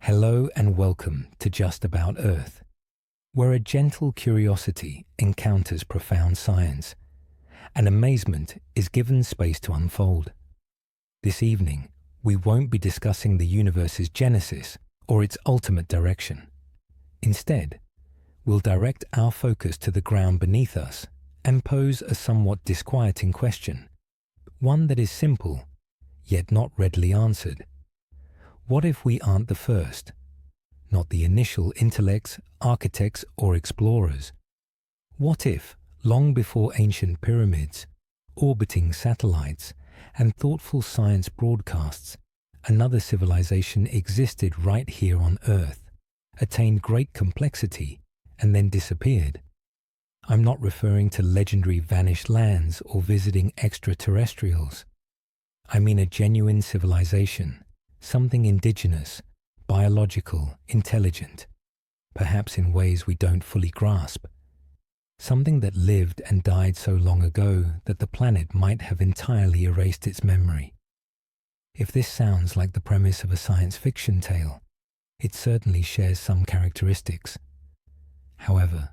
Hello and welcome to Just About Earth, where a gentle curiosity encounters profound science, and amazement is given space to unfold. This evening, we won't be discussing the universe's genesis or its ultimate direction. Instead, we'll direct our focus to the ground beneath us and pose a somewhat disquieting question, one that is simple, yet not readily answered. What if we aren't the first? Not the initial intellects, architects, or explorers? What if, long before ancient pyramids, orbiting satellites, and thoughtful science broadcasts, another civilization existed right here on Earth, attained great complexity, and then disappeared? I'm not referring to legendary vanished lands or visiting extraterrestrials. I mean a genuine civilization, something indigenous, biological, intelligent, perhaps in ways we don't fully grasp. Something that lived and died so long ago that the planet might have entirely erased its memory. If this sounds like the premise of a science fiction tale, it certainly shares some characteristics. However,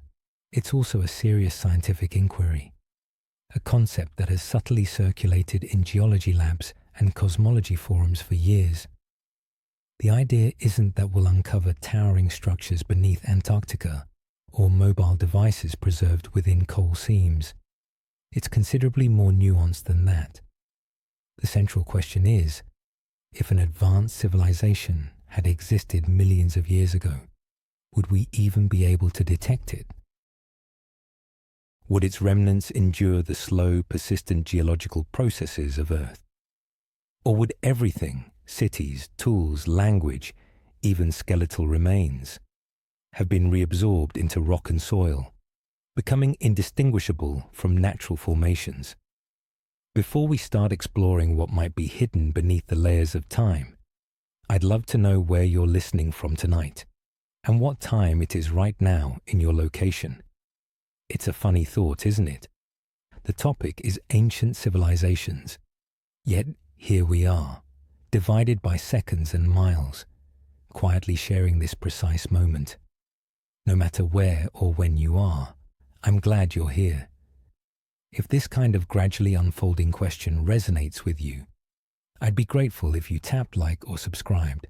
it's also a serious scientific inquiry, a concept that has subtly circulated in geology labs and cosmology forums for years. The idea isn't that we'll uncover towering structures beneath Antarctica or mobile devices preserved within coal seams. It's considerably more nuanced than that. The central question is, if an advanced civilization had existed millions of years ago, would we even be able to detect it? Would its remnants endure the slow, persistent geological processes of Earth? Or would everything, cities, tools, language, even skeletal remains, have been reabsorbed into rock and soil, becoming indistinguishable from natural formations? Before we start exploring what might be hidden beneath the layers of time, I'd love to know where you're listening from tonight, and what time it is right now in your location. It's a funny thought, isn't it? The topic is ancient civilizations, yet here we are, divided by seconds and miles, quietly sharing this precise moment. No matter where or when you are, I'm glad you're here. If this kind of gradually unfolding question resonates with you, I'd be grateful if you tapped like or subscribed.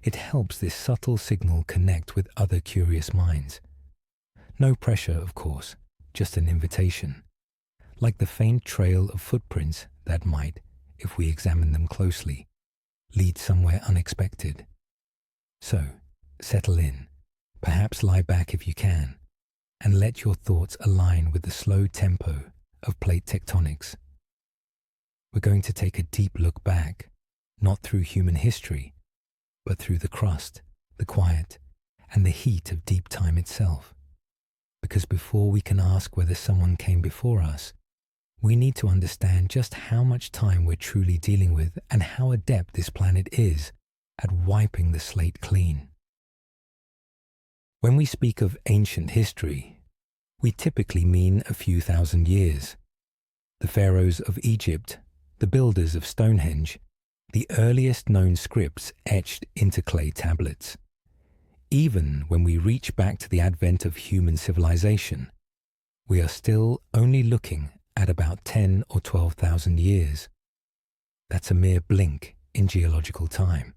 It helps this subtle signal connect with other curious minds. No pressure, of course, just an invitation, like the faint trail of footprints that might, if we examine them closely, lead somewhere unexpected. So, settle in, perhaps lie back if you can, and let your thoughts align with the slow tempo of plate tectonics. We're going to take a deep look back, not through human history, but through the crust, the quiet, and the heat of deep time itself. Because before we can ask whether someone came before us, we need to understand just how much time we're truly dealing with and how adept this planet is at wiping the slate clean. When we speak of ancient history, we typically mean a few thousand years. The pharaohs of Egypt, the builders of Stonehenge, the earliest known scripts etched into clay tablets. Even when we reach back to the advent of human civilization, we are still only looking at about 10 or 12,000 years. That's a mere blink in geological time.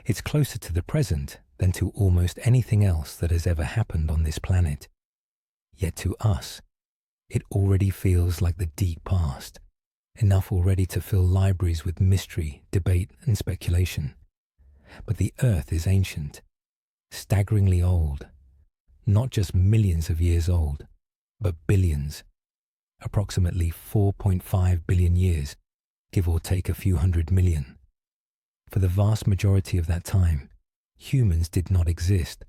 It's closer to the present than to almost anything else that has ever happened on this planet. Yet to us, it already feels like the deep past, enough already to fill libraries with mystery, debate, and speculation. But the Earth is ancient, staggeringly old, not just millions of years old, but billions. Approximately 4.5 billion years, give or take a few hundred million. For the vast majority of that time, humans did not exist.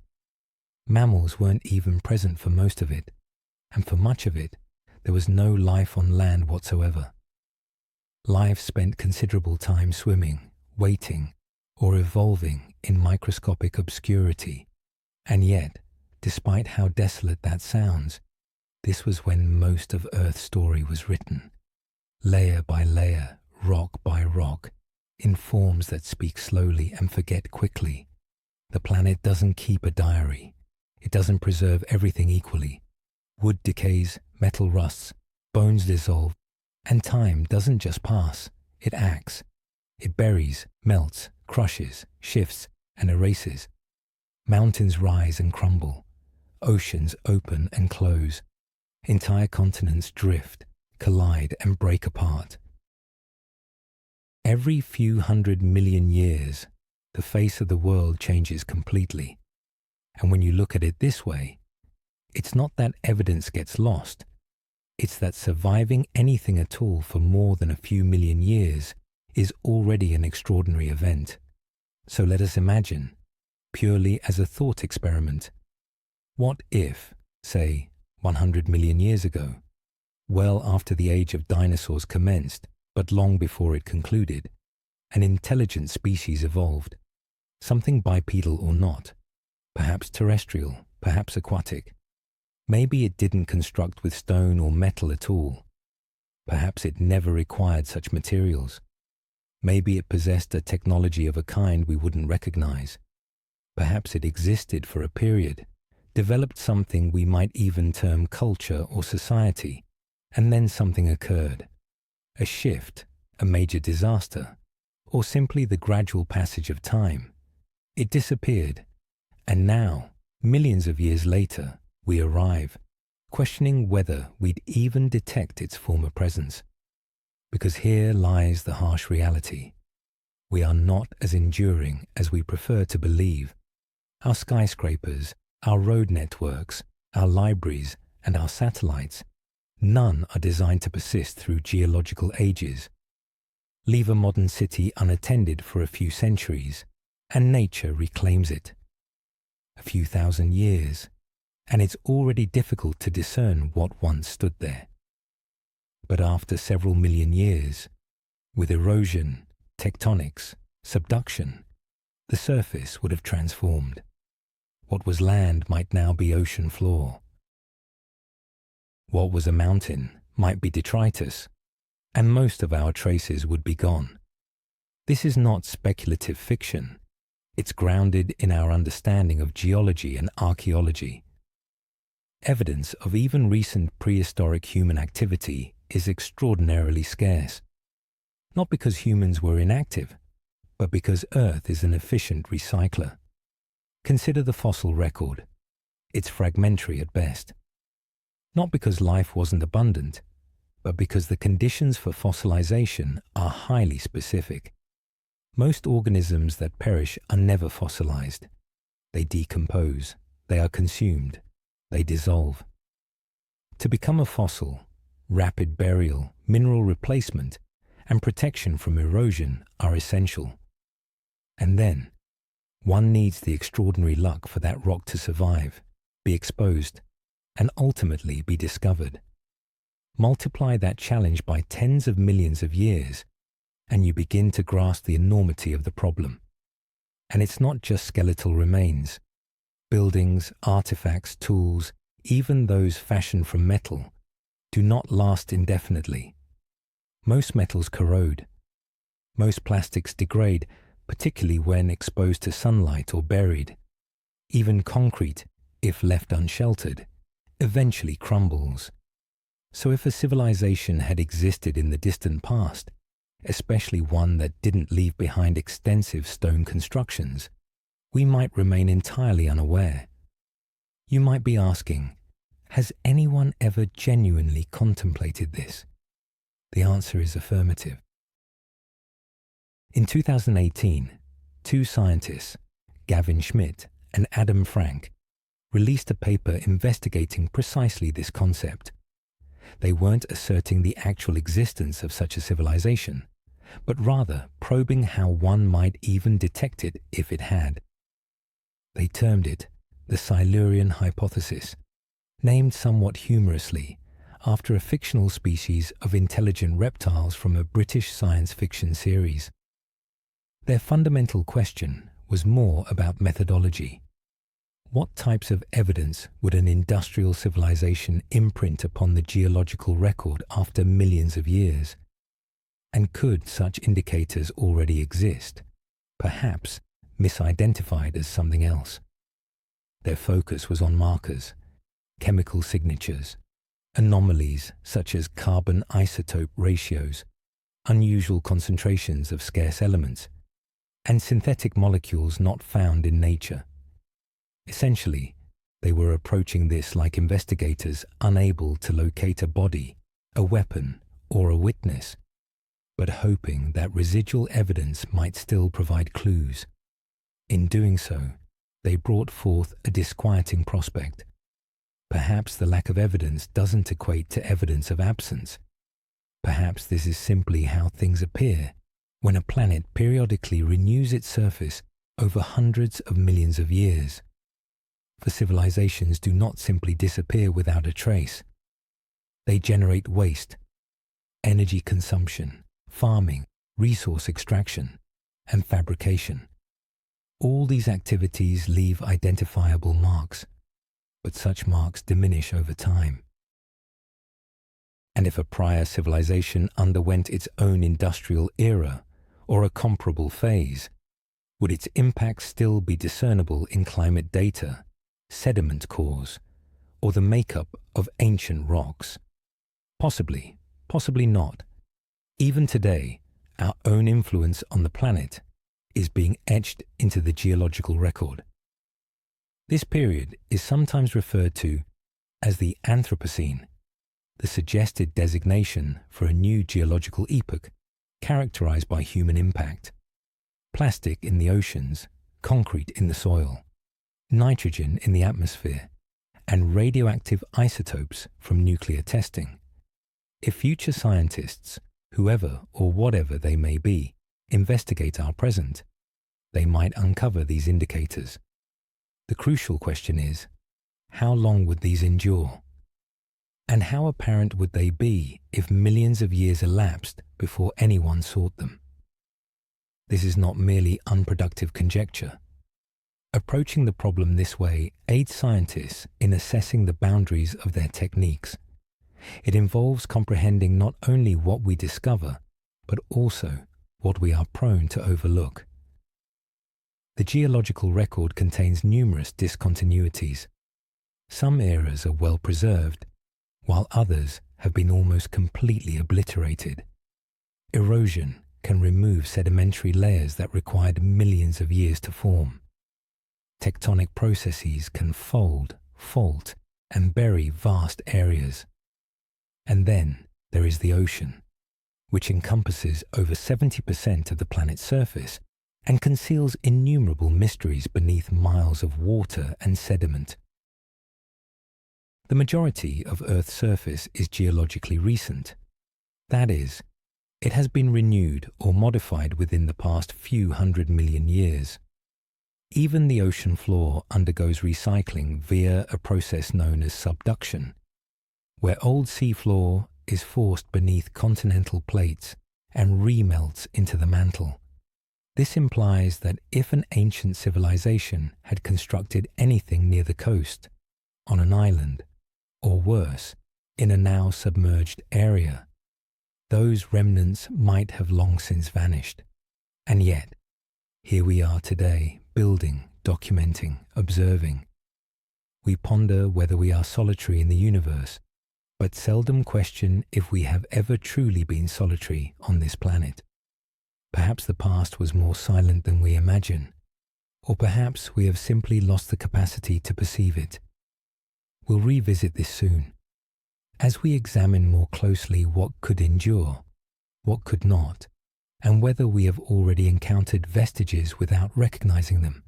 Mammals weren't even present for most of it, and for much of it, there was no life on land whatsoever. Life spent considerable time swimming, waiting, or evolving in microscopic obscurity. And yet, despite how desolate that sounds, this was when most of Earth's story was written, layer by layer, rock by rock, in forms that speak slowly and forget quickly, The planet doesn't keep a diary. It doesn't preserve everything equally. Wood decays, metal rusts, bones dissolve, and time doesn't just pass, it acts. It buries, melts, crushes, shifts, and erases. Mountains rise and crumble. Oceans open and close. Entire continents drift, collide, and break apart. Every few 100 million years, the face of the world changes completely. And when you look at it this way, it's not that evidence gets lost. It's that surviving anything at all for more than a few million years is already an extraordinary event. So let us imagine, purely as a thought experiment, what if, say, 100 million years ago, well after the age of dinosaurs commenced, but long before it concluded, an intelligent species evolved, something bipedal or not, perhaps terrestrial, perhaps aquatic. Maybe it didn't construct with stone or metal at all. Perhaps it never required such materials. Maybe it possessed a technology of a kind we wouldn't recognize. Perhaps it existed for a period, developed something we might even term culture or society, and then something occurred. A shift, a major disaster, or simply the gradual passage of time. It disappeared, and now, millions of years later, we arrive, questioning whether we'd even detect its former presence. Because here lies the harsh reality. We are not as enduring as we prefer to believe. Our skyscrapers, our road networks, our libraries, and our satellites, none are designed to persist through geological ages. Leave a modern city unattended for a few centuries, and nature reclaims it. A few thousand years, and it's already difficult to discern what once stood there. But after several million years, with erosion, tectonics, subduction, the surface would have transformed. What was land might now be ocean floor. What was a mountain might be detritus, and most of our traces would be gone. This is not speculative fiction. It's grounded in our understanding of geology and archaeology. Evidence of even recent prehistoric human activity is extraordinarily scarce, not because humans were inactive, but because Earth is an efficient recycler. Consider the fossil record. It's fragmentary at best. Not because life wasn't abundant, but because the conditions for fossilization are highly specific. Most organisms that perish are never fossilized. They decompose, they are consumed, they dissolve. To become a fossil, rapid burial, mineral replacement, and protection from erosion are essential. And then, one needs the extraordinary luck for that rock to survive, be exposed, and ultimately be discovered. Multiply that challenge by tens of millions of years, and you begin to grasp the enormity of the problem. And it's not just skeletal remains. Buildings, artifacts, tools, even those fashioned from metal, do not last indefinitely. Most metals corrode. Most plastics degrade, particularly when exposed to sunlight or buried. Even concrete, if left unsheltered, eventually crumbles. So if a civilization had existed in the distant past, especially one that didn't leave behind extensive stone constructions, we might remain entirely unaware. You might be asking, has anyone ever genuinely contemplated this? The answer is affirmative. In 2018, two scientists, Gavin Schmidt and Adam Frank, released a paper investigating precisely this concept. They weren't asserting the actual existence of such a civilization, but rather probing how one might even detect it if it had. They termed it the Silurian hypothesis, named somewhat humorously after a fictional species of intelligent reptiles from a British science fiction series. Their fundamental question was more about methodology. What types of evidence would an industrial civilization imprint upon the geological record after millions of years? And could such indicators already exist? Perhaps misidentified as something else. Their focus was on markers, chemical signatures, anomalies such as carbon isotope ratios, unusual concentrations of scarce elements, and synthetic molecules not found in nature. Essentially, they were approaching this like investigators unable to locate a body, a weapon, or a witness, but hoping that residual evidence might still provide clues. In doing so, they brought forth a disquieting prospect. Perhaps the lack of evidence doesn't equate to evidence of absence. Perhaps this is simply how things appear when a planet periodically renews its surface over hundreds of millions of years. For civilizations do not simply disappear without a trace. They generate waste, energy consumption, farming, resource extraction, and fabrication. All these activities leave identifiable marks, but such marks diminish over time. And if a prior civilization underwent its own industrial era or a comparable phase, would its impact still be discernible in climate data, sediment cores, or the makeup of ancient rocks? Possibly, possibly not. Even today, our own influence on the planet is being etched into the geological record. This period is sometimes referred to as the Anthropocene, the suggested designation for a new geological epoch characterized by human impact. Plastic in the oceans, concrete in the soil, nitrogen in the atmosphere, and radioactive isotopes from nuclear testing. If future scientists, whoever or whatever they may be, investigate our present, they might uncover these indicators. The crucial question is, how long would these endure? And how apparent would they be if millions of years elapsed before anyone sought them? This is not merely unproductive conjecture. Approaching the problem this way aids scientists in assessing the boundaries of their techniques. It involves comprehending not only what we discover, but also what we are prone to overlook. The geological record contains numerous discontinuities. Some eras are well preserved, while others have been almost completely obliterated. Erosion can remove sedimentary layers that required millions of years to form. Tectonic processes can fold, fault, and bury vast areas. And then there is the ocean, which encompasses over 70% of the planet's surface and conceals innumerable mysteries beneath miles of water and sediment. The majority of Earth's surface is geologically recent. That is, it has been renewed or modified within the past few 100 million years. Even the ocean floor undergoes recycling via a process known as subduction, where old seafloor is forced beneath continental plates and remelts into the mantle. This implies that if an ancient civilization had constructed anything near the coast, on an island, or worse, in a now submerged area, those remnants might have long since vanished. And yet, here we are today, building, documenting, observing. We ponder whether we are solitary in the universe, but seldom question if we have ever truly been solitary on this planet. Perhaps the past was more silent than we imagine, or perhaps we have simply lost the capacity to perceive it. We'll revisit this soon, as we examine more closely what could endure, what could not, and whether we have already encountered vestiges without recognizing them.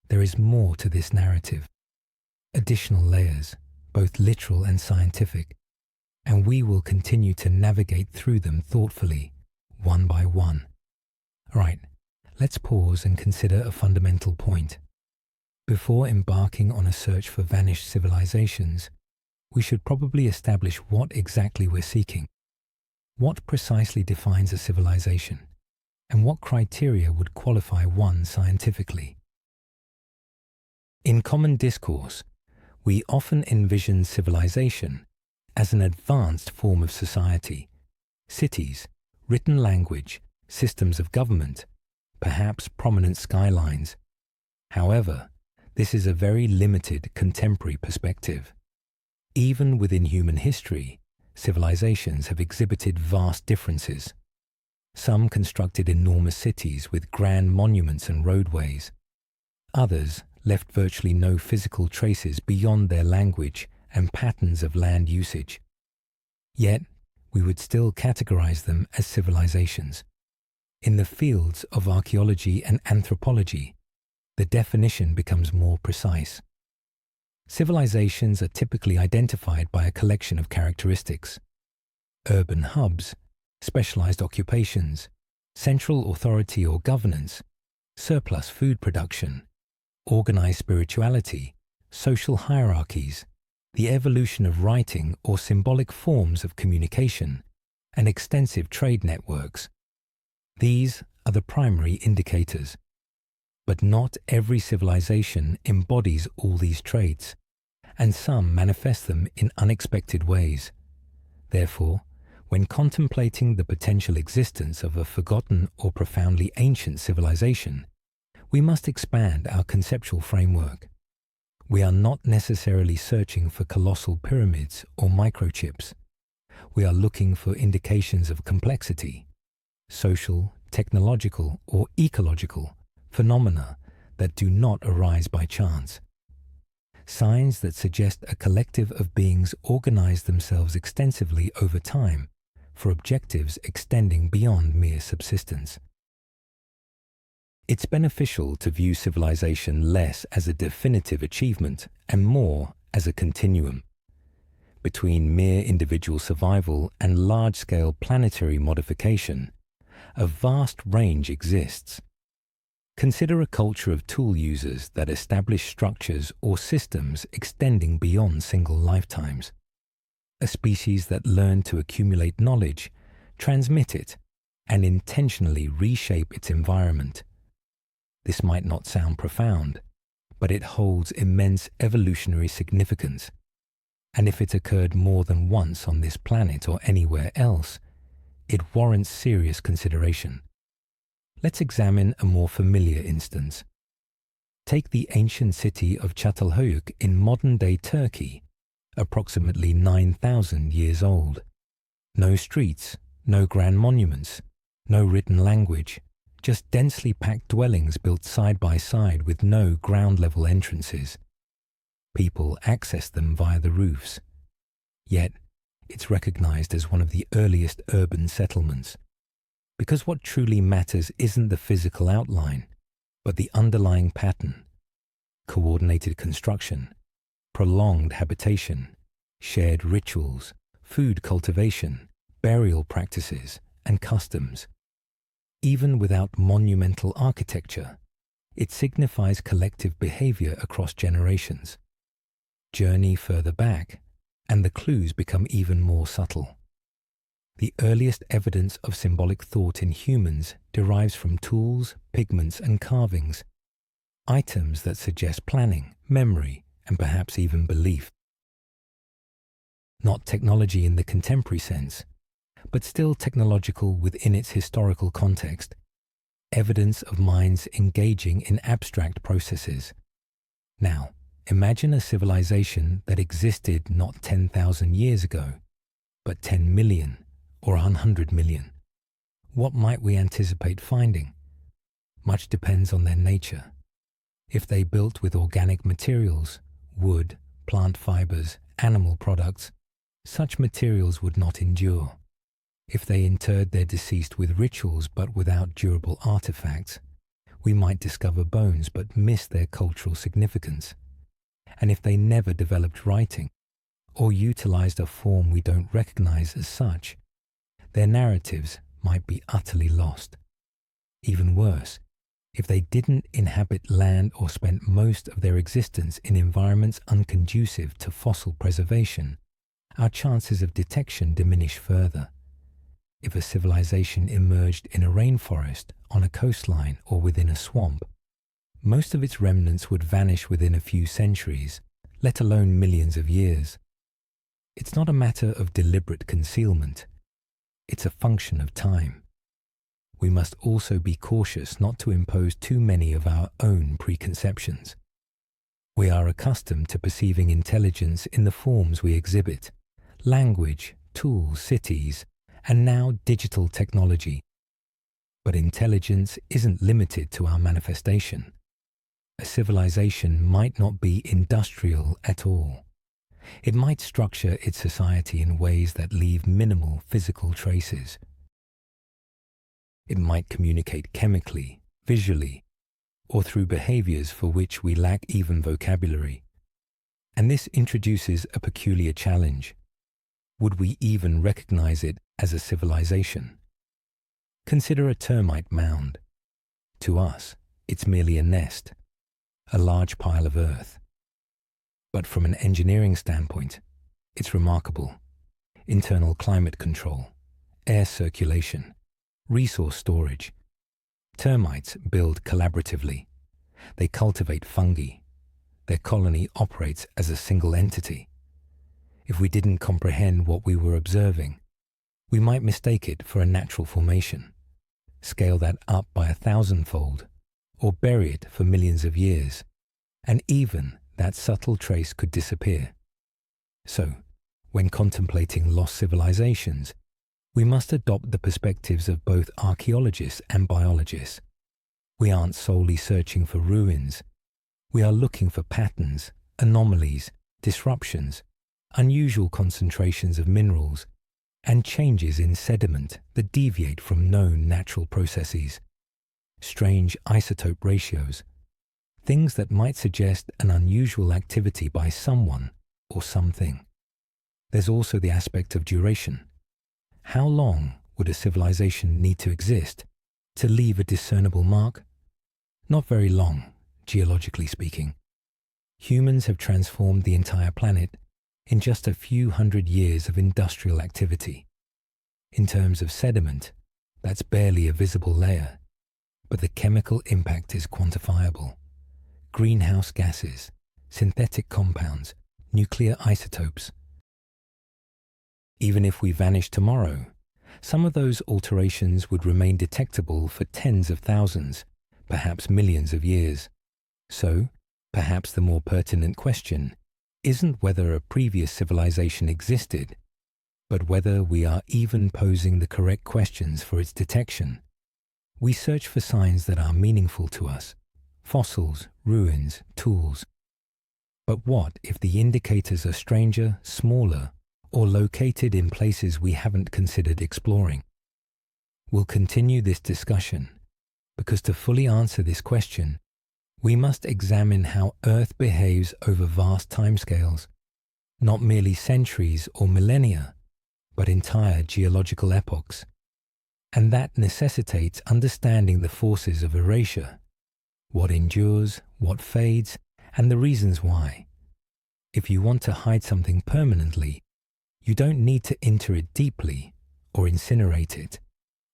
There is more to this narrative, additional layers, both literal and scientific, and we will continue to navigate through them thoughtfully, one by one. Right, let's pause and consider a fundamental point. Before embarking on a search for vanished civilizations, we should probably establish what exactly we're seeking. What precisely defines a civilization, and what criteria would qualify one scientifically? In common discourse, we often envision civilization as an advanced form of society, cities, written language, systems of government, perhaps prominent skylines, However, this is a very limited contemporary perspective. Even within human history, civilizations have exhibited vast differences. Some constructed enormous cities with grand monuments and roadways. Others left virtually no physical traces beyond their language and patterns of land usage. Yet, we would still categorize them as civilizations. In the fields of archaeology and anthropology, the definition becomes more precise. Civilizations are typically identified by a collection of characteristics: urban hubs, specialized occupations, central authority or governance, surplus food production, organized spirituality, social hierarchies, the evolution of writing or symbolic forms of communication, and extensive trade networks. These are the primary indicators. But not every civilization embodies all these traits, and some manifest them in unexpected ways. Therefore, when contemplating the potential existence of a forgotten or profoundly ancient civilization, we must expand our conceptual framework. We are not necessarily searching for colossal pyramids or microchips. We are looking for indications of complexity, social, technological, or ecological phenomena that do not arise by chance. Signs that suggest a collective of beings organize themselves extensively over time for objectives extending beyond mere subsistence. It's beneficial to view civilization less as a definitive achievement and more as a continuum. Between mere individual survival and large-scale planetary modification, a vast range exists. Consider a culture of tool users that establish structures or systems extending beyond single lifetimes. A species that learn to accumulate knowledge, transmit it, and intentionally reshape its environment. This might not sound profound, but it holds immense evolutionary significance. And if it occurred more than once on this planet or anywhere else, it warrants serious consideration. Let's examine a more familiar instance. Take the ancient city of Çatalhöyük in modern-day Turkey, approximately 9,000 years old. No streets, no grand monuments, no written language, just densely packed dwellings built side by side with no ground-level entrances. People access them via the roofs. Yet, it's recognized as one of the earliest urban settlements. Because what truly matters isn't the physical outline, but the underlying pattern: coordinated construction, prolonged habitation, shared rituals, food cultivation, burial practices, and customs. Even without monumental architecture, it signifies collective behavior across generations. Journey further back, and the clues become even more subtle. The earliest evidence of symbolic thought in humans derives from tools, pigments, and carvings, items that suggest planning, memory, and perhaps even belief. Not technology in the contemporary sense, but still technological within its historical context, evidence of minds engaging in abstract processes. Now, imagine a civilization that existed not 10,000 years ago, but 10 million or 100 million. What might we anticipate finding? Much depends on their nature. If they built with organic materials, wood, plant fibers, animal products, such materials would not endure. If they interred their deceased with rituals but without durable artifacts, we might discover bones but miss their cultural significance. And if they never developed writing, or utilized a form we don't recognize as such, their narratives might be utterly lost. Even worse, if they didn't inhabit land or spent most of their existence in environments unconducive to fossil preservation, our chances of detection diminish further. If a civilization emerged in a rainforest, on a coastline, or within a swamp, most of its remnants would vanish within a few centuries, let alone millions of years. It's not a matter of deliberate concealment. It's a function of time. we must also be cautious not to impose too many of our own preconceptions. We are accustomed to perceiving intelligence in the forms we exhibit: language, tools, cities, and now digital technology. But intelligence isn't limited to our manifestation. A civilization might not be industrial at all. It might structure its society in ways that leave minimal physical traces. It might communicate chemically, visually, or through behaviors for which we lack even vocabulary. And this introduces a peculiar challenge. Would we even recognize it as a civilization? Consider a termite mound. To us, it's merely a nest, a large pile of earth. But from an engineering standpoint, it's remarkable. Internal climate control, air circulation, resource storage. Termites build collaboratively. They cultivate fungi. Their colony operates as a single entity. If we didn't comprehend what we were observing, we might mistake it for a natural formation, scale that up by 1,000-fold, or bury it for millions of years, and even that subtle trace could disappear. So, when contemplating lost civilizations, we must adopt the perspectives of both archaeologists and biologists. We aren't solely searching for ruins. We are looking for patterns, anomalies, disruptions, unusual concentrations of minerals, and changes in sediment that deviate from known natural processes. Strange isotope ratios, things that might suggest an unusual activity by someone or something. There's also the aspect of duration. How long would a civilization need to exist to leave a discernible mark? Not very long, geologically speaking. Humans have transformed the entire planet in just a few hundred years of industrial activity. In terms of sediment, that's barely a visible layer, but the chemical impact is quantifiable. Greenhouse gases, synthetic compounds, nuclear isotopes. Even if we vanished tomorrow, some of those alterations would remain detectable for tens of thousands, perhaps millions of years. So, perhaps the more pertinent question isn't whether a previous civilization existed, but whether we are even posing the correct questions for its detection. We search for signs that are meaningful to us: fossils, ruins, tools. But what if the indicators are stranger, smaller, or located in places we haven't considered exploring? We'll continue this discussion, because to fully answer this question, we must examine how Earth behaves over vast timescales, not merely centuries or millennia, but entire geological epochs. And that necessitates understanding the forces of erasure, what endures, what fades, and the reasons why. If you want to hide something permanently, you don't need to enter it deeply or incinerate it.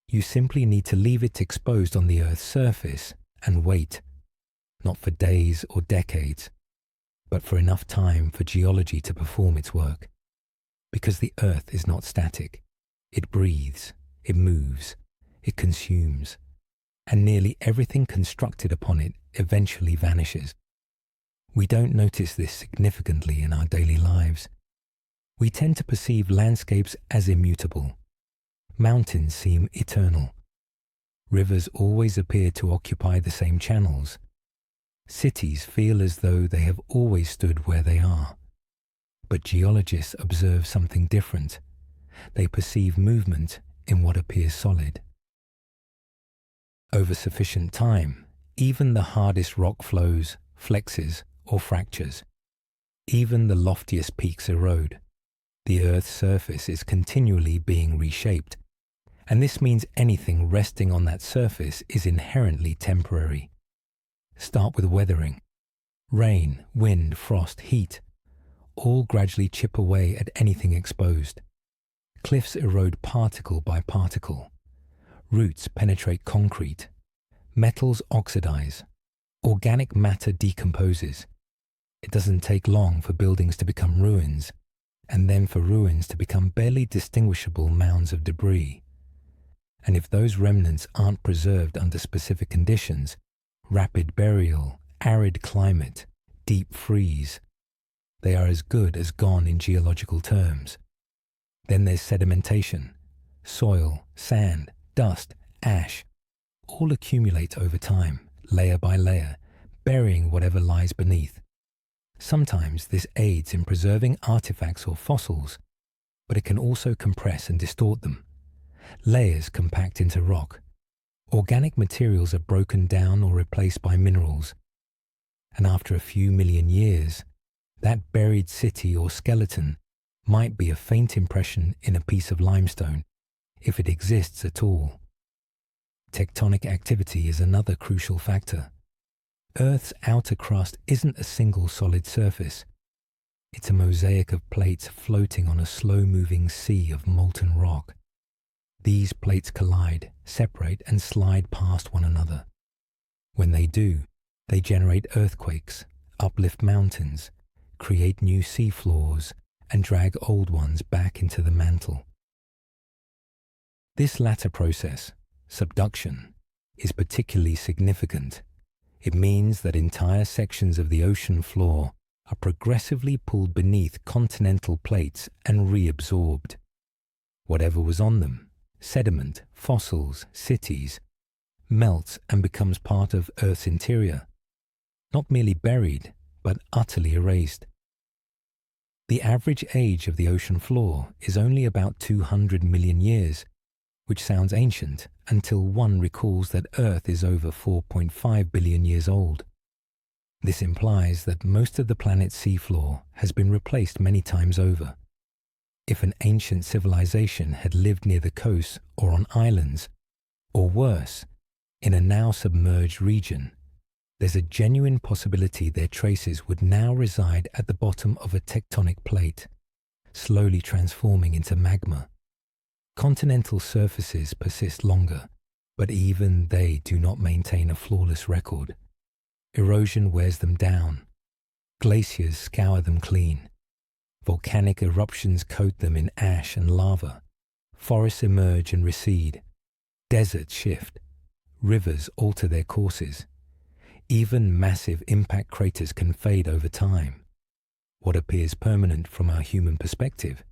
You simply need to leave it exposed on the Earth's surface and wait, not for days or decades, but for enough time for geology to perform its work. Because the Earth is not static. It breathes, it moves, it consumes, and nearly everything constructed upon it eventually vanishes. We don't notice this significantly in our daily lives. We tend to perceive landscapes as immutable. Mountains seem eternal. Rivers always appear to occupy the same channels. Cities feel as though they have always stood where they are. But geologists observe something different. They perceive movement in what appears solid. Over sufficient time, even the hardest rock flows, flexes, or fractures. Even the loftiest peaks erode. The Earth's surface is continually being reshaped, and this means anything resting on that surface is inherently temporary. Start with weathering. Rain, wind, frost, heat, all gradually chip away at anything exposed. Cliffs erode particle by particle. Roots penetrate concrete. Metals oxidize. Organic matter decomposes. It doesn't take long for buildings to become ruins, and then for ruins to become barely distinguishable mounds of debris. And if those remnants aren't preserved under specific conditions, rapid burial, arid climate, deep freeze, they are as good as gone in geological terms. Then there's sedimentation. Soil, sand, dust, ash, all accumulate over time, layer by layer, burying whatever lies beneath. Sometimes this aids in preserving artifacts or fossils, but it can also compress and distort them. Layers compact into rock. Organic materials are broken down or replaced by minerals. And after a few million years, that buried city or skeleton might be a faint impression in a piece of limestone, if it exists at all. Tectonic activity is another crucial factor. Earth's outer crust isn't a single solid surface. It's a mosaic of plates floating on a slow-moving sea of molten rock. These plates collide, separate, and slide past one another. When they do, they generate earthquakes, uplift mountains, create new seafloors, and drag old ones back into the mantle. This latter process, subduction, is particularly significant. It means that entire sections of the ocean floor are progressively pulled beneath continental plates and reabsorbed. Whatever was on them, sediment, fossils, cities, melts and becomes part of Earth's interior, not merely buried, but utterly erased. The average age of the ocean floor is only about 200 million years, which sounds ancient until one recalls that Earth is over 4.5 billion years old. This implies that most of the planet's seafloor has been replaced many times over. If an ancient civilization had lived near the coast or on islands, or worse, in a now submerged region, there's a genuine possibility their traces would now reside at the bottom of a tectonic plate, slowly transforming into magma. Continental surfaces persist longer, but even they do not maintain a flawless record. Erosion wears them down. Glaciers scour them clean. Volcanic eruptions coat them in ash and lava. Forests emerge and recede. Deserts shift. Rivers alter their courses. Even massive impact craters can fade over time. What appears permanent from our human perspective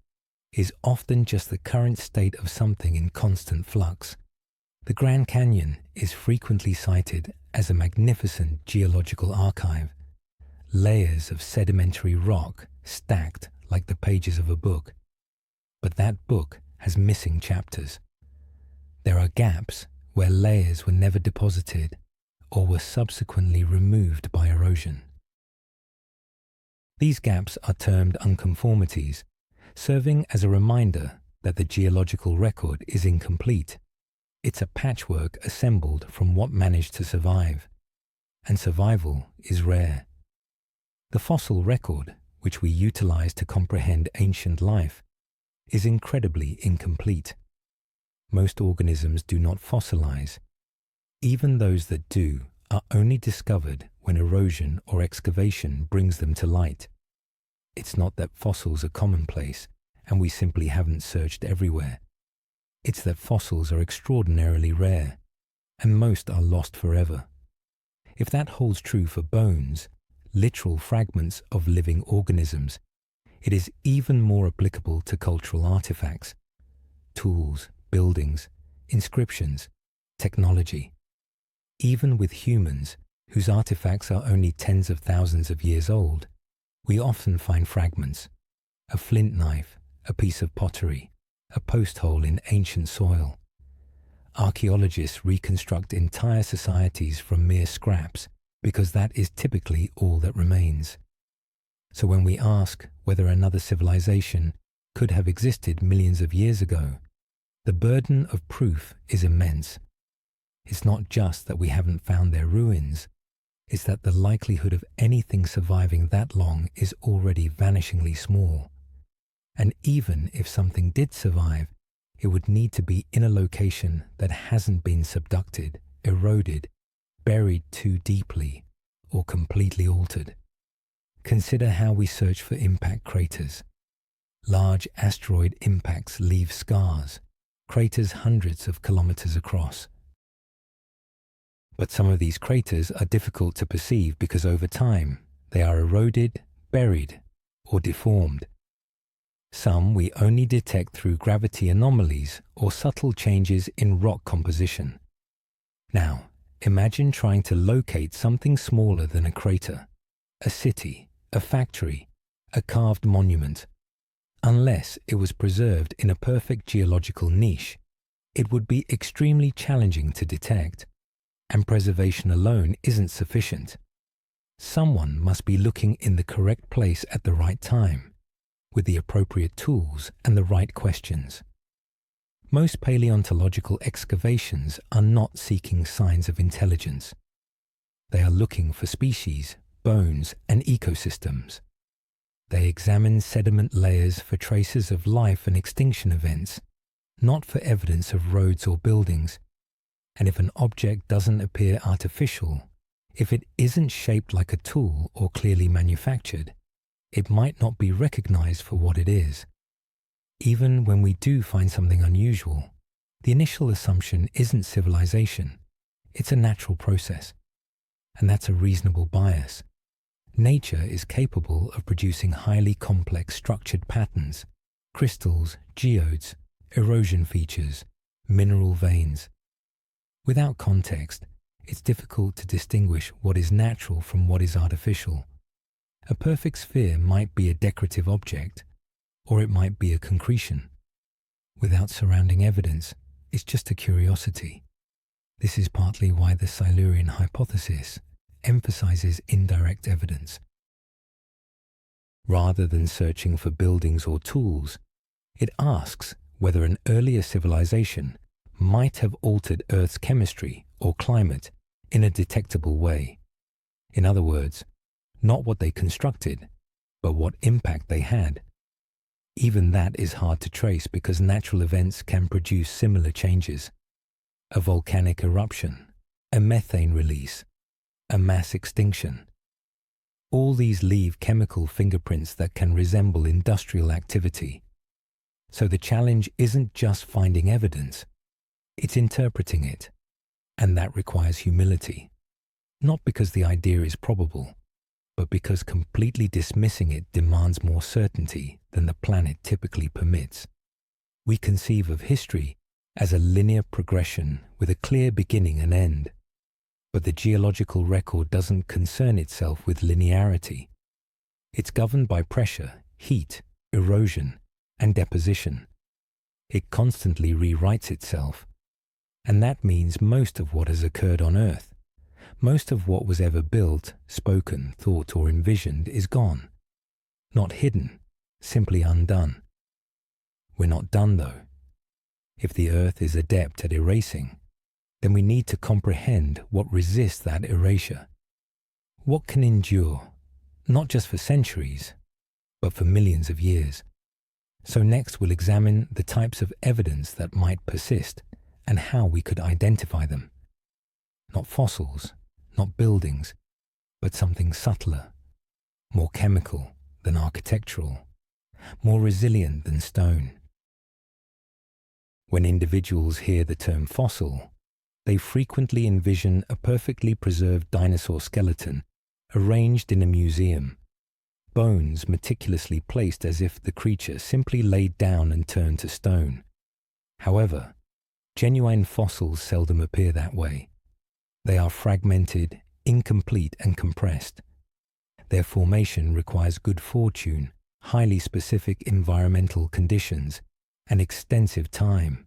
is often just the current state of something in constant flux. The Grand Canyon is frequently cited as a magnificent geological archive. Layers of sedimentary rock stacked like the pages of a book. But that book has missing chapters. There are gaps where layers were never deposited or were subsequently removed by erosion. These gaps are termed unconformities, serving as a reminder that the geological record is incomplete. It's a patchwork assembled from what managed to survive, and survival is rare. The fossil record, which we utilize to comprehend ancient life, is incredibly incomplete. Most organisms do not fossilize. Even those that do are only discovered when erosion or excavation brings them to light. It's not that fossils are commonplace and we simply haven't searched everywhere. It's that fossils are extraordinarily rare, and most are lost forever. If that holds true for bones, literal fragments of living organisms, it is even more applicable to cultural artifacts, tools, buildings, inscriptions, technology. Even with humans, whose artifacts are only tens of thousands of years old, we often find fragments: a flint knife, a piece of pottery, a post hole in ancient soil. Archaeologists reconstruct entire societies from mere scraps because that is typically all that remains. So when we ask whether another civilization could have existed millions of years ago, the burden of proof is immense. It's not just that we haven't found their ruins, it's that the likelihood of anything surviving that long is already vanishingly small. And even if something did survive, it would need to be in a location that hasn't been subducted, eroded, buried too deeply, or completely altered. Consider how we search for impact craters. Large asteroid impacts leave scars, craters hundreds of kilometers across. But some of these craters are difficult to perceive because over time they are eroded, buried, or deformed. Some we only detect through gravity anomalies or subtle changes in rock composition. Now, imagine trying to locate something smaller than a crater, a city, a factory, a carved monument. Unless it was preserved in a perfect geological niche, it would be extremely challenging to detect, and preservation alone isn't sufficient. Someone must be looking in the correct place at the right time, with the appropriate tools and the right questions. Most paleontological excavations are not seeking signs of intelligence. They are looking for species, bones, and ecosystems. They examine sediment layers for traces of life and extinction events, not for evidence of roads or buildings. And if an object doesn't appear artificial, if it isn't shaped like a tool or clearly manufactured, it might not be recognized for what it is. Even when we do find something unusual, the initial assumption isn't civilization, it's a natural process. And that's a reasonable bias. Nature is capable of producing highly complex structured patterns, crystals, geodes, erosion features, mineral veins. Without context, it's difficult to distinguish what is natural from what is artificial. A perfect sphere might be a decorative object, or it might be a concretion. Without surrounding evidence, it's just a curiosity. This is partly why the Silurian hypothesis emphasizes indirect evidence. Rather than searching for buildings or tools, it asks whether an earlier civilization might have altered Earth's chemistry or climate in a detectable way. In other words, not what they constructed, but what impact they had. Even that is hard to trace because natural events can produce similar changes. A volcanic eruption, a methane release, a mass extinction. All these leave chemical fingerprints that can resemble industrial activity. So the challenge isn't just finding evidence, it's interpreting it. And that requires humility. Not because the idea is probable, but because completely dismissing it demands more certainty than the planet typically permits. We conceive of history as a linear progression with a clear beginning and end. But the geological record doesn't concern itself with linearity. It's governed by pressure, heat, erosion, and deposition. It constantly rewrites itself. And that means most of what has occurred on Earth, most of what was ever built, spoken, thought, or envisioned is gone. Not hidden, simply undone. We're not done though. If the Earth is adept at erasing, then we need to comprehend what resists that erasure. What can endure, not just for centuries, but for millions of years. So next we'll examine the types of evidence that might persist and how we could identify them. Not fossils, not buildings, but something subtler, more chemical than architectural, more resilient than stone. When individuals hear the term fossil, they frequently envision a perfectly preserved dinosaur skeleton arranged in a museum, bones meticulously placed as if the creature simply laid down and turned to stone. However, genuine fossils seldom appear that way. They are fragmented, incomplete, and compressed. Their formation requires good fortune, highly specific environmental conditions, and extensive time.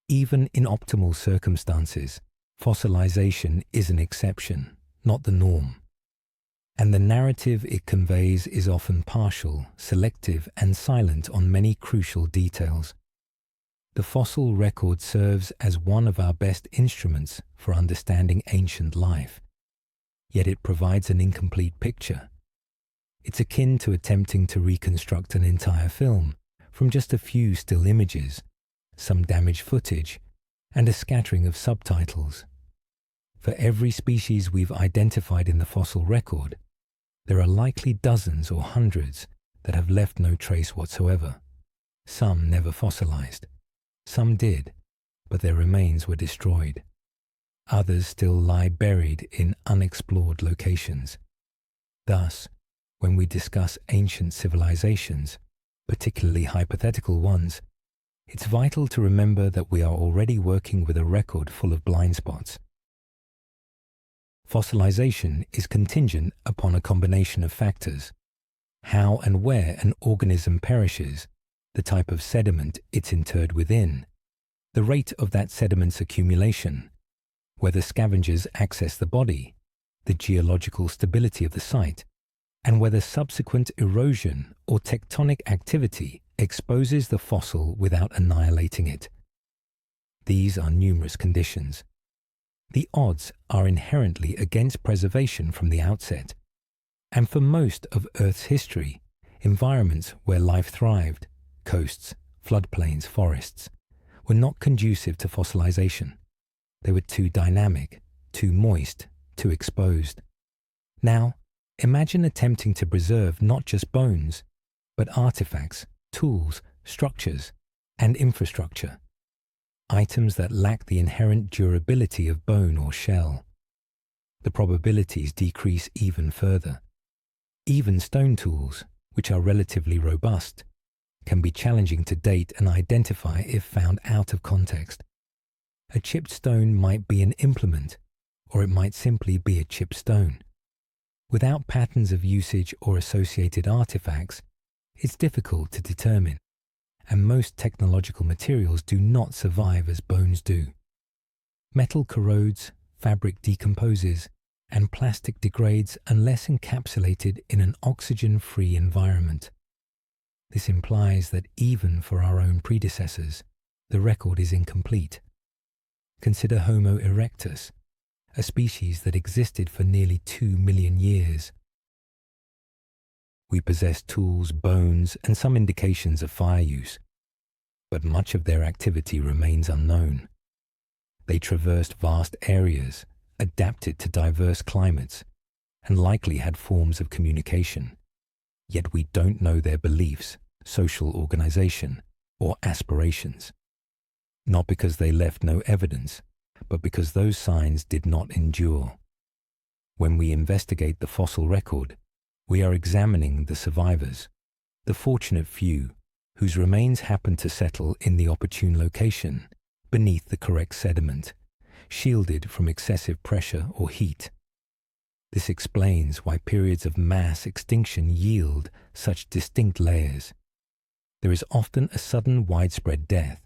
Even in optimal circumstances, fossilization is an exception, not the norm. And the narrative it conveys is often partial, selective, and silent on many crucial details. The fossil record serves as one of our best instruments for understanding ancient life, yet it provides an incomplete picture. It's akin to attempting to reconstruct an entire film from just a few still images, some damaged footage, and a scattering of subtitles. For every species we've identified in the fossil record, there are likely dozens or hundreds that have left no trace whatsoever. Some never fossilized, Some did, but their remains were destroyed. Others still lie buried in unexplored locations. Thus, when we discuss ancient civilizations, particularly hypothetical ones, it's vital to remember that we are already working with a record full of blind spots. Fossilization is contingent upon a combination of factors: how and where an organism perishes, the type of sediment it's interred within, the rate of that sediment's accumulation, whether scavengers access the body, the geological stability of the site, and whether subsequent erosion or tectonic activity exposes the fossil without annihilating it. These are numerous conditions. The odds are inherently against preservation from the outset, and for most of Earth's history, environments where life thrived, coasts, floodplains, forests, were not conducive to fossilization. They were too dynamic, too moist, too exposed. Now, imagine attempting to preserve not just bones, but artifacts, tools, structures, and infrastructure. Items that lack the inherent durability of bone or shell. The probabilities decrease even further. Even stone tools, which are relatively robust, can be challenging to date and identify if found out of context. A chipped stone might be an implement, or it might simply be a chipped stone. Without patterns of usage or associated artifacts, it's difficult to determine, and most technological materials do not survive as bones do. Metal corrodes, fabric decomposes, and plastic degrades unless encapsulated in an oxygen-free environment. This implies that even for our own predecessors, the record is incomplete. Consider Homo erectus, a species that existed for nearly 2 million years. We possess tools, bones, and some indications of fire use, but much of their activity remains unknown. They traversed vast areas, adapted to diverse climates, and likely had forms of communication. Yet we don't know their beliefs, social organization, or aspirations. Not because they left no evidence, but because those signs did not endure. When we investigate the fossil record, we are examining the survivors, the fortunate few whose remains happen to settle in the opportune location, beneath the correct sediment, shielded from excessive pressure or heat. This explains why periods of mass extinction yield such distinct layers. There is often a sudden widespread death,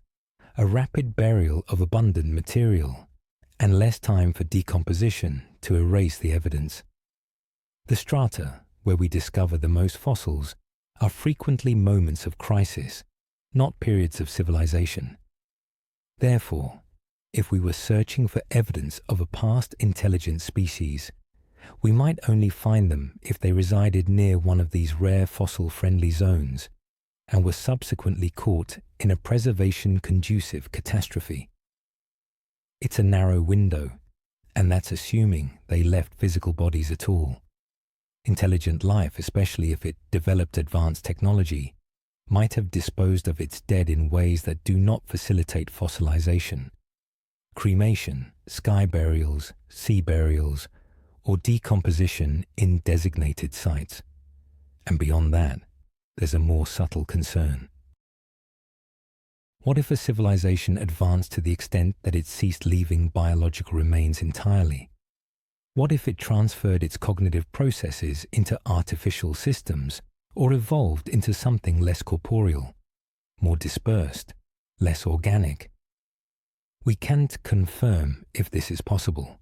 a rapid burial of abundant material, and less time for decomposition to erase the evidence. The strata, where we discover the most fossils, are frequently moments of crisis, not periods of civilization. Therefore, if we were searching for evidence of a past intelligent species, we might only find them if they resided near one of these rare fossil-friendly zones and were subsequently caught in a preservation-conducive catastrophe. It's a narrow window, and that's assuming they left physical bodies at all. Intelligent life, especially if it developed advanced technology, might have disposed of its dead in ways that do not facilitate fossilization. Cremation, sky burials, sea burials, or decomposition in designated sites. And beyond that, there's a more subtle concern. What if a civilization advanced to the extent that it ceased leaving biological remains entirely? What if it transferred its cognitive processes into artificial systems or evolved into something less corporeal, more dispersed, less organic? We can't confirm if this is possible.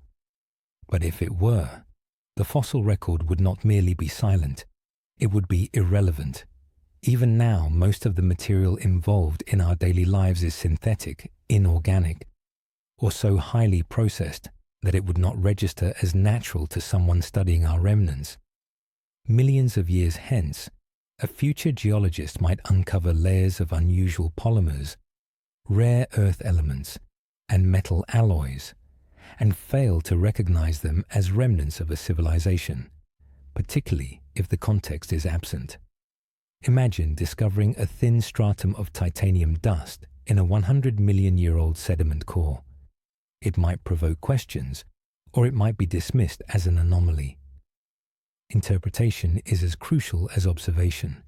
But if it were, the fossil record would not merely be silent, it would be irrelevant. Even now, most of the material involved in our daily lives is synthetic, inorganic, or so highly processed that it would not register as natural to someone studying our remnants. Millions of years hence, a future geologist might uncover layers of unusual polymers, rare earth elements, and metal alloys, and fail to recognize them as remnants of a civilization, particularly if the context is absent. Imagine discovering a thin stratum of titanium dust in a 100-million-year-old sediment core. It might provoke questions, or it might be dismissed as an anomaly. Interpretation is as crucial as observation,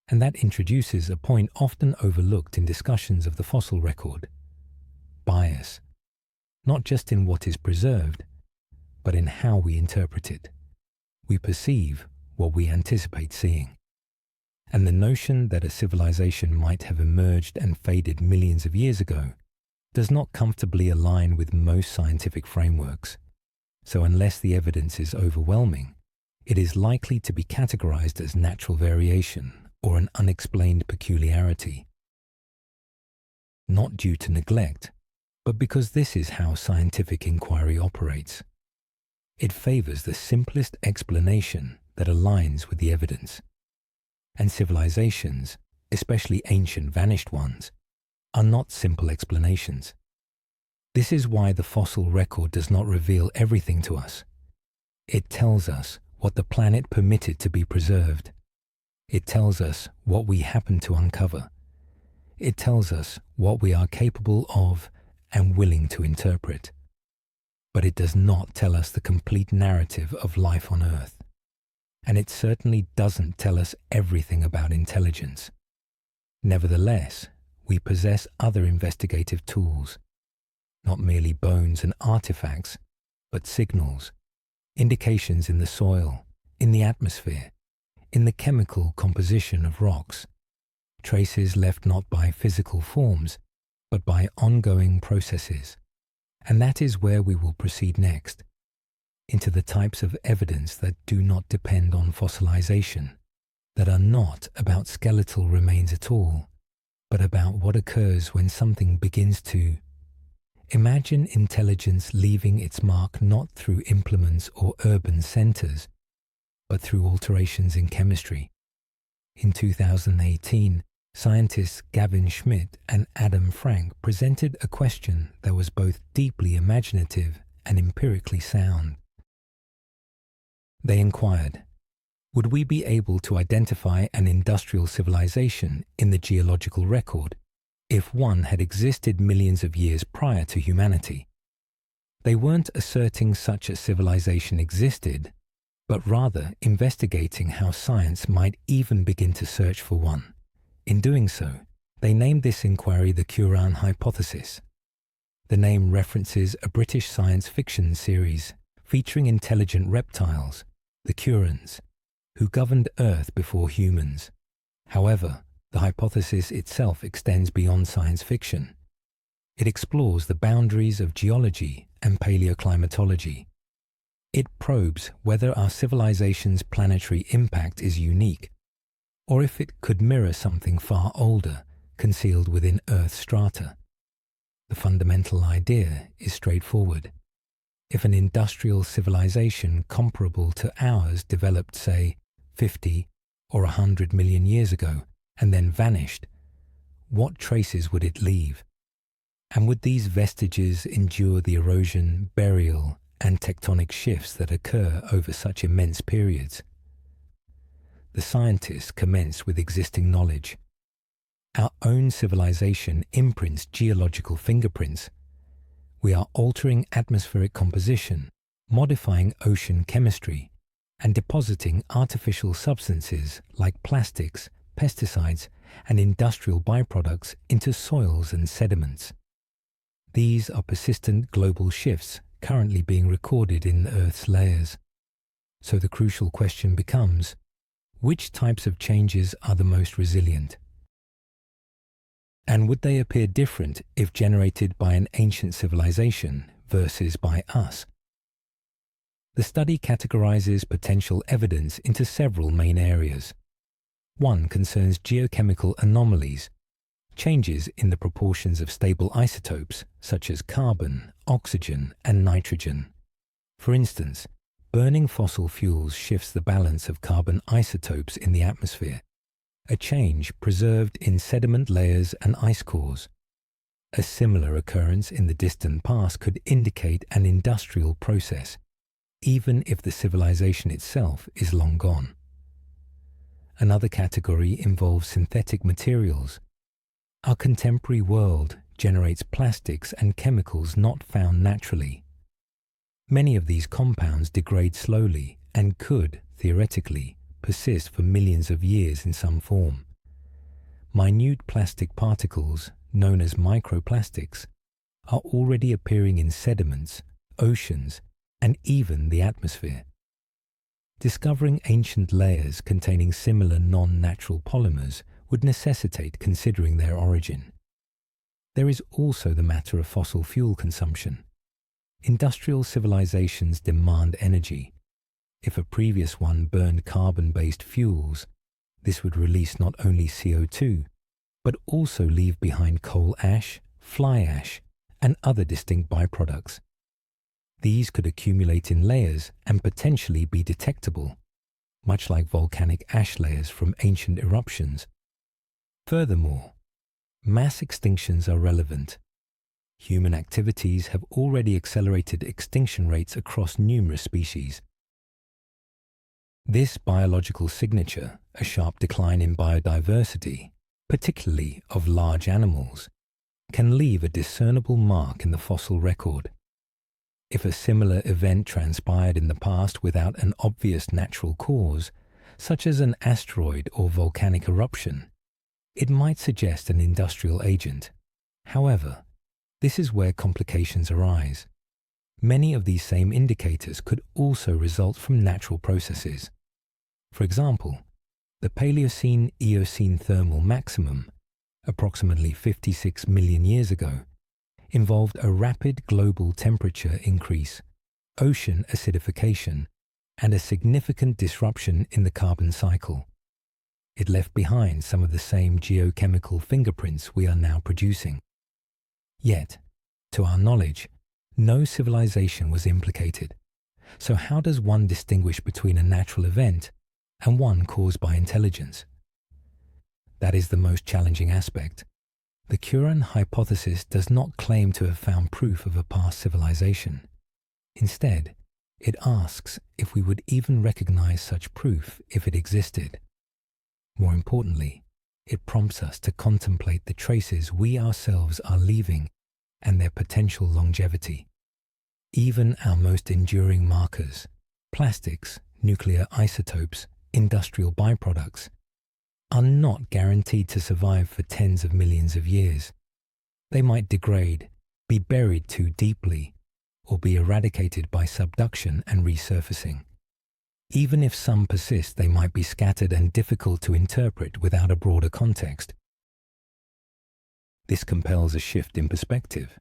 and that introduces a point often overlooked in discussions of the fossil record: bias, not just in what is preserved, but in how we interpret it. We perceive what we anticipate seeing. And the notion that a civilization might have emerged and faded millions of years ago does not comfortably align with most scientific frameworks. So unless the evidence is overwhelming, it is likely to be categorized as natural variation or an unexplained peculiarity. Not due to neglect, but because this is how scientific inquiry operates. It favors the simplest explanation that aligns with the evidence. And civilizations, especially ancient vanished ones, are not simple explanations. This is why the fossil record does not reveal everything to us. It tells us what the planet permitted to be preserved. It tells us what we happen to uncover. It tells us what we are capable of and willing to interpret. But it does not tell us the complete narrative of life on Earth. And it certainly doesn't tell us everything about intelligence. Nevertheless, we possess other investigative tools, not merely bones and artifacts, but signals, indications in the soil, in the atmosphere, in the chemical composition of rocks, traces left not by physical forms, but by ongoing processes. And that is where we will proceed next, into the types of evidence that do not depend on fossilization, that are not about skeletal remains at all, but about what occurs when something begins to. Imagine intelligence leaving its mark not through implements or urban centers, but through alterations in chemistry. In 2018, scientists Gavin Schmidt and Adam Frank presented a question that was both deeply imaginative and empirically sound. They inquired, would we be able to identify an industrial civilization in the geological record if one had existed millions of years prior to humanity? They weren't asserting such a civilization existed, but rather investigating how science might even begin to search for one. In doing so, they named this inquiry the Quran hypothesis. The name references a British science fiction series featuring intelligent reptiles, the Qurans, who governed Earth before humans. However, the hypothesis itself extends beyond science fiction. It explores the boundaries of geology and paleoclimatology. It probes whether our civilization's planetary impact is unique, or if it could mirror something far older, concealed within Earth's strata. The fundamental idea is straightforward. If an industrial civilization comparable to ours developed, say, 50 or 100 million years ago, and then vanished, what traces would it leave? And would these vestiges endure the erosion, burial, and tectonic shifts that occur over such immense periods? The scientists commence with existing knowledge. Our own civilization imprints geological fingerprints. We are altering atmospheric composition, modifying ocean chemistry, and depositing artificial substances like plastics, pesticides, and industrial byproducts into soils and sediments. These are persistent global shifts currently being recorded in Earth's layers. So the crucial question becomes, which types of changes are the most resilient? And would they appear different if generated by an ancient civilization versus by us? The study categorizes potential evidence into several main areas. One concerns geochemical anomalies, changes in the proportions of stable isotopes such as carbon, oxygen, and nitrogen. For instance, burning fossil fuels shifts the balance of carbon isotopes in the atmosphere, a change preserved in sediment layers and ice cores. A similar occurrence in the distant past could indicate an industrial process, even if the civilization itself is long gone. Another category involves synthetic materials. Our contemporary world generates plastics and chemicals not found naturally. Many of these compounds degrade slowly and could, theoretically, persist for millions of years in some form. Minute plastic particles, known as microplastics, are already appearing in sediments, oceans, and even the atmosphere. Discovering ancient layers containing similar non-natural polymers would necessitate considering their origin. There is also the matter of fossil fuel consumption. Industrial civilizations demand energy. If a previous one burned carbon-based fuels, this would release not only CO2, but also leave behind coal ash, fly ash, and other distinct byproducts. These could accumulate in layers and potentially be detectable, much like volcanic ash layers from ancient eruptions. Furthermore, mass extinctions are relevant. Human activities have already accelerated extinction rates across numerous species. This biological signature, a sharp decline in biodiversity, particularly of large animals, can leave a discernible mark in the fossil record. If a similar event transpired in the past without an obvious natural cause, such as an asteroid or volcanic eruption, it might suggest an industrial agent. However, this is where complications arise. Many of these same indicators could also result from natural processes. For example, the Paleocene-Eocene thermal maximum, approximately 56 million years ago, involved a rapid global temperature increase, ocean acidification, and a significant disruption in the carbon cycle. It left behind some of the same geochemical fingerprints we are now producing. Yet, to our knowledge, no civilization was implicated. So how does one distinguish between a natural event and one caused by intelligence? That is the most challenging aspect. The Curran hypothesis does not claim to have found proof of a past civilization. Instead, it asks if we would even recognize such proof if it existed. More importantly, it prompts us to contemplate the traces we ourselves are leaving and their potential longevity. Even our most enduring markers, plastics, nuclear isotopes, industrial byproducts, are not guaranteed to survive for tens of millions of years. They might degrade, be buried too deeply, or be eradicated by subduction and resurfacing. Even if some persist, they might be scattered and difficult to interpret without a broader context. This compels a shift in perspective.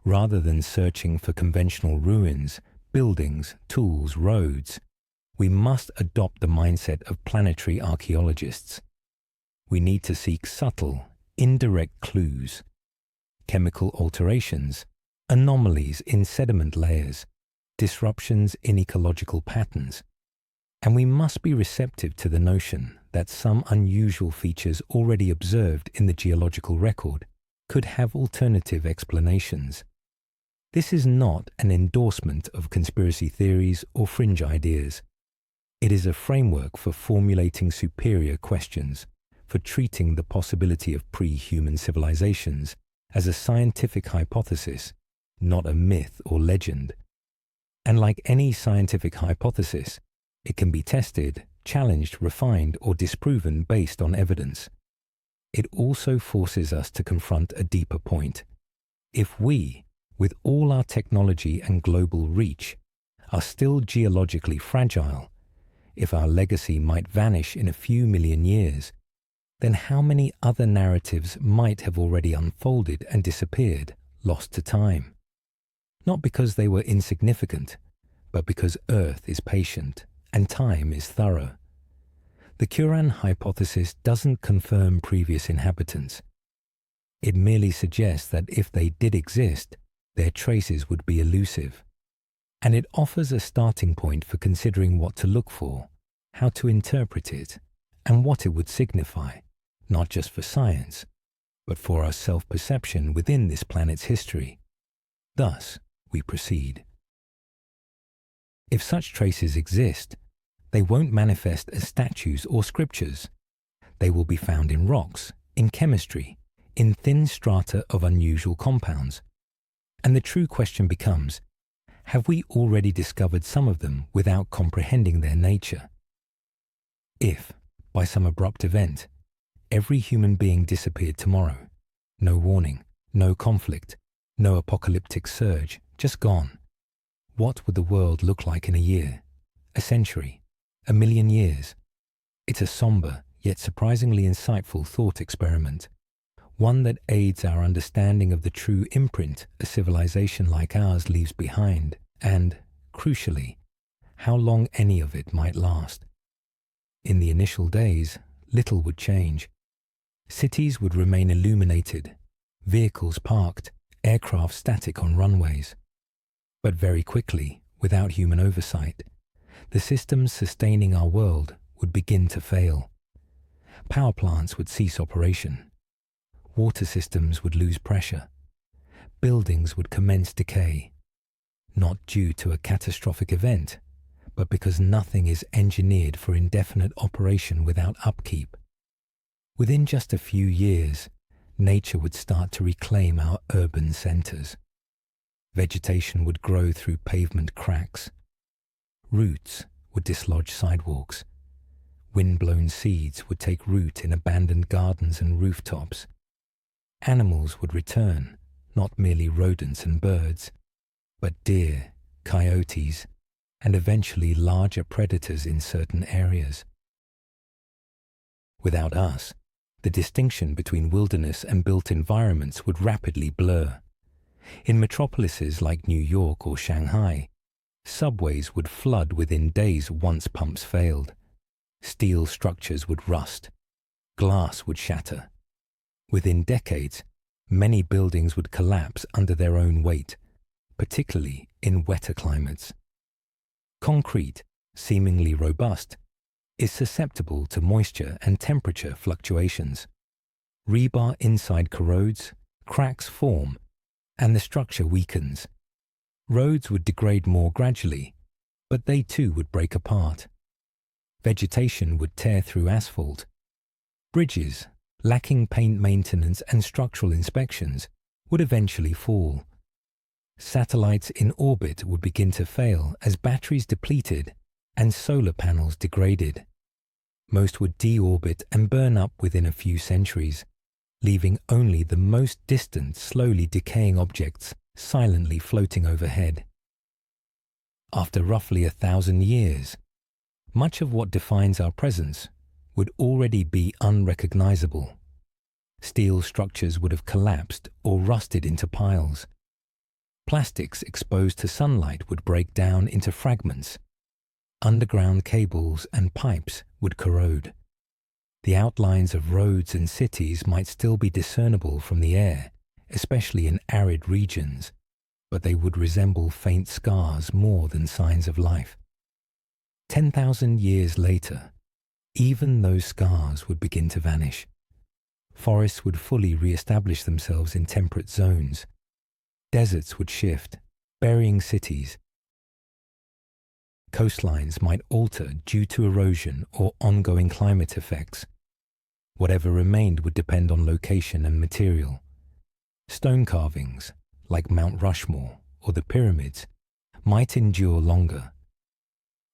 Rather than searching for conventional ruins, buildings, tools, roads, we must adopt the mindset of planetary archaeologists. We need to seek subtle, indirect clues, chemical alterations, anomalies in sediment layers, disruptions in ecological patterns, and we must be receptive to the notion that some unusual features already observed in the geological record could have alternative explanations. This is not an endorsement of conspiracy theories or fringe ideas. It is a framework for formulating superior questions, for treating the possibility of pre-human civilizations as a scientific hypothesis, not a myth or legend. And like any scientific hypothesis, it can be tested, challenged, refined, or disproven based on evidence. It also forces us to confront a deeper point. If we, with all our technology and global reach, are still geologically fragile, if our legacy might vanish in a few million years, then how many other narratives might have already unfolded and disappeared, lost to time? Not because they were insignificant, but because Earth is patient and time is thorough. The Curran hypothesis doesn't confirm previous inhabitants. It merely suggests that if they did exist, their traces would be elusive. And it offers a starting point for considering what to look for, how to interpret it, and what it would signify, not just for science, but for our self-perception within this planet's history. Thus, we proceed. If such traces exist, they won't manifest as statues or scriptures. They will be found in rocks, in chemistry, in thin strata of unusual compounds. And the true question becomes, have we already discovered some of them without comprehending their nature? If, by some abrupt event, every human being disappeared tomorrow, no warning, no conflict, no apocalyptic surge, just gone, what would the world look like in a year, a century, a million years? It's a somber, yet surprisingly insightful thought experiment, one that aids our understanding of the true imprint a civilization like ours leaves behind and, crucially, how long any of it might last. In the initial days, little would change. Cities would remain illuminated, vehicles parked, aircraft static on runways. But very quickly, without human oversight, the systems sustaining our world would begin to fail. Power plants would cease operation. Water systems would lose pressure. Buildings would commence decay, not due to a catastrophic event, but because nothing is engineered for indefinite operation without upkeep. Within just a few years, nature would start to reclaim our urban centers. Vegetation would grow through pavement cracks. Roots would dislodge sidewalks. Wind-blown seeds would take root in abandoned gardens and rooftops. Animals would return, not merely rodents and birds, but deer, coyotes, and eventually larger predators in certain areas. Without us, the distinction between wilderness and built environments would rapidly blur. In metropolises like New York or Shanghai, subways would flood within days once pumps failed. Steel structures would rust. Glass would shatter. Within decades, many buildings would collapse under their own weight, particularly in wetter climates. Concrete, seemingly robust, is susceptible to moisture and temperature fluctuations. Rebar inside corrodes, cracks form, and the structure weakens. Roads would degrade more gradually, but they too would break apart. Vegetation would tear through asphalt. Bridges, lacking paint maintenance and structural inspections, would eventually fall. Satellites in orbit would begin to fail as batteries depleted and solar panels degraded. Most would deorbit and burn up within a few centuries, leaving only the most distant, slowly decaying objects silently floating overhead. After roughly 1,000 years, much of what defines our presence would already be unrecognizable. Steel structures would have collapsed or rusted into piles. Plastics exposed to sunlight would break down into fragments. Underground cables and pipes would corrode. The outlines of roads and cities might still be discernible from the air, especially in arid regions, but they would resemble faint scars more than signs of life. 10,000 years later, even those scars would begin to vanish. Forests would fully re-establish themselves in temperate zones. Deserts would shift, burying cities. Coastlines might alter due to erosion or ongoing climate effects. Whatever remained would depend on location and material. Stone carvings, like Mount Rushmore or the pyramids, might endure longer.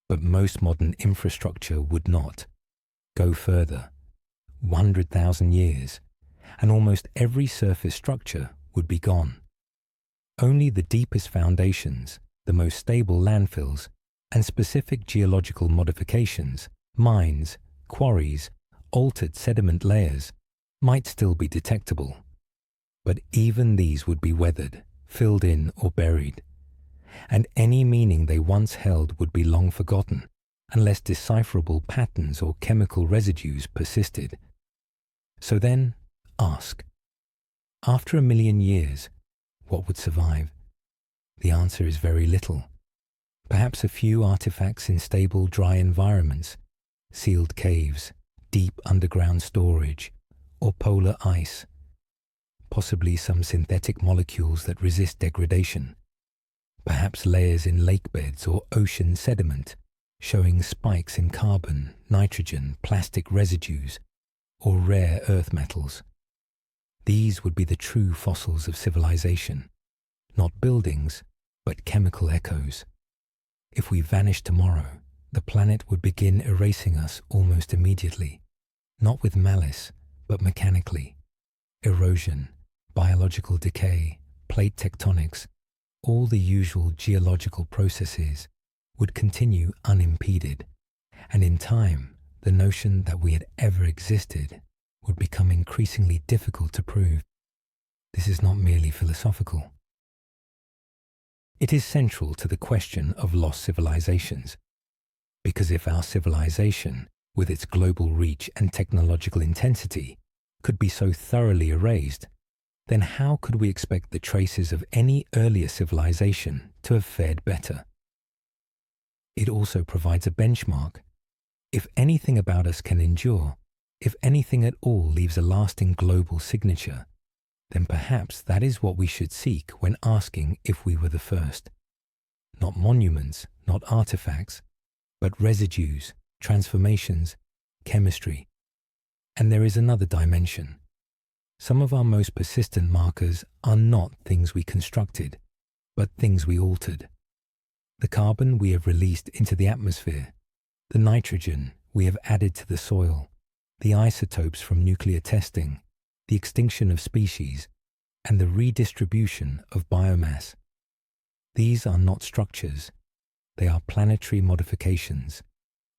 But most modern infrastructure would not. Go further, 100,000 years, and almost every surface structure would be gone. Only the deepest foundations, the most stable landfills, and specific geological modifications, mines, quarries, altered sediment layers, might still be detectable. But even these would be weathered, filled in, or buried. And any meaning they once held would be long forgotten, unless decipherable patterns or chemical residues persisted. So then, ask. After 1,000,000 years, what would survive? The answer is very little. Perhaps a few artifacts in stable, dry environments, sealed caves, deep underground storage, or polar ice. Possibly some synthetic molecules that resist degradation. Perhaps layers in lake beds or ocean sediment, showing spikes in carbon, nitrogen, plastic residues, or rare earth metals. These would be the true fossils of civilization, not buildings, but chemical echoes. If we vanished tomorrow, the planet would begin erasing us almost immediately, not with malice, but mechanically. Erosion, biological decay, plate tectonics, all the usual geological processes would continue unimpeded, and in time, the notion that we had ever existed would become increasingly difficult to prove. This is not merely philosophical. It is central to the question of lost civilizations, because if our civilization, with its global reach and technological intensity, could be so thoroughly erased, then how could we expect the traces of any earlier civilization to have fared better? It also provides a benchmark. If anything about us can endure, if anything at all leaves a lasting global signature, then perhaps that is what we should seek when asking if we were the first. Not monuments, not artifacts, but residues, transformations, chemistry. And there is another dimension. Some of our most persistent markers are not things we constructed, but things we altered. The carbon we have released into the atmosphere, the nitrogen we have added to the soil, the isotopes from nuclear testing, the extinction of species, and the redistribution of biomass. These are not structures, they are planetary modifications,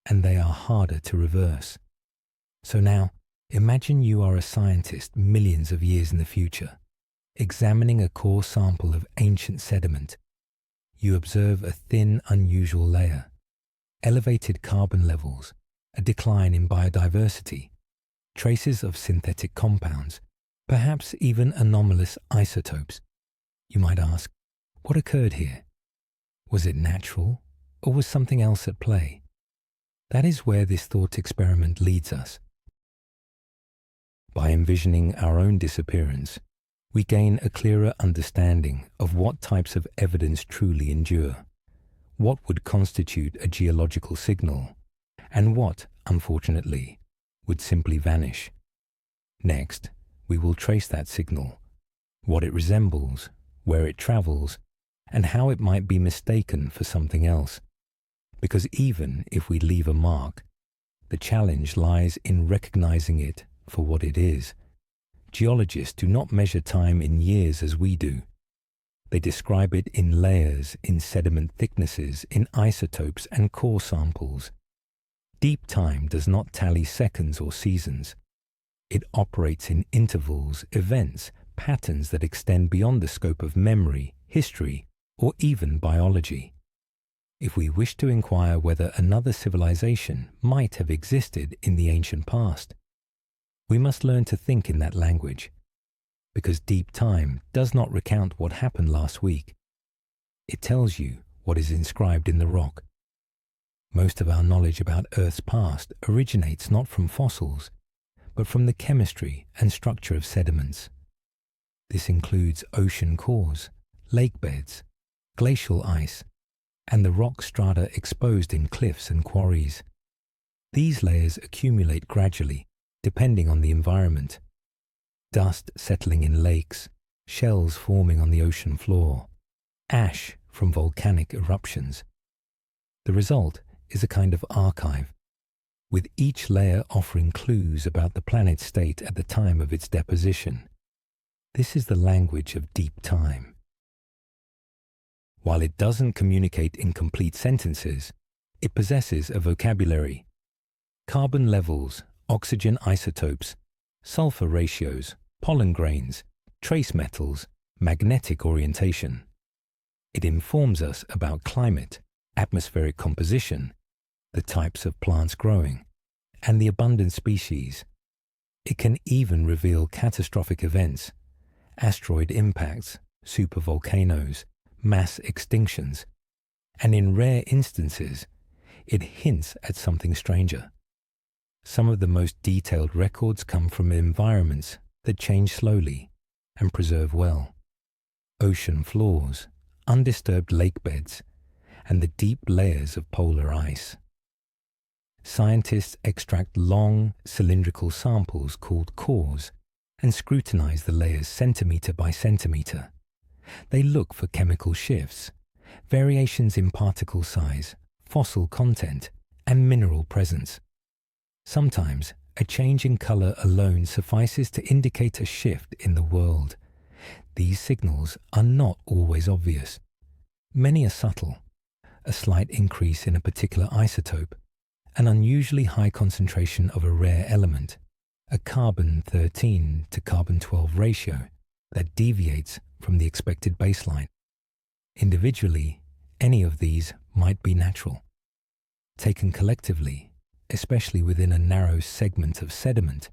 and they are harder to reverse. So now, imagine you are a scientist millions of years in the future, examining a core sample of ancient sediment. You observe a thin, unusual layer, elevated carbon levels, a decline in biodiversity, traces of synthetic compounds, perhaps even anomalous isotopes. You might ask, what occurred here? Was it natural, or was something else at play? That is where this thought experiment leads us. By envisioning our own disappearance, we gain a clearer understanding of what types of evidence truly endure, what would constitute a geological signal, and what, unfortunately, would simply vanish. Next, we will trace that signal, what it resembles, where it travels, and how it might be mistaken for something else. Because even if we leave a mark, the challenge lies in recognizing it for what it is. Geologists do not measure time in years as we do. They describe it in layers, in sediment thicknesses, in isotopes and core samples. Deep time does not tally seconds or seasons. It operates in intervals, events, patterns that extend beyond the scope of memory, history, or even biology. If we wish to inquire whether another civilization might have existed in the ancient past, we must learn to think in that language, because deep time does not recount what happened last week. It tells you what is inscribed in the rock. Most of our knowledge about Earth's past originates not from fossils, but from the chemistry and structure of sediments. This includes ocean cores, lake beds, glacial ice, and the rock strata exposed in cliffs and quarries. These layers accumulate gradually, depending on the environment. Dust settling in lakes, shells forming on the ocean floor, ash from volcanic eruptions. The result is a kind of archive, with each layer offering clues about the planet's state at the time of its deposition. This is the language of deep time. While it doesn't communicate in complete sentences, it possesses a vocabulary. Carbon levels, oxygen isotopes, sulfur ratios, pollen grains, trace metals, magnetic orientation. It informs us about climate, atmospheric composition, the types of plants growing, and the abundant species. It can even reveal catastrophic events, asteroid impacts, supervolcanoes, mass extinctions, and in rare instances, it hints at something stranger. Some of the most detailed records come from environments that change slowly and preserve well. Ocean floors, undisturbed lake beds, and the deep layers of polar ice. Scientists extract long, cylindrical samples called cores and scrutinize the layers centimeter by centimeter. They look for chemical shifts, variations in particle size, fossil content, and mineral presence. Sometimes, a change in color alone suffices to indicate a shift in the world. These signals are not always obvious. Many are subtle: a slight increase in a particular isotope, an unusually high concentration of a rare element, a carbon-13 to carbon-12 ratio that deviates from the expected baseline. Individually, any of these might be natural. Taken collectively, especially within a narrow segment of sediment,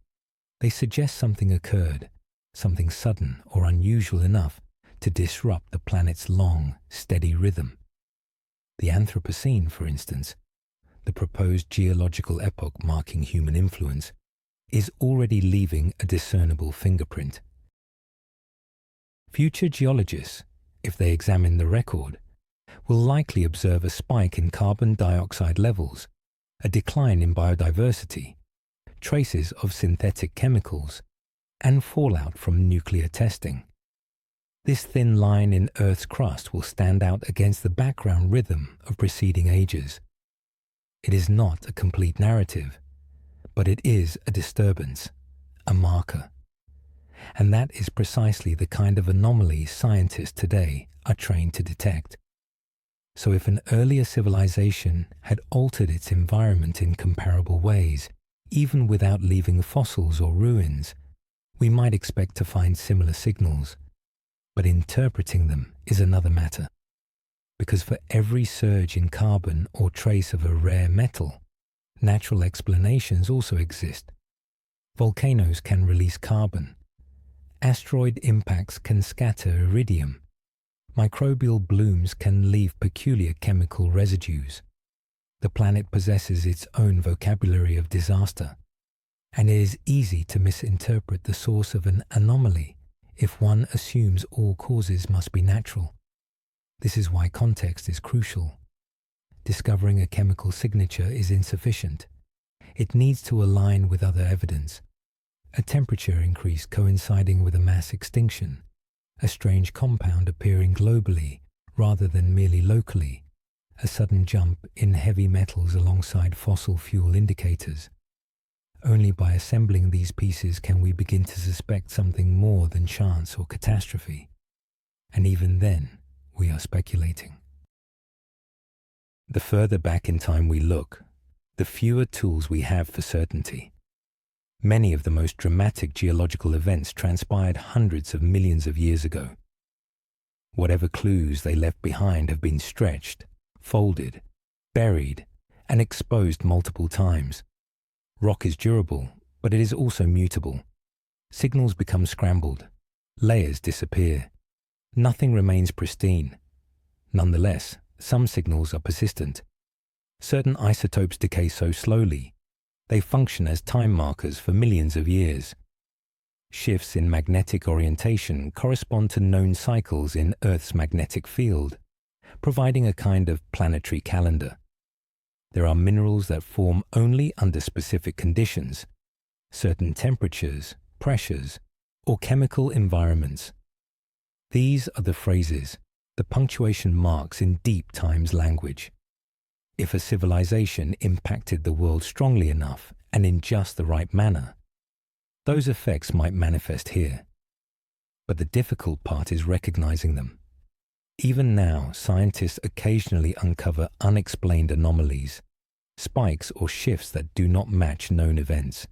they suggest something occurred, something sudden or unusual enough to disrupt the planet's long, steady rhythm. The Anthropocene, for instance, the proposed geological epoch marking human influence, is already leaving a discernible fingerprint. Future geologists, if they examine the record, will likely observe a spike in carbon dioxide levels, a decline in biodiversity, traces of synthetic chemicals, and fallout from nuclear testing. This thin line in Earth's crust will stand out against the background rhythm of preceding ages. It is not a complete narrative, but it is a disturbance, a marker. And that is precisely the kind of anomaly scientists today are trained to detect. So if an earlier civilization had altered its environment in comparable ways, even without leaving fossils or ruins, we might expect to find similar signals. But interpreting them is another matter, because for every surge in carbon or trace of a rare metal, natural explanations also exist. Volcanoes can release carbon. Asteroid impacts can scatter iridium. Microbial blooms can leave peculiar chemical residues. The planet possesses its own vocabulary of disaster, and it is easy to misinterpret the source of an anomaly if one assumes all causes must be natural. This is why context is crucial. Discovering a chemical signature is insufficient. It needs to align with other evidence. A temperature increase coinciding with a mass extinction, a strange compound appearing globally rather than merely locally, a sudden jump in heavy metals alongside fossil fuel indicators. Only by assembling these pieces can we begin to suspect something more than chance or catastrophe. And even then, we are speculating. The further back in time we look, the fewer tools we have for certainty. Many of the most dramatic geological events transpired hundreds of millions of years ago. Whatever clues they left behind have been stretched, folded, buried, and exposed multiple times. Rock is durable, but it is also mutable. Signals become scrambled. Layers disappear. Nothing remains pristine. Nonetheless, some signals are persistent. Certain isotopes decay so slowly, they function as time markers for millions of years. Shifts in magnetic orientation correspond to known cycles in Earth's magnetic field, providing a kind of planetary calendar. There are minerals that form only under specific conditions, certain temperatures, pressures, or chemical environments. These are the phrases, the punctuation marks in deep time's language. If a civilization impacted the world strongly enough and in just the right manner, those effects might manifest here. But the difficult part is recognizing them. Even now, scientists occasionally uncover unexplained anomalies, spikes or shifts that do not match known events.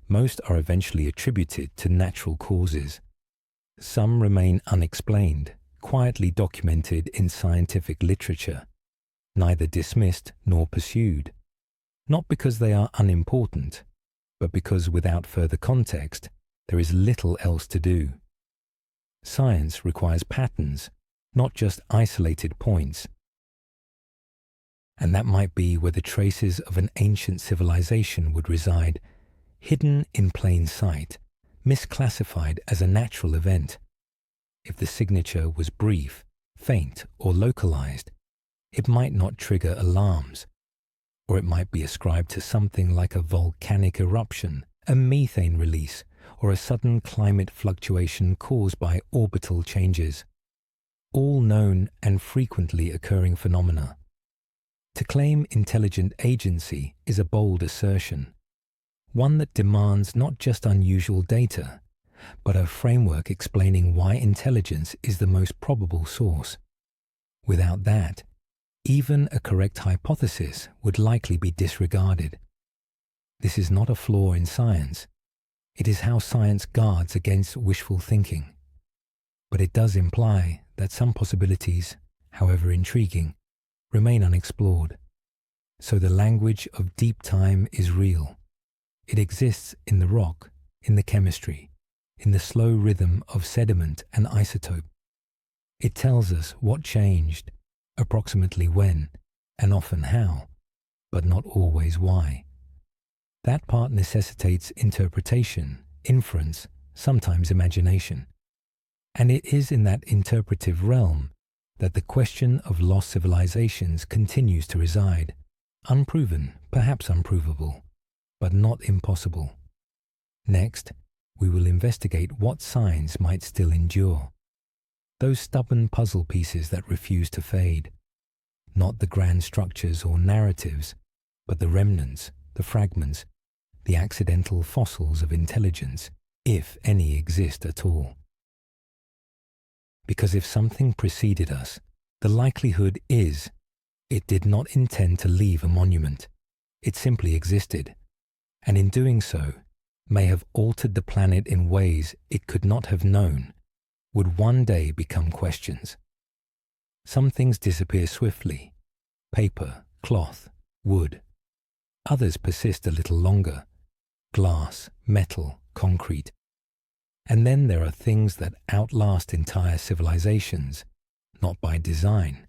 Most are eventually attributed to natural causes. Some remain unexplained, quietly documented in scientific literature, neither dismissed nor pursued, not because they are unimportant, but because without further context, there is little else to do. Science requires patterns, not just isolated points. And that might be where the traces of an ancient civilization would reside, hidden in plain sight, misclassified as a natural event. If the signature was brief, faint, or localized, it might not trigger alarms, or it might be ascribed to something like a volcanic eruption, a methane release, or a sudden climate fluctuation caused by orbital changes, all known and frequently occurring phenomena. To claim intelligent agency is a bold assertion, one that demands not just unusual data, but a framework explaining why intelligence is the most probable source. Without that, even a correct hypothesis would likely be disregarded. This is not a flaw in science. It is how science guards against wishful thinking. But it does imply that some possibilities, however intriguing, remain unexplored. So the language of deep time is real. It exists in the rock, in the chemistry, in the slow rhythm of sediment and isotope. It tells us what changed, approximately when, and often how, but not always why. That part necessitates interpretation, inference, sometimes imagination. And it is in that interpretive realm that the question of lost civilizations continues to reside, unproven, perhaps unprovable, but not impossible. Next, we will investigate what signs might still endure. Those stubborn puzzle pieces that refuse to fade. Not the grand structures or narratives, but the remnants, the fragments, the accidental fossils of intelligence, if any exist at all. Because if something preceded us, the likelihood is it did not intend to leave a monument. It simply existed, and in doing so, may have altered the planet in ways it could not have known, would one day become questions. Some things disappear swiftly: paper, cloth, wood. Others persist a little longer: glass, metal, concrete. And then there are things that outlast entire civilizations, not by design,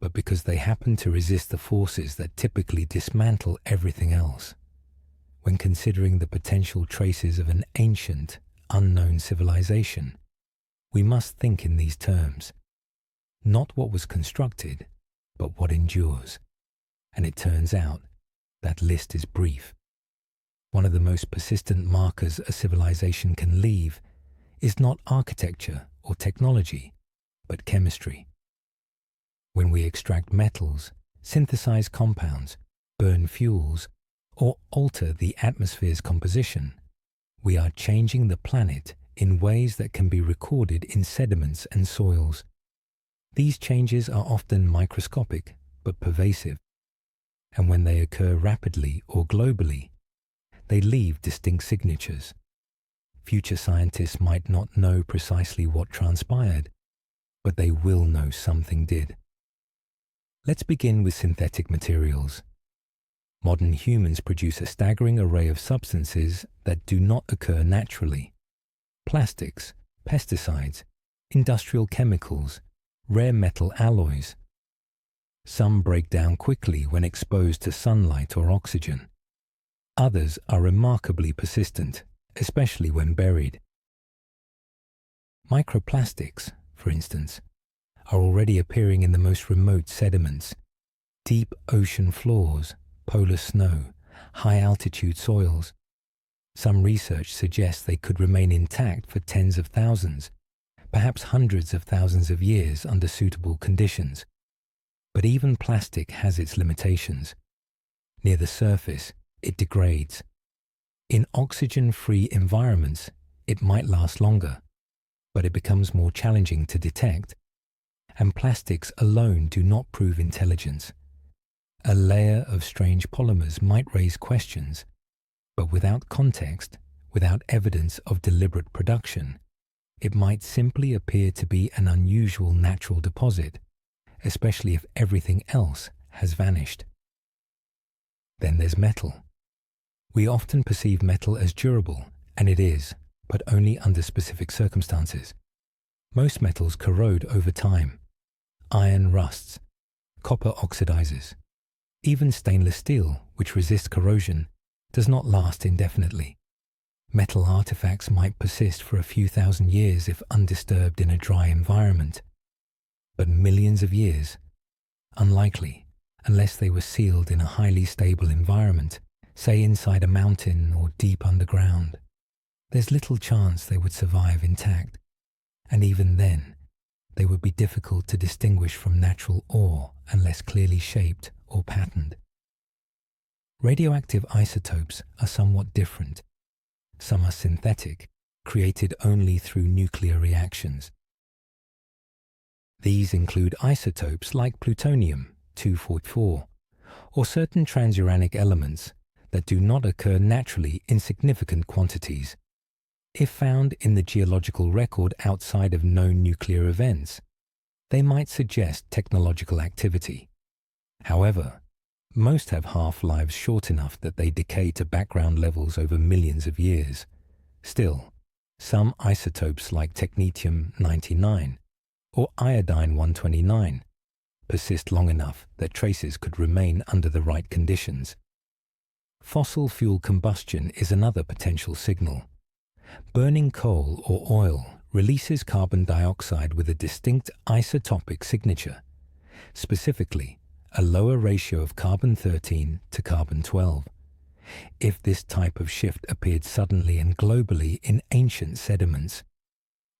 but because they happen to resist the forces that typically dismantle everything else. When considering the potential traces of an ancient, unknown civilization, we must think in these terms. Not what was constructed, but what endures. And it turns out that list is brief. One of the most persistent markers a civilization can leave is not architecture or technology, but chemistry. When we extract metals, synthesize compounds, burn fuels, or alter the atmosphere's composition, we are changing the planet in ways that can be recorded in sediments and soils. These changes are often microscopic but pervasive, and when they occur rapidly or globally, they leave distinct signatures. Future scientists might not know precisely what transpired, but they will know something did. Let's begin with synthetic materials. Modern humans produce a staggering array of substances that do not occur naturally. Plastics, pesticides, industrial chemicals, rare metal alloys. Some break down quickly when exposed to sunlight or oxygen. Others are remarkably persistent, especially when buried. Microplastics, for instance, are already appearing in the most remote sediments, deep ocean floors, polar snow, high-altitude soils. Some research suggests they could remain intact for tens of thousands, perhaps hundreds of thousands of years under suitable conditions. But even plastic has its limitations. Near the surface, it degrades. In oxygen-free environments, it might last longer, but it becomes more challenging to detect. And plastics alone do not prove intelligence. A layer of strange polymers might raise questions, but without context, without evidence of deliberate production, it might simply appear to be an unusual natural deposit, especially if everything else has vanished. Then there's metal. We often perceive metal as durable, and it is, but only under specific circumstances. Most metals corrode over time. Iron rusts, copper oxidizes. Even stainless steel, which resists corrosion, does not last indefinitely. Metal artifacts might persist for a few thousand years if undisturbed in a dry environment. But millions of years? Unlikely, unless they were sealed in a highly stable environment, say inside a mountain or deep underground. there's little chance they would survive intact, and even then, they would be difficult to distinguish from natural ore unless clearly shaped or patterned. Radioactive isotopes are somewhat different. Some are synthetic, created only through nuclear reactions. These include isotopes like plutonium-244, or certain transuranic elements that do not occur naturally in significant quantities. If found in the geological record outside of known nuclear events, they might suggest technological activity. However, most have half-lives short enough that they decay to background levels over millions of years. Still, some isotopes like technetium-99 or iodine-129 persist long enough that traces could remain under the right conditions. Fossil fuel combustion is another potential signal. Burning coal or oil releases carbon dioxide with a distinct isotopic signature, specifically a lower ratio of carbon-13 to carbon-12. If this type of shift appeared suddenly and globally in ancient sediments,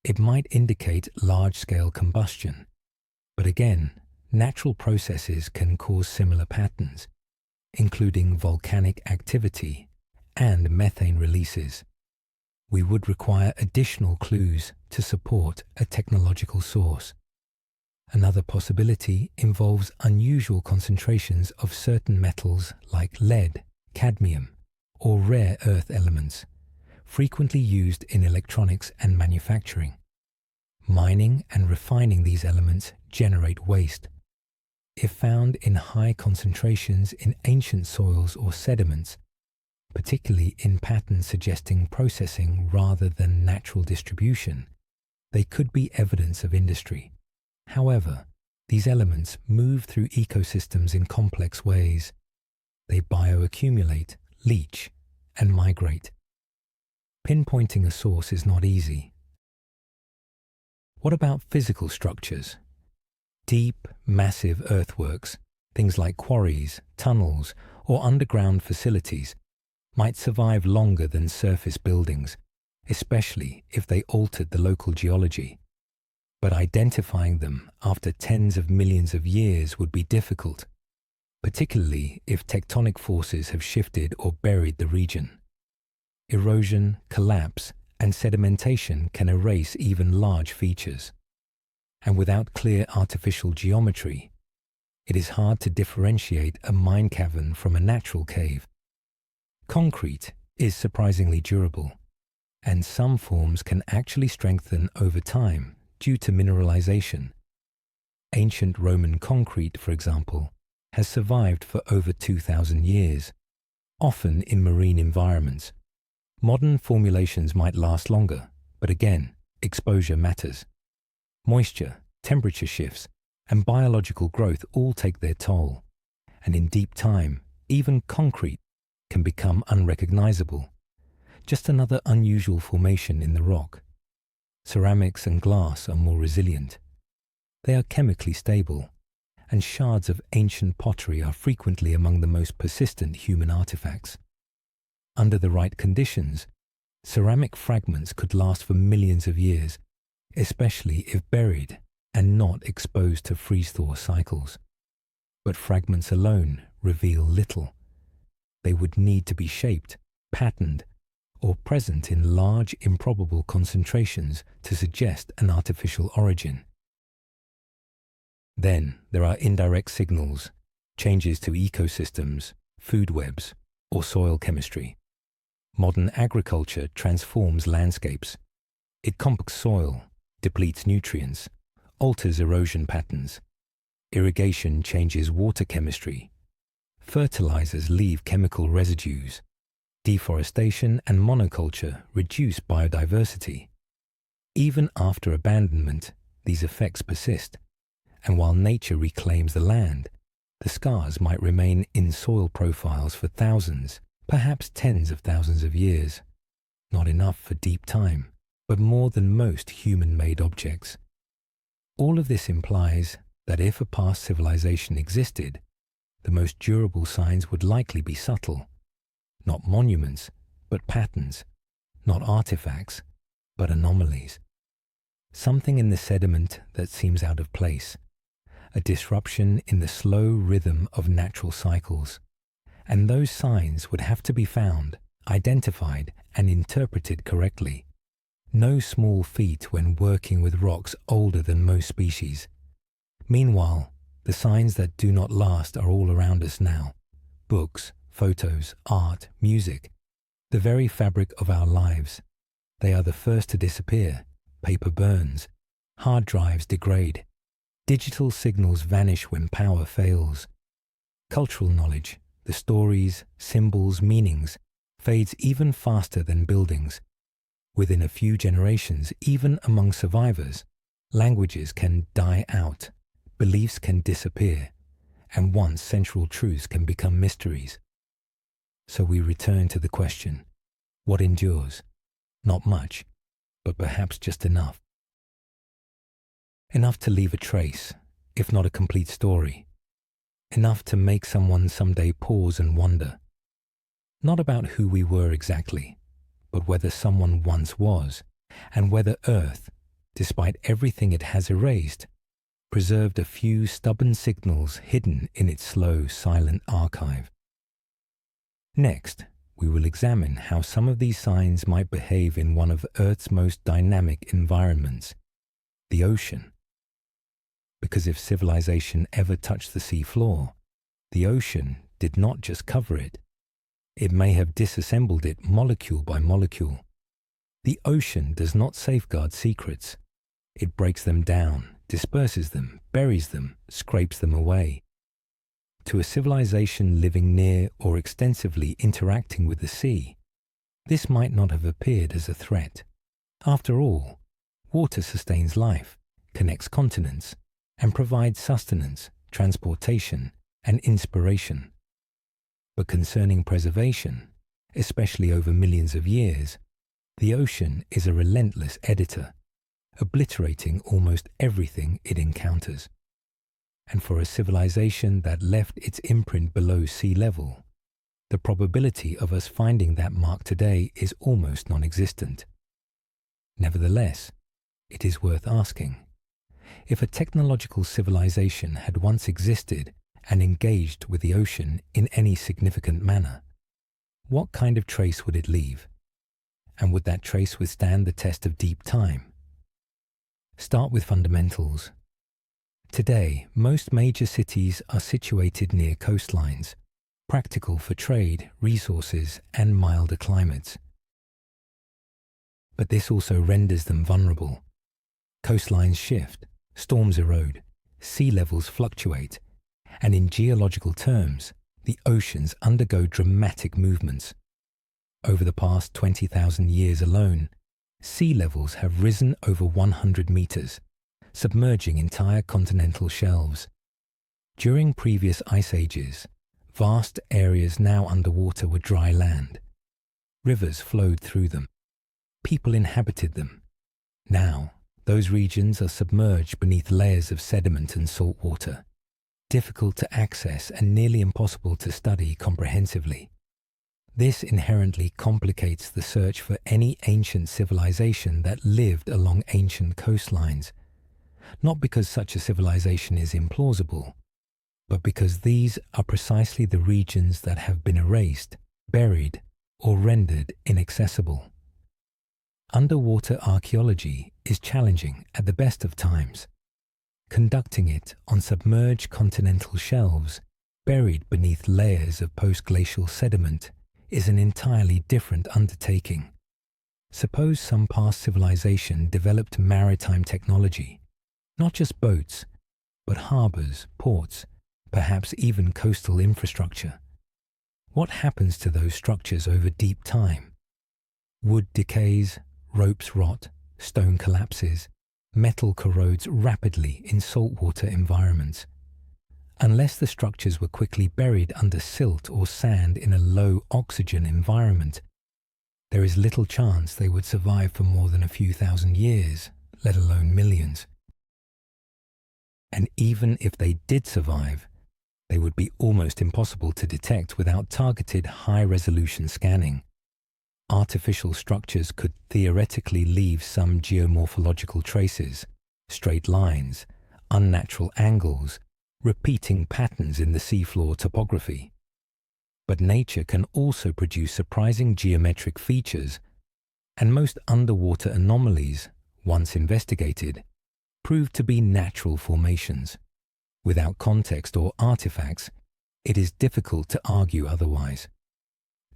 it might indicate large-scale combustion. But again, natural processes can cause similar patterns, including volcanic activity and methane releases. We would require additional clues to support a technological source. Another possibility involves unusual concentrations of certain metals like lead, cadmium, or rare earth elements, frequently used in electronics and manufacturing. Mining and refining these elements generate waste. If found in high concentrations in ancient soils or sediments, particularly in patterns suggesting processing rather than natural distribution, they could be evidence of industry. However, these elements move through ecosystems in complex ways. They bioaccumulate, leach, and migrate. Pinpointing a source is not easy. What about physical structures? Deep, massive earthworks, things like quarries, tunnels, or underground facilities, might survive longer than surface buildings, especially if they altered the local geology. But identifying them after tens of millions of years would be difficult, particularly if tectonic forces have shifted or buried the region. Erosion, collapse, and sedimentation can erase even large features. And without clear artificial geometry, it is hard to differentiate a mine cavern from a natural cave. Concrete is surprisingly durable, and some forms can actually strengthen over time due to mineralization. Ancient Roman concrete, for example, has survived for over 2,000 years, often in marine environments. Modern formulations might last longer, but again, exposure matters. Moisture, temperature shifts, and biological growth all take their toll, and in deep time, even concrete can become unrecognizable, just another unusual formation in the rock. Ceramics and glass are more resilient. They are chemically stable, and shards of ancient pottery are frequently among the most persistent human artifacts. Under the right conditions, ceramic fragments could last for millions of years, especially if buried and not exposed to freeze-thaw cycles. But fragments alone reveal little. They would need to be shaped, patterned, or present in large, improbable concentrations to suggest an artificial origin. Then there are indirect signals, changes to ecosystems, food webs, or soil chemistry. Modern agriculture transforms landscapes. It compacts soil, depletes nutrients, alters erosion patterns. Irrigation changes water chemistry. Fertilizers leave chemical residues. Deforestation and monoculture reduce biodiversity. Even after abandonment, these effects persist, and while nature reclaims the land, the scars might remain in soil profiles for thousands, perhaps tens of thousands of years. Not enough for deep time, but more than most human-made objects. All of this implies that if a past civilization existed, the most durable signs would likely be subtle. Not monuments, but patterns. not artifacts, but anomalies. Something in the sediment that seems out of place, a disruption in the slow rhythm of natural cycles. And those signs would have to be found, identified, and interpreted correctly. No small feat when working with rocks older than most species. Meanwhile, the signs that do not last are all around us now. Books, photos, art, music, the very fabric of our lives. They are the first to disappear. Paper burns. Hard drives degrade. Digital signals vanish when power fails. Cultural knowledge, the stories, symbols, meanings, fades even faster than buildings. Within a few generations, even among survivors, languages can die out, beliefs can disappear, and once central truths can become mysteries. So we return to the question, what endures? Not much, but perhaps just enough. Enough to leave a trace, if not a complete story. Enough to make someone someday pause and wonder. Not about who we were exactly, but whether someone once was, and whether Earth, despite everything it has erased, preserved a few stubborn signals hidden in its slow, silent archive. Next, we will examine how some of these signs might behave in one of Earth's most dynamic environments, the ocean. Because if civilization ever touched the sea floor, the ocean did not just cover it. It may have disassembled it molecule by molecule. The ocean does not safeguard secrets. It breaks them down, disperses them, buries them, scrapes them away. To a civilization living near or extensively interacting with the sea, this might not have appeared as a threat. After all, water sustains life, connects continents, and provides sustenance, transportation, and inspiration. But concerning preservation, especially over millions of years, the ocean is a relentless editor, obliterating almost everything it encounters. And for a civilization that left its imprint below sea level, the probability of us finding that mark today is almost non-existent. Nevertheless, it is worth asking, if a technological civilization had once existed and engaged with the ocean in any significant manner, what kind of trace would it leave? And would that trace withstand the test of deep time? Start with fundamentals. Today, most major cities are situated near coastlines, practical for trade, resources, and milder climates. But this also renders them vulnerable. Coastlines shift, storms erode, sea levels fluctuate, and in geological terms, the oceans undergo dramatic movements. Over the past 20,000 years alone, sea levels have risen over 100 meters, submerging entire continental shelves. During previous ice ages, vast areas now underwater were dry land. Rivers flowed through them. People inhabited them. Now, those regions are submerged beneath layers of sediment and salt water, difficult to access and nearly impossible to study comprehensively. This inherently complicates the search for any ancient civilization that lived along ancient coastlines, not because such a civilization is implausible, but because these are precisely the regions that have been erased, buried, or rendered inaccessible. Underwater archaeology is challenging at the best of times. Conducting it on submerged continental shelves, buried beneath layers of post-glacial sediment, is an entirely different undertaking. Suppose some past civilization developed maritime technology, not just boats, but harbors, ports, perhaps even coastal infrastructure. What happens to those structures over deep time? Wood decays, ropes rot, stone collapses, metal corrodes rapidly in saltwater environments. Unless the structures were quickly buried under silt or sand in a low oxygen environment, there is little chance they would survive for more than a few thousand years, let alone millions. And even if they did survive, they would be almost impossible to detect without targeted high-resolution scanning. artificial structures could theoretically leave some geomorphological traces, straight lines, unnatural angles, repeating patterns in the seafloor topography. But nature can also produce surprising geometric features, and most underwater anomalies, once investigated, prove to be natural formations. Without context or artifacts, it is difficult to argue otherwise.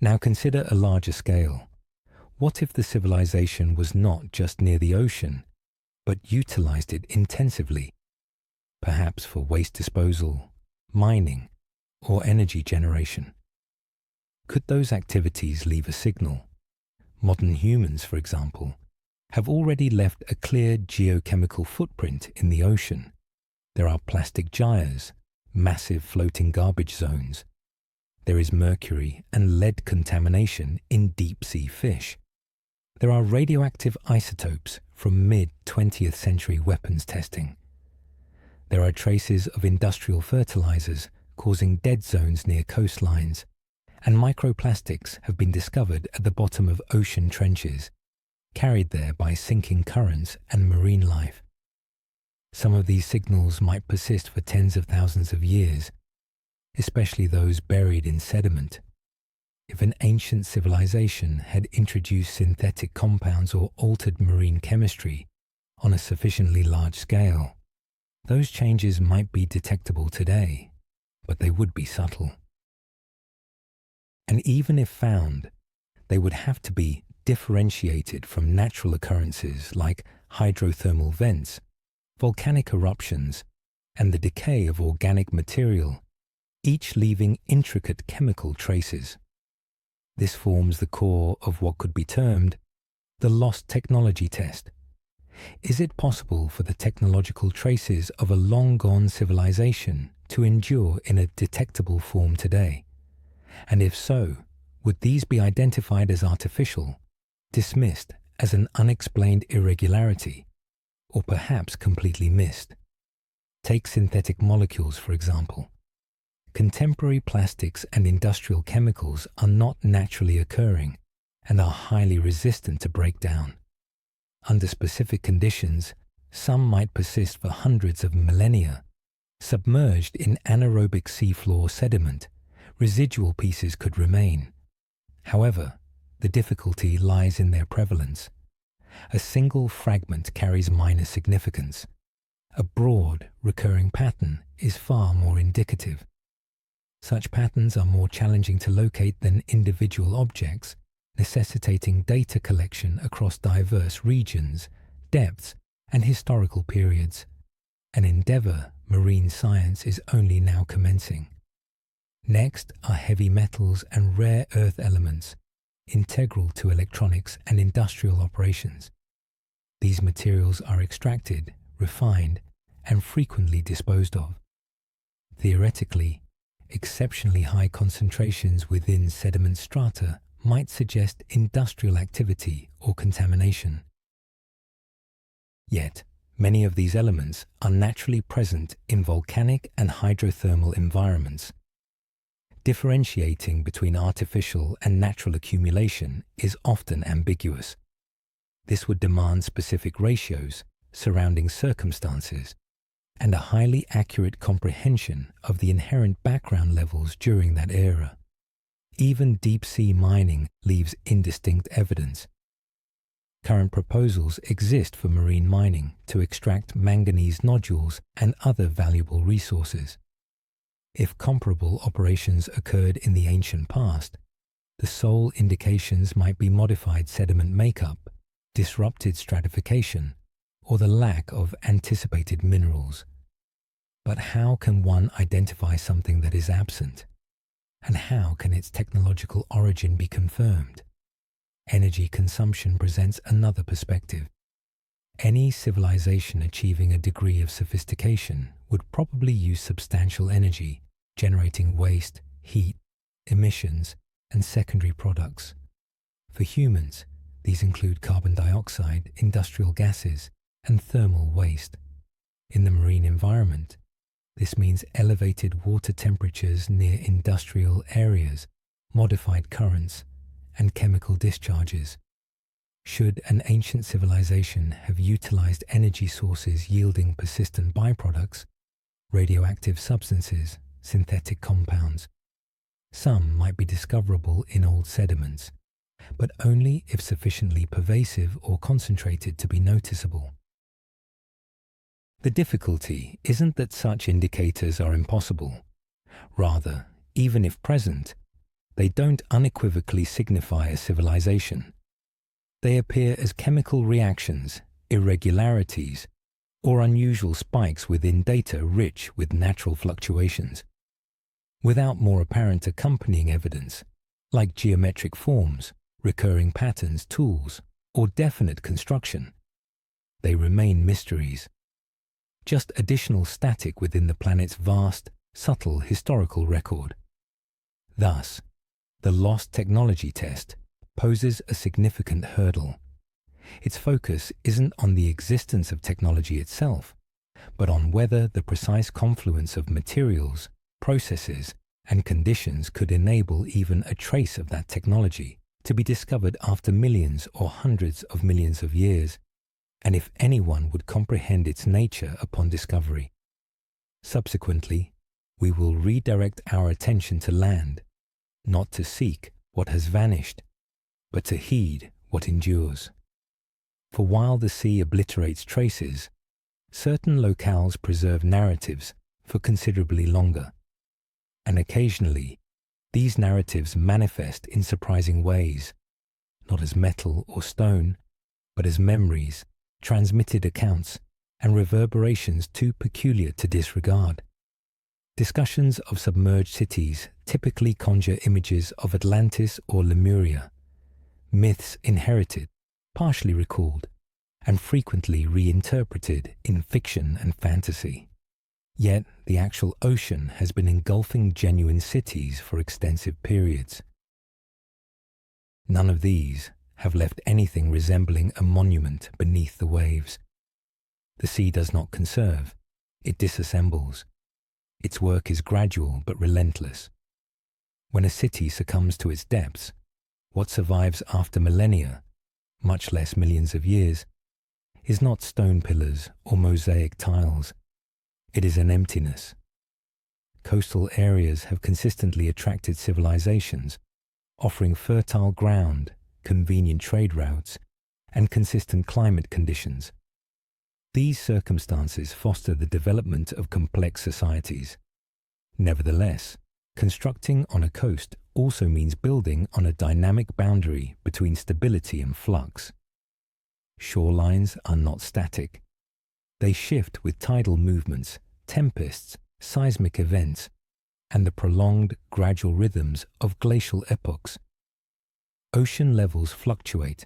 Now consider a larger scale. What if the civilization was not just near the ocean, but utilized it intensively, perhaps for waste disposal, mining, or energy generation? Could those activities leave a signal? Modern humans, for example, have already left a clear geochemical footprint in the ocean. There are plastic gyres, massive floating garbage zones. There is mercury and lead contamination in deep-sea fish. There are radioactive isotopes from mid-20th century weapons testing. There are traces of industrial fertilizers causing dead zones near coastlines, and microplastics have been discovered at the bottom of ocean trenches, carried there by sinking currents and marine life. Some of these signals might persist for tens of thousands of years, especially those buried in sediment. If an ancient civilization had introduced synthetic compounds or altered marine chemistry on a sufficiently large scale, those changes might be detectable today, but they would be subtle. And even if found, they would have to be differentiated from natural occurrences like hydrothermal vents, volcanic eruptions, and the decay of organic material, each leaving intricate chemical traces. This forms the core of what could be termed the lost technology test. Is it possible for the technological traces of a long-gone civilization to endure in a detectable form today? And if so, would these be identified as artificial, dismissed as an unexplained irregularity, or perhaps completely missed? Take synthetic molecules, for example. Contemporary plastics and industrial chemicals are not naturally occurring and are highly resistant to breakdown. Under specific conditions, some might persist for hundreds of millennia. Submerged in anaerobic seafloor sediment, residual pieces could remain. However, the difficulty lies in their prevalence. A single fragment carries minor significance. A broad, recurring pattern is far more indicative. Such patterns are more challenging to locate than individual objects, necessitating data collection across diverse regions, depths, and historical periods, an endeavor marine science is only now commencing. Next are heavy metals and rare earth elements, integral to electronics and industrial operations. These materials are extracted, refined, and frequently disposed of. Theoretically, exceptionally high concentrations within sediment strata might suggest industrial activity or contamination. Yet, many of these elements are naturally present in volcanic and hydrothermal environments. Differentiating between artificial and natural accumulation is often ambiguous. This would demand specific ratios, surrounding circumstances, and a highly accurate comprehension of the inherent background levels during that era. Even deep-sea mining leaves indistinct evidence. Current proposals exist for marine mining to extract manganese nodules and other valuable resources. If comparable operations occurred in the ancient past, the sole indications might be modified sediment makeup, disrupted stratification, or the lack of anticipated minerals. But how can one identify something that is absent? And how can its technological origin be confirmed? Energy consumption presents another perspective. Any civilization achieving a degree of sophistication would probably use substantial energy, generating waste, heat, emissions, and secondary products. For humans, these include carbon dioxide, industrial gases, and thermal waste. In the marine environment, this means elevated water temperatures near industrial areas, modified currents, and chemical discharges. Should an ancient civilization have utilized energy sources yielding persistent byproducts, radioactive substances, synthetic compounds, some might be discoverable in old sediments, but only if sufficiently pervasive or concentrated to be noticeable. The difficulty isn't that such indicators are impossible. Rather, even if present, they don't unequivocally signify a civilization. They appear as chemical reactions, irregularities, or unusual spikes within data rich with natural fluctuations, without more apparent accompanying evidence, like geometric forms, recurring patterns, tools, or definite construction. They remain mysteries, just additional static within the planet's vast, subtle historical record. Thus, the lost technology test poses a significant hurdle. Its focus isn't on the existence of technology itself, but on whether the precise confluence of materials, processes, and conditions could enable even a trace of that technology to be discovered after millions or hundreds of millions of years, and if anyone would comprehend its nature upon discovery. Subsequently, we will redirect our attention to land, not to seek what has vanished, but to heed what endures. For while the sea obliterates traces, certain locales preserve narratives for considerably longer, and occasionally these narratives manifest in surprising ways, not as metal or stone, but as memories, transmitted accounts, and reverberations too peculiar to disregard. Discussions of submerged cities typically conjure images of Atlantis or Lemuria, myths inherited, partially recalled, and frequently reinterpreted in fiction and fantasy. Yet the actual ocean has been engulfing genuine cities for extensive periods. None of these have left anything resembling a monument beneath the waves. The sea does not conserve, it disassembles. Its work is gradual but relentless. When a city succumbs to its depths, what survives after millennia, much less millions of years, is not stone pillars or mosaic tiles. It is an emptiness. Coastal areas have consistently attracted civilizations, offering fertile ground, convenient trade routes, and consistent climate conditions. These circumstances foster the development of complex societies. Nevertheless, constructing on a coast also means building on a dynamic boundary between stability and flux. Shorelines are not static. They shift with tidal movements, tempests, seismic events, and the prolonged, gradual rhythms of glacial epochs. Ocean levels fluctuate.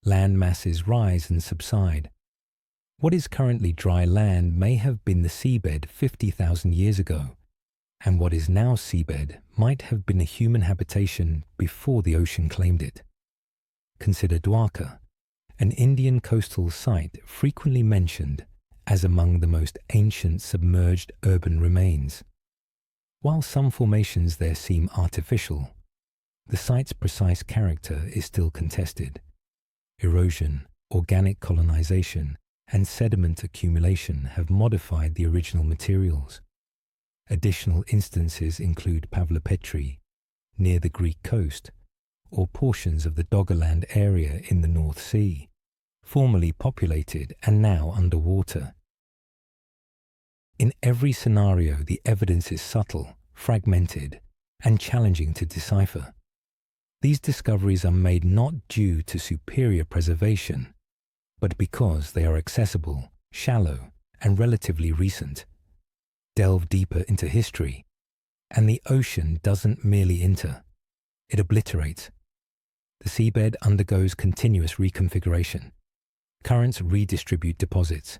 Land masses rise and subside. What is currently dry land may have been the seabed 50,000 years ago, and what is now seabed might have been a human habitation before the ocean claimed it. Consider Dwarka, an Indian coastal site frequently mentioned as among the most ancient submerged urban remains. While some formations there seem artificial, the site's precise character is still contested. Erosion, organic colonization, and sediment accumulation have modified the original materials. Additional instances include Pavlopetri, near the Greek coast, or portions of the Doggerland area in the North Sea, formerly populated and now underwater. In every scenario, the evidence is subtle, fragmented, and challenging to decipher. These discoveries are made not due to superior preservation, but because they are accessible, shallow, and relatively recent. Delve deeper into history, and the ocean doesn't merely enter, it obliterates. The seabed undergoes continuous reconfiguration. Currents redistribute deposits.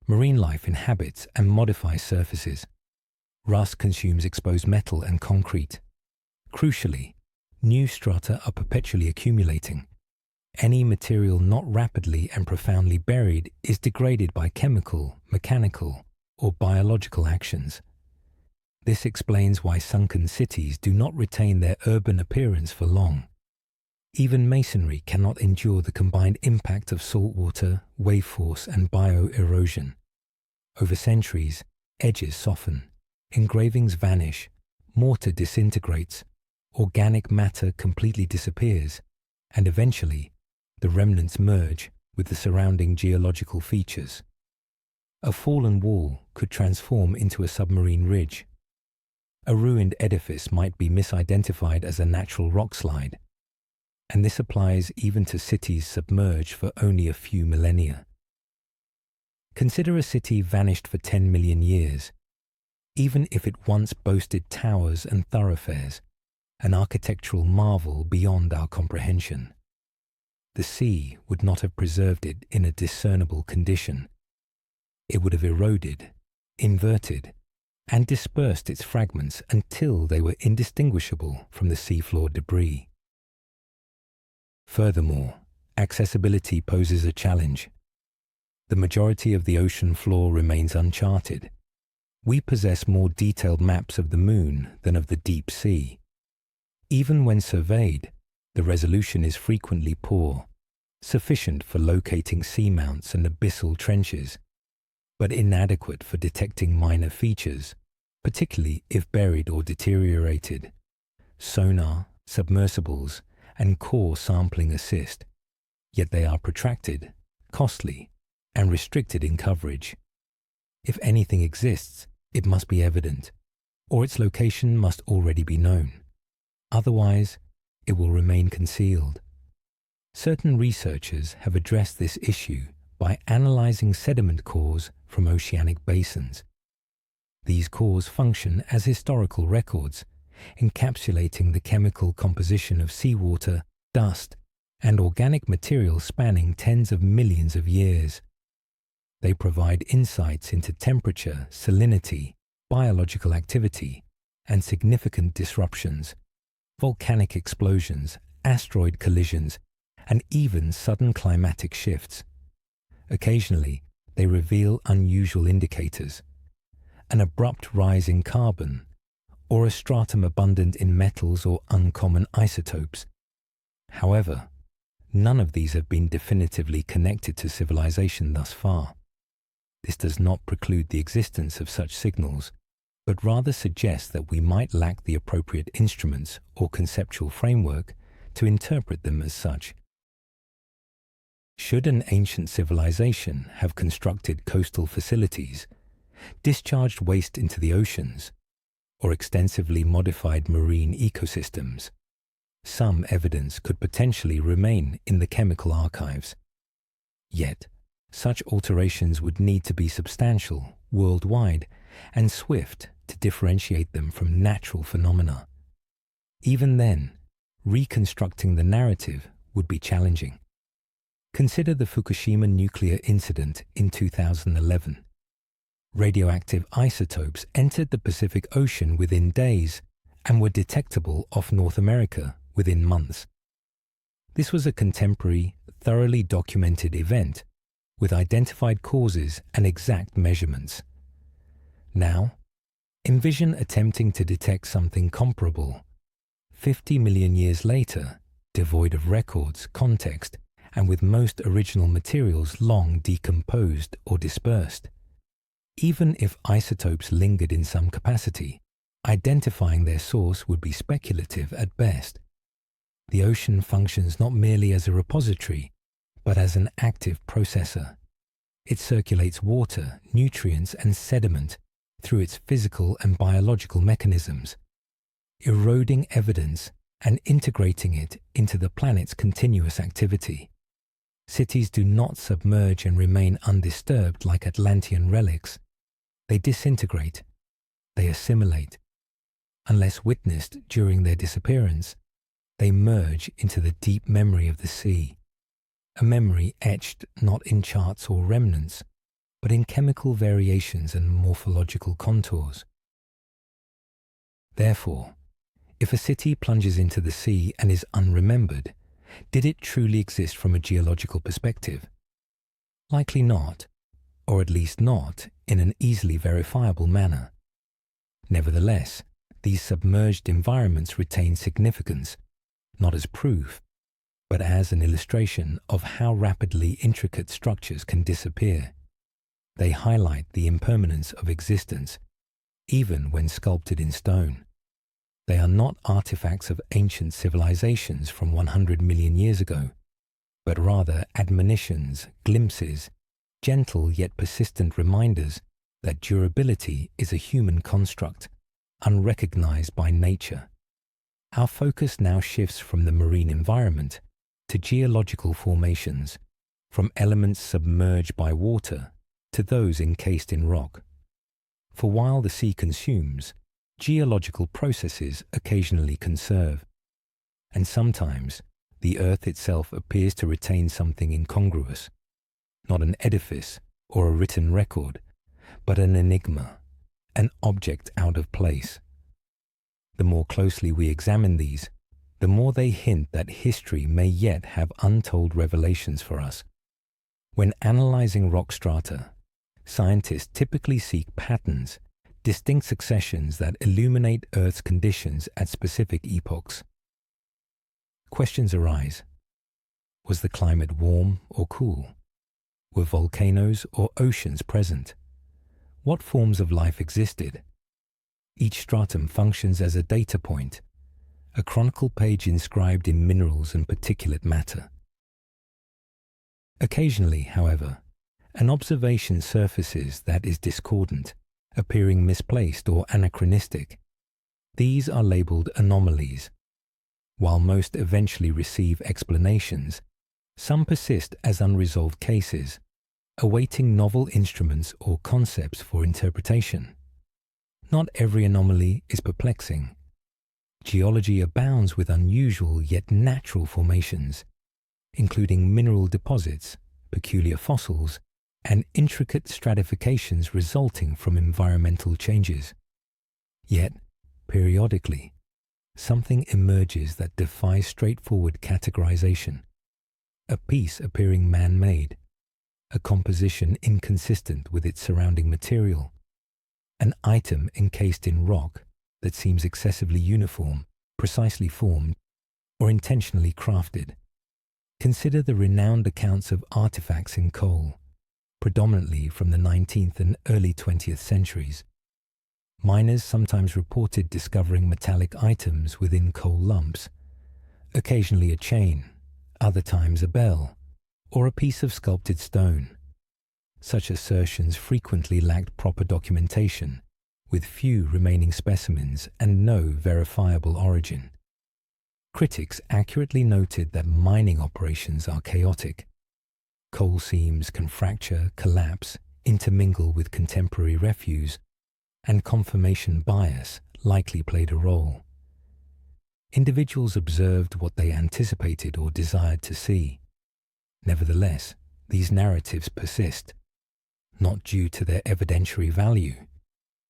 Marine life inhabits and modifies surfaces. Rust consumes exposed metal and concrete. Crucially, new strata are perpetually accumulating. Any material not rapidly and profoundly buried is degraded by chemical, mechanical, or biological actions. This explains why sunken cities do not retain their urban appearance for long. Even masonry cannot endure the combined impact of saltwater, wave force, and bioerosion. Over centuries, edges soften, engravings vanish, mortar disintegrates, organic matter completely disappears, and eventually, the remnants merge with the surrounding geological features. A fallen wall could transform into a submarine ridge. A ruined edifice might be misidentified as a natural rock slide, and this applies even to cities submerged for only a few millennia. Consider a city vanished for 10 million years. Even if it once boasted towers and thoroughfares, an architectural marvel beyond our comprehension, the sea would not have preserved it in a discernible condition. It would have eroded, inverted, and dispersed its fragments until they were indistinguishable from the seafloor debris. Furthermore, accessibility poses a challenge. The majority of the ocean floor remains uncharted. We possess more detailed maps of the moon than of the deep sea. Even when surveyed, the resolution is frequently poor, sufficient for locating seamounts and abyssal trenches, but inadequate for detecting minor features, particularly if buried or deteriorated. Sonar, submersibles, and core sampling assist, yet they are protracted, costly, and restricted in coverage. If anything exists, it must be evident, or its location must already be known. Otherwise, it will remain concealed. Certain researchers have addressed this issue by analyzing sediment cores from oceanic basins. These cores function as historical records, encapsulating the chemical composition of seawater, dust, and organic material spanning tens of millions of years. They provide insights into temperature, salinity, biological activity, and significant disruptions, volcanic explosions, asteroid collisions, and even sudden climatic shifts. Occasionally, they reveal unusual indicators, an abrupt rise in carbon, or a stratum abundant in metals or uncommon isotopes. However, none of these have been definitively connected to civilization thus far. This does not preclude the existence of such signals, but rather suggests that we might lack the appropriate instruments or conceptual framework to interpret them as such. Should an ancient civilization have constructed coastal facilities, discharged waste into the oceans, or extensively modified marine ecosystems, some evidence could potentially remain in the chemical archives. Yet, such alterations would need to be substantial, worldwide, and swift to differentiate them from natural phenomena. Even then, reconstructing the narrative would be challenging. Consider the Fukushima nuclear incident in 2011. Radioactive isotopes entered the Pacific Ocean within days and were detectable off North America within months. This was a contemporary, thoroughly documented event with identified causes and exact measurements. Now, envision attempting to detect something comparable, 50 million years later, devoid of records, context, and with most original materials long decomposed or dispersed. Even if isotopes lingered in some capacity, identifying their source would be speculative at best. The ocean functions not merely as a repository, but as an active processor. It circulates water, nutrients, and sediment through its physical and biological mechanisms, eroding evidence and integrating it into the planet's continuous activity. Cities do not submerge and remain undisturbed like Atlantean relics. They disintegrate, they assimilate. Unless witnessed during their disappearance, they merge into the deep memory of the sea, a memory etched not in charts or remnants, but in chemical variations and morphological contours. Therefore, if a city plunges into the sea and is unremembered, did it truly exist from a geological perspective? Likely not, or at least not in an easily verifiable manner. Nevertheless, these submerged environments retain significance, not as proof, but as an illustration of how rapidly intricate structures can disappear. They highlight the impermanence of existence, even when sculpted in stone. They are not artifacts of ancient civilizations from 100 million years ago, but rather admonitions, glimpses, gentle yet persistent reminders that durability is a human construct, unrecognized by nature. Our focus now shifts from the marine environment to geological formations, from elements submerged by water to those encased in rock. For while the sea consumes, geological processes occasionally conserve, and sometimes the earth itself appears to retain something incongruous, not an edifice or a written record, but an enigma, an object out of place. The more closely we examine these, the more they hint that history may yet have untold revelations for us. When analyzing rock strata, scientists typically seek patterns, distinct successions that illuminate Earth's conditions at specific epochs. Questions arise. Was the climate warm or cool? Were volcanoes or oceans present? What forms of life existed? Each stratum functions as a data point, a chronicle page inscribed in minerals and particulate matter. Occasionally, however, an observation surfaces that is discordant, appearing misplaced or anachronistic. These are labeled anomalies. While most eventually receive explanations, some persist as unresolved cases, awaiting novel instruments or concepts for interpretation. Not every anomaly is perplexing. Geology abounds with unusual yet natural formations, including mineral deposits, peculiar fossils, and intricate stratifications resulting from environmental changes. Yet, periodically, something emerges that defies straightforward categorization. A piece appearing man-made, a composition inconsistent with its surrounding material, an item encased in rock that seems excessively uniform, precisely formed, or intentionally crafted. Consider the renowned accounts of artifacts in coal, predominantly from the 19th and early 20th centuries. Miners sometimes reported discovering metallic items within coal lumps, occasionally a chain, other times a bell, or a piece of sculpted stone. Such assertions frequently lacked proper documentation, with few remaining specimens and no verifiable origin. Critics accurately noted that mining operations are chaotic. Coal seams can fracture, collapse, intermingle with contemporary refuse, and confirmation bias likely played a role. Individuals observed what they anticipated or desired to see. Nevertheless, these narratives persist, not due to their evidentiary value,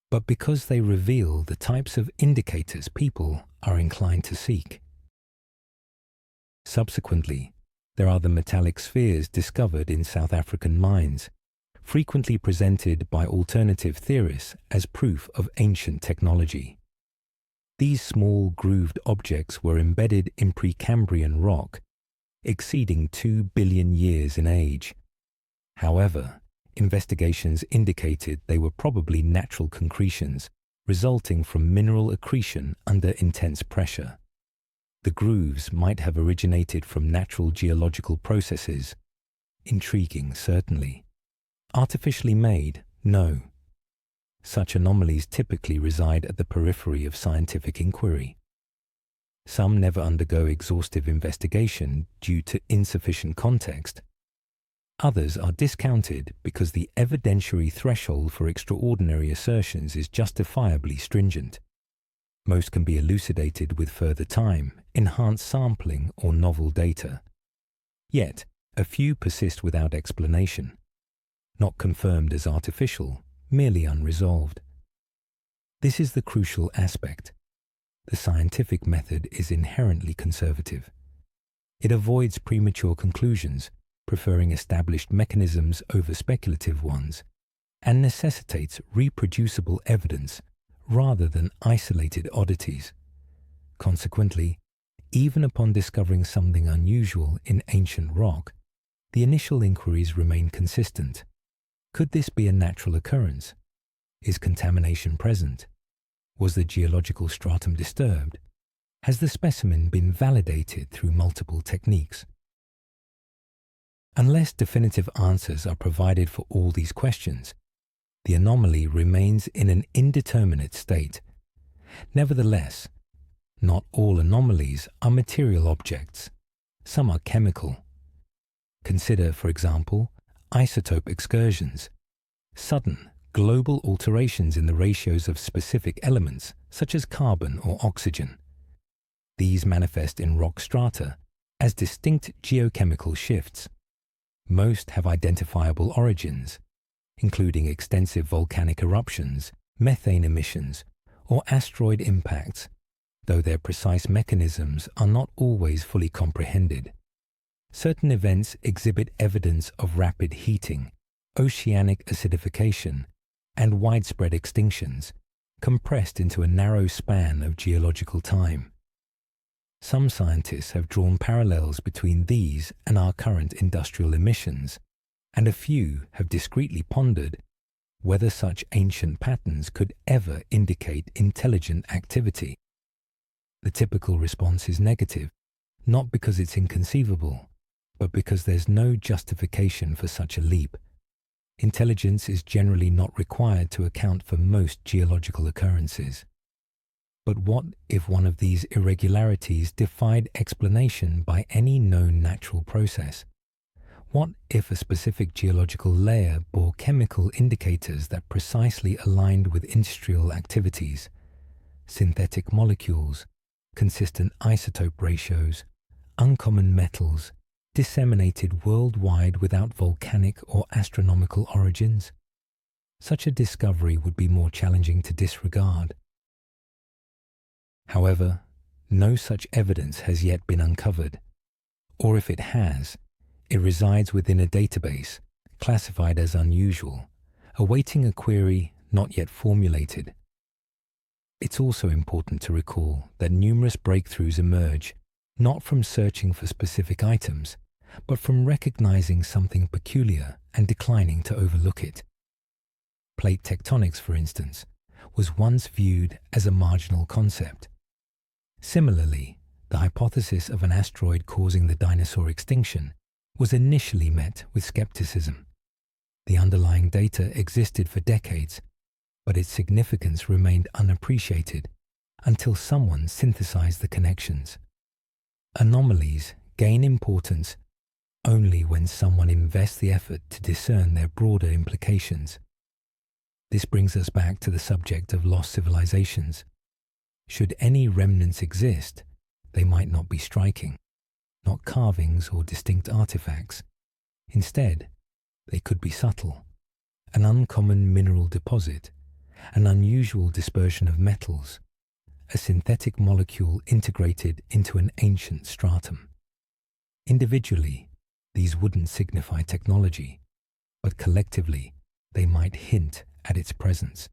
but because they reveal the types of indicators people are inclined to seek. Subsequently, there are the metallic spheres discovered in South African mines, frequently presented by alternative theorists as proof of ancient technology. These small grooved objects were embedded in Precambrian rock, exceeding 2 billion years in age. However, investigations indicated they were probably natural concretions resulting from mineral accretion under intense pressure. The grooves might have originated from natural geological processes. Intriguing, certainly. Artificially made? No. Such anomalies typically reside at the periphery of scientific inquiry. Some never undergo exhaustive investigation due to insufficient context. Others are discounted because the evidentiary threshold for extraordinary assertions is justifiably stringent. Most can be elucidated with further time, enhanced sampling, or novel data. Yet, a few persist without explanation, not confirmed as artificial, merely unresolved. This is the crucial aspect. The scientific method is inherently conservative. It avoids premature conclusions, preferring established mechanisms over speculative ones, and necessitates reproducible evidence rather than isolated oddities. Consequently, even upon discovering something unusual in ancient rock, the initial inquiries remain consistent. Could this be a natural occurrence? Is contamination present? Was the geological stratum disturbed? Has the specimen been validated through multiple techniques? Unless definitive answers are provided for all these questions, the anomaly remains in an indeterminate state. Nevertheless, not all anomalies are material objects. Some are chemical. Consider, for example, isotope excursions, sudden, global alterations in the ratios of specific elements such as carbon or oxygen. These manifest in rock strata as distinct geochemical shifts. Most have identifiable origins, including extensive volcanic eruptions, methane emissions, or asteroid impacts, though their precise mechanisms are not always fully comprehended. Certain events exhibit evidence of rapid heating, oceanic acidification, and widespread extinctions, compressed into a narrow span of geological time. Some scientists have drawn parallels between these and our current industrial emissions, and a few have discreetly pondered whether such ancient patterns could ever indicate intelligent activity. The typical response is negative, not because it's inconceivable, but because there's no justification for such a leap. Intelligence is generally not required to account for most geological occurrences. But what if one of these irregularities defied explanation by any known natural process? What if a specific geological layer bore chemical indicators that precisely aligned with industrial activities, synthetic molecules, consistent isotope ratios, uncommon metals, disseminated worldwide without volcanic or astronomical origins? Such a discovery would be more challenging to disregard. However, no such evidence has yet been uncovered, or if it has, it resides within a database, classified as unusual, awaiting a query not yet formulated. It's also important to recall that numerous breakthroughs emerge not from searching for specific items, but from recognizing something peculiar and declining to overlook it. Plate tectonics, for instance, was once viewed as a marginal concept. Similarly, the hypothesis of an asteroid causing the dinosaur extinction was initially met with skepticism. The underlying data existed for decades, but its significance remained unappreciated until someone synthesized the connections. Anomalies gain importance only when someone invests the effort to discern their broader implications. This brings us back to the subject of lost civilizations. Should any remnants exist, they might not be striking, not carvings or distinct artifacts. Instead, they could be subtle, an uncommon mineral deposit, an unusual dispersion of metals, a synthetic molecule integrated into an ancient stratum. Individually, these wouldn't signify technology, but collectively, they might hint at its presence.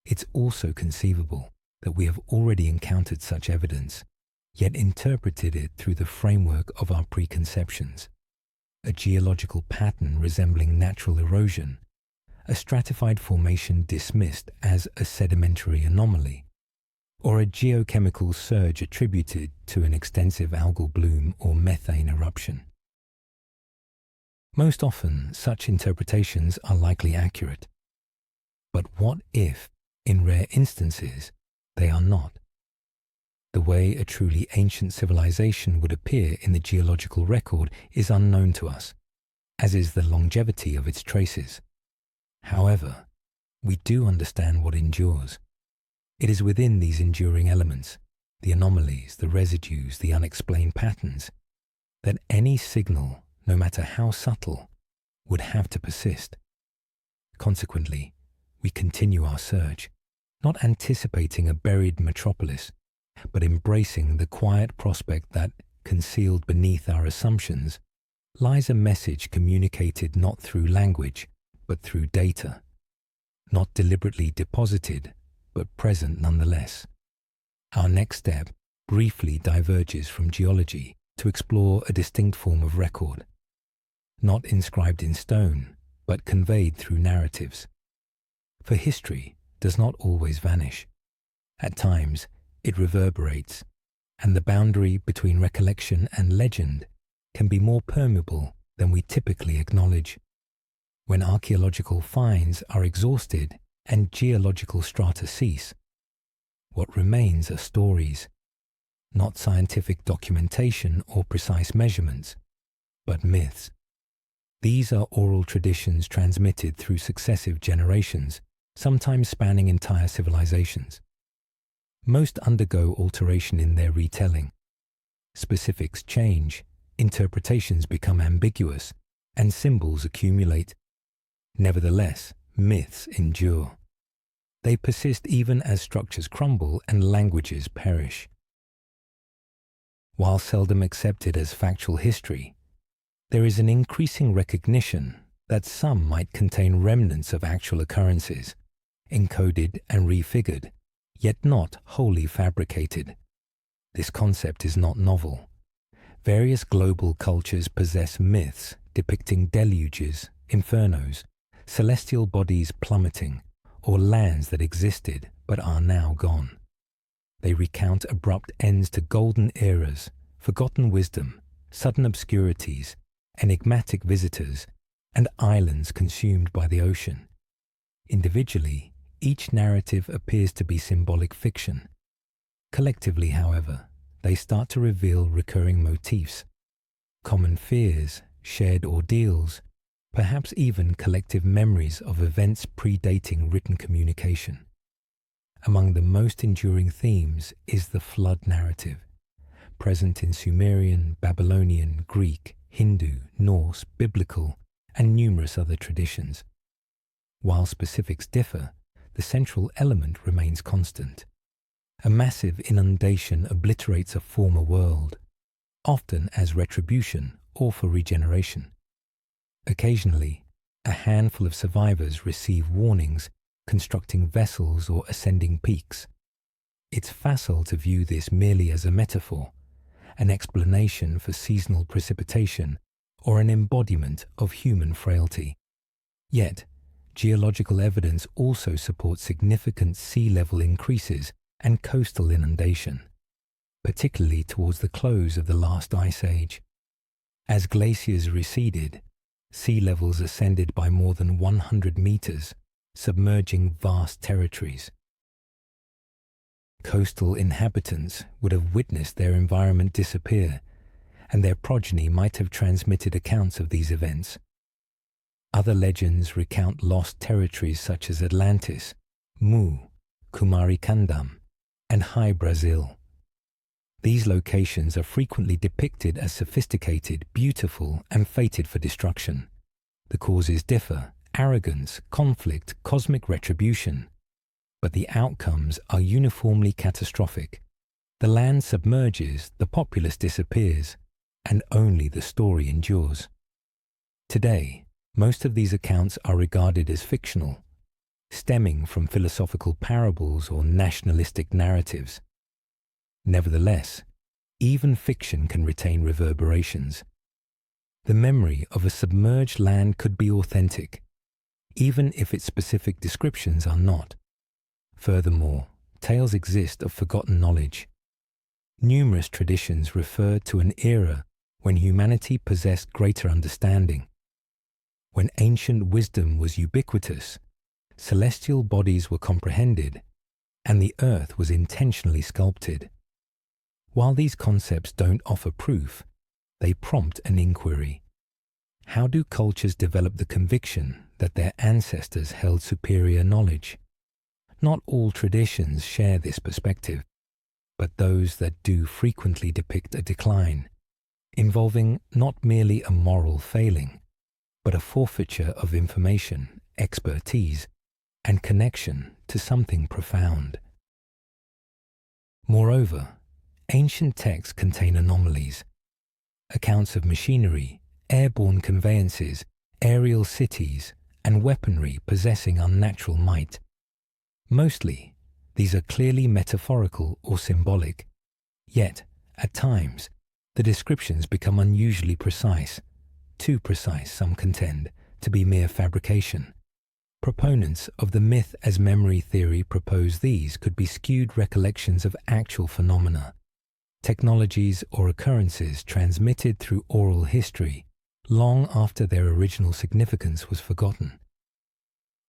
It's also conceivable that we have already encountered such evidence, yet interpreted it through the framework of our preconceptions. A geological pattern resembling natural erosion, a stratified formation dismissed as a sedimentary anomaly, or a geochemical surge attributed to an extensive algal bloom or methane eruption. Most often, such interpretations are likely accurate. But what if, in rare instances, they are not? The way a truly ancient civilization would appear in the geological record is unknown to us, as is the longevity of its traces. However, we do understand what endures. It is within these enduring elements, the anomalies, the residues, the unexplained patterns, that any signal, no matter how subtle, would have to persist. Consequently, we continue our search, not anticipating a buried metropolis, but embracing the quiet prospect that, concealed beneath our assumptions, lies a message communicated not through language, but through data, not deliberately deposited, but present nonetheless. Our next step briefly diverges from geology to explore a distinct form of record, not inscribed in stone, but conveyed through narratives. For history does not always vanish. At times, it reverberates, and the boundary between recollection and legend can be more permeable than we typically acknowledge. When archaeological finds are exhausted and geological strata cease, what remains are stories, not scientific documentation or precise measurements, but myths. These are oral traditions transmitted through successive generations, sometimes spanning entire civilizations. Most undergo alteration in their retelling. Specifics change, interpretations become ambiguous, and symbols accumulate. Nevertheless, myths endure. They persist even as structures crumble and languages perish. While seldom accepted as factual history, there is an increasing recognition that some might contain remnants of actual occurrences, encoded and refigured, yet not wholly fabricated. This concept is not novel. Various global cultures possess myths depicting deluges, infernos, celestial bodies plummeting, or lands that existed but are now gone. They recount abrupt ends to golden eras, forgotten wisdom, sudden obscurities, enigmatic visitors, and islands consumed by the ocean. Individually, each narrative appears to be symbolic fiction. Collectively, however, they start to reveal recurring motifs, common fears, shared ordeals, perhaps even collective memories of events predating written communication. Among the most enduring themes is the flood narrative, present in Sumerian, Babylonian, Greek, Hindu, Norse, Biblical, and numerous other traditions. While specifics differ, the central element remains constant. A massive inundation obliterates a former world, often as retribution or for regeneration. Occasionally, a handful of survivors receive warnings constructing vessels or ascending peaks. It's facile to view this merely as a metaphor, an explanation for seasonal precipitation, or an embodiment of human frailty. Yet, geological evidence also supports significant sea level increases and coastal inundation, particularly towards the close of the last ice age. As glaciers receded, sea levels ascended by more than 100 meters, submerging vast territories. Coastal inhabitants would have witnessed their environment disappear, and their progeny might have transmitted accounts of these events. Other legends recount lost territories such as Atlantis, Mu, Kumarikandam, and High Brazil. These locations are frequently depicted as sophisticated, beautiful, and fated for destruction. The causes differ: arrogance, conflict, cosmic retribution. But the outcomes are uniformly catastrophic. The land submerges, the populace disappears, and only the story endures. Today, most of these accounts are regarded as fictional, stemming from philosophical parables or nationalistic narratives. Nevertheless, even fiction can retain reverberations. The memory of a submerged land could be authentic, even if its specific descriptions are not. Furthermore, tales exist of forgotten knowledge. Numerous traditions refer to an era when humanity possessed greater understanding. When ancient wisdom was ubiquitous, celestial bodies were comprehended, and the earth was intentionally sculpted. While these concepts don't offer proof, they prompt an inquiry. How do cultures develop the conviction that their ancestors held superior knowledge? Not all traditions share this perspective, but those that do frequently depict a decline, involving not merely a moral failing, but a forfeiture of information, expertise, and connection to something profound. Moreover, ancient texts contain anomalies. Accounts of machinery, airborne conveyances, aerial cities, and weaponry possessing unnatural might. Mostly, these are clearly metaphorical or symbolic, Yet, at times, the descriptions become unusually precise, too precise, some contend, to be mere fabrication. Proponents of the myth as memory theory propose these could be skewed recollections of actual phenomena, technologies or occurrences transmitted through oral history long after their original significance was forgotten.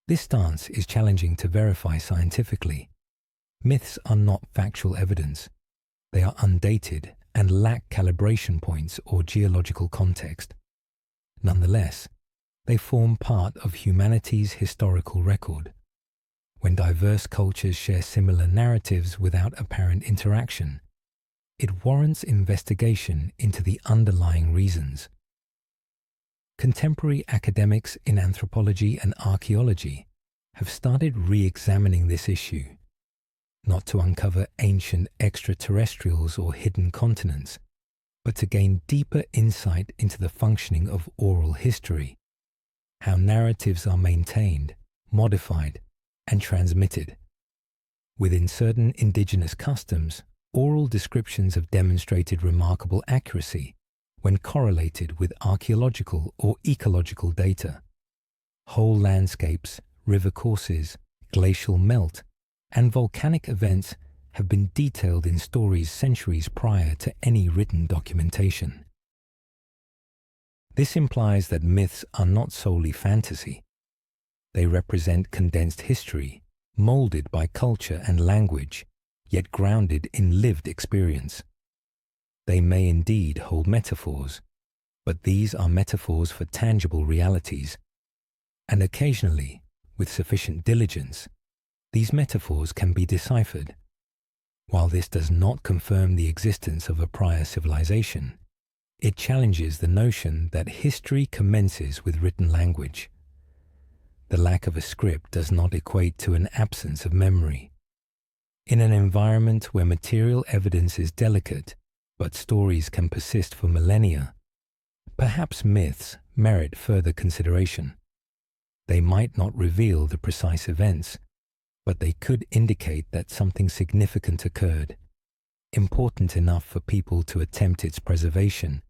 This stance is challenging to verify scientifically. Myths are not factual evidence. They are undated and lack calibration points or geological context. Nonetheless, they form part of humanity's historical record. When diverse cultures share similar narratives without apparent interaction, it warrants investigation into the underlying reasons. Contemporary academics in anthropology and archaeology have started re-examining this issue, not to uncover ancient extraterrestrials or hidden continents, but to gain deeper insight into the functioning of oral history, how narratives are maintained, modified, and transmitted. Within certain indigenous customs, oral descriptions have demonstrated remarkable accuracy when correlated with archaeological or ecological data. Whole landscapes, river courses, glacial melt, and volcanic events have been detailed in stories centuries prior to any written documentation. This implies that myths are not solely fantasy. They represent condensed history, molded by culture and language, yet grounded in lived experience. They may indeed hold metaphors, but these are metaphors for tangible realities, and occasionally, with sufficient diligence, these metaphors can be deciphered. While this does not confirm the existence of a prior civilization, it challenges the notion that history commences with written language. The lack of a script does not equate to an absence of memory. In an environment where material evidence is delicate, but stories can persist for millennia, perhaps myths merit further consideration. They might not reveal the precise events, but they could indicate that something significant occurred, important enough for people to attempt its preservation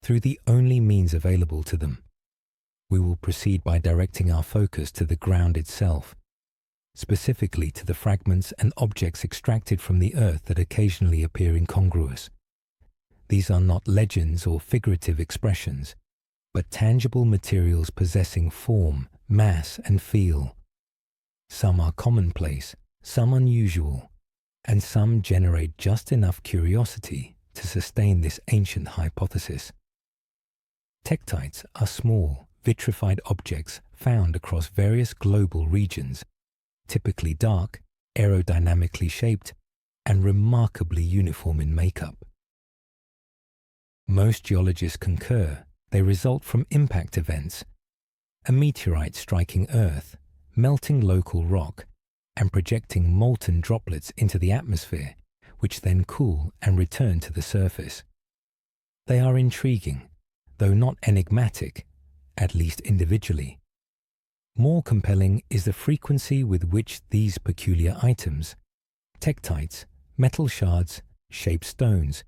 through the only means available to them. We will proceed by directing our focus to the ground itself, specifically to the fragments and objects extracted from the earth that occasionally appear incongruous. These are not legends or figurative expressions, but tangible materials possessing form, mass, and feel. Some are commonplace, some unusual, and some generate just enough curiosity to sustain this ancient hypothesis. Tektites are small, vitrified objects found across various global regions, typically dark, aerodynamically shaped, and remarkably uniform in makeup. Most geologists concur they result from impact events, a meteorite striking Earth, melting local rock, and projecting molten droplets into the atmosphere, which then cool and return to the surface. They are intriguing, though not enigmatic, at least individually. More compelling is the frequency with which these peculiar items, tektites, metal shards, shaped stones,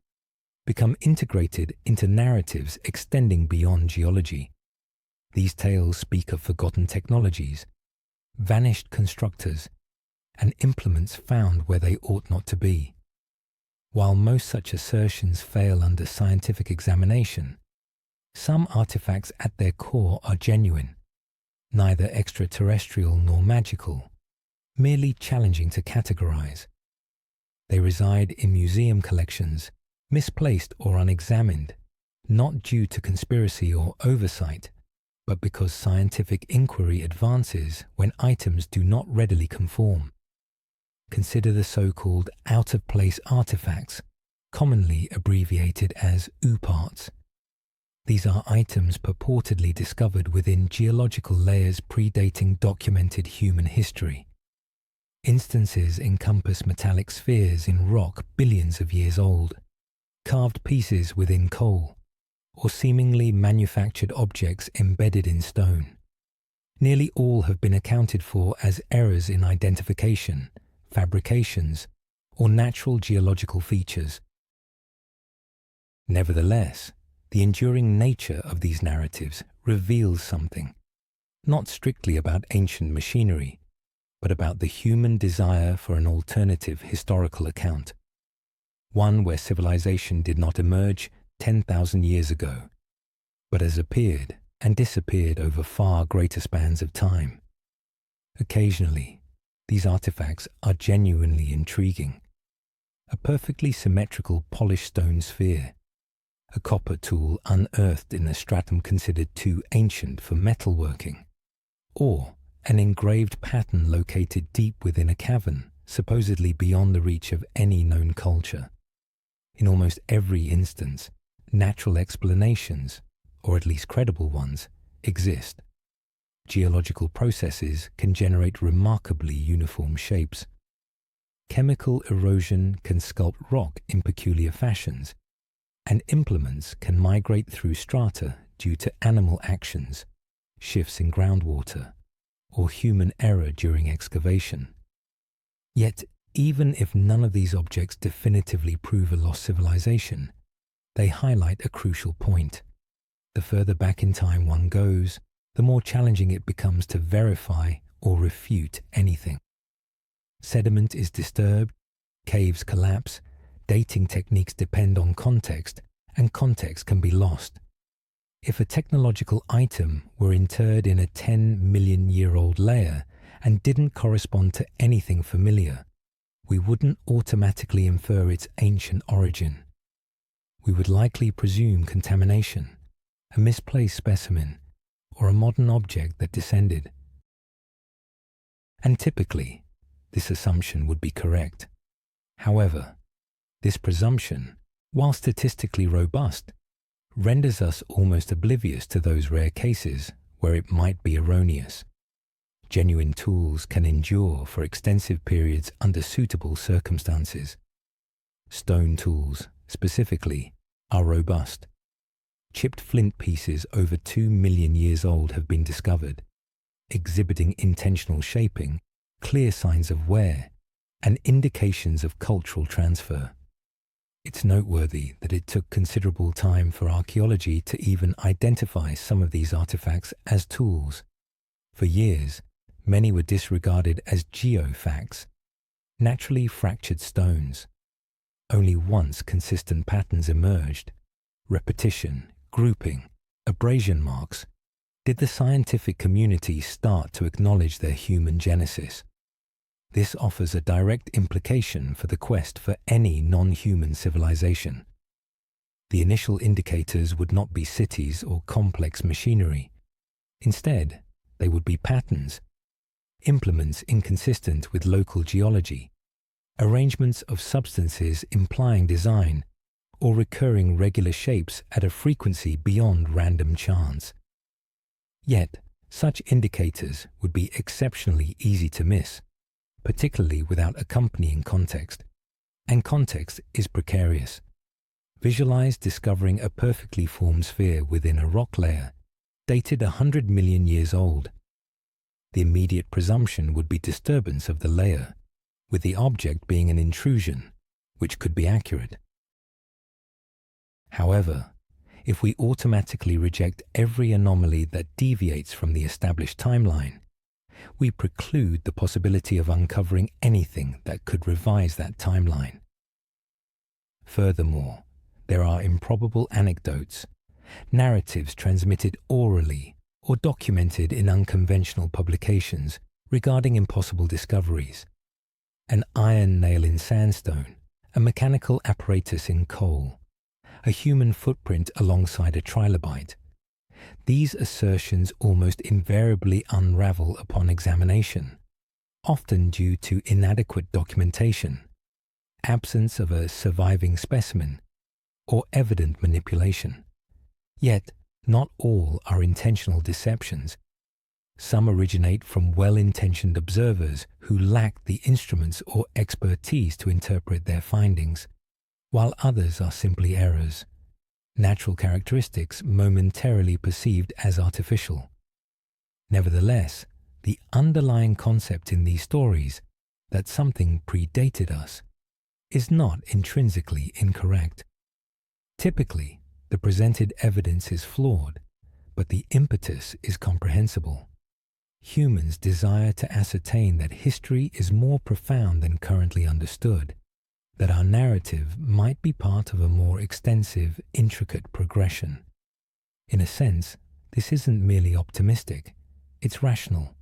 become integrated into narratives extending beyond geology. These tales speak of forgotten technologies, vanished constructors, and implements found where they ought not to be. While most such assertions fail under scientific examination, some artifacts at their core are genuine, neither extraterrestrial nor magical, merely challenging to categorize. They reside in museum collections, misplaced or unexamined, not due to conspiracy or oversight, but because scientific inquiry advances when items do not readily conform. Consider the so-called out-of-place artifacts, commonly abbreviated as OOPArts. These are items purportedly discovered within geological layers predating documented human history. Instances encompass metallic spheres in rock billions of years old, carved pieces within coal, or seemingly manufactured objects embedded in stone. Nearly all have been accounted for as errors in identification, fabrications, or natural geological features, Nevertheless, the enduring nature of these narratives reveals something, not strictly about ancient machinery, but about the human desire for an alternative historical account, one where civilization did not emerge 10,000 years ago, but has appeared and disappeared over far greater spans of time. Occasionally, these artifacts are genuinely intriguing. A perfectly symmetrical polished stone sphere, a copper tool unearthed in a stratum considered too ancient for metalworking, or an engraved pattern located deep within a cavern, supposedly beyond the reach of any known culture. In almost every instance, natural explanations, or at least credible ones, exist. Geological processes can generate remarkably uniform shapes. Chemical erosion can sculpt rock in peculiar fashions, and implements can migrate through strata due to animal actions, shifts in groundwater, or human error during excavation. Yet, even if none of these objects definitively prove a lost civilization, they highlight a crucial point. The further back in time one goes, the more challenging it becomes to verify or refute anything. Sediment is disturbed, caves collapse, dating techniques depend on context, and context can be lost. If a technological item were interred in a 10-million-year-old layer and didn't correspond to anything familiar, we wouldn't automatically infer its ancient origin. We would likely presume contamination, a misplaced specimen, or a modern object that descended. And typically, this assumption would be correct. However, this presumption, while statistically robust, renders us almost oblivious to those rare cases where it might be erroneous. Genuine tools can endure for extensive periods under suitable circumstances. Stone tools, specifically, are robust. Chipped flint pieces over 2 million years old have been discovered, exhibiting intentional shaping, clear signs of wear, and indications of cultural transfer. It's noteworthy that it took considerable time for archaeology to even identify some of these artifacts as tools. For years, many were disregarded as geofacts, naturally fractured stones. Only once consistent patterns emerged, repetition, grouping, abrasion marks, did the scientific community start to acknowledge their human genesis. This offers a direct implication for the quest for any non-human civilization. The initial indicators would not be cities or complex machinery. Instead, they would be patterns, implements inconsistent with local geology, arrangements of substances implying design, or recurring regular shapes at a frequency beyond random chance. Yet, such indicators would be exceptionally easy to miss, particularly without accompanying context, and context is precarious. Visualize discovering a perfectly formed sphere within a rock layer, dated 100 million years old. The immediate presumption would be disturbance of the layer, with the object being an intrusion, which could be accurate. However, if we automatically reject every anomaly that deviates from the established timeline, we preclude the possibility of uncovering anything that could revise that timeline. Furthermore, there are improbable anecdotes, narratives transmitted orally or documented in unconventional publications regarding impossible discoveries. An iron nail in sandstone, a mechanical apparatus in coal, a human footprint alongside a trilobite. These assertions almost invariably unravel upon examination, often due to inadequate documentation, absence of a surviving specimen, or evident manipulation. Yet, not all are intentional deceptions. Some originate from well-intentioned observers who lack the instruments or expertise to interpret their findings, while others are simply errors, natural characteristics momentarily perceived as artificial. Nevertheless, the underlying concept in these stories, that something predated us, is not intrinsically incorrect. Typically, the presented evidence is flawed, but the impetus is comprehensible. Humans desire to ascertain that history is more profound than currently understood, that our narrative might be part of a more extensive, intricate progression. In a sense, this isn't merely optimistic, it's rational.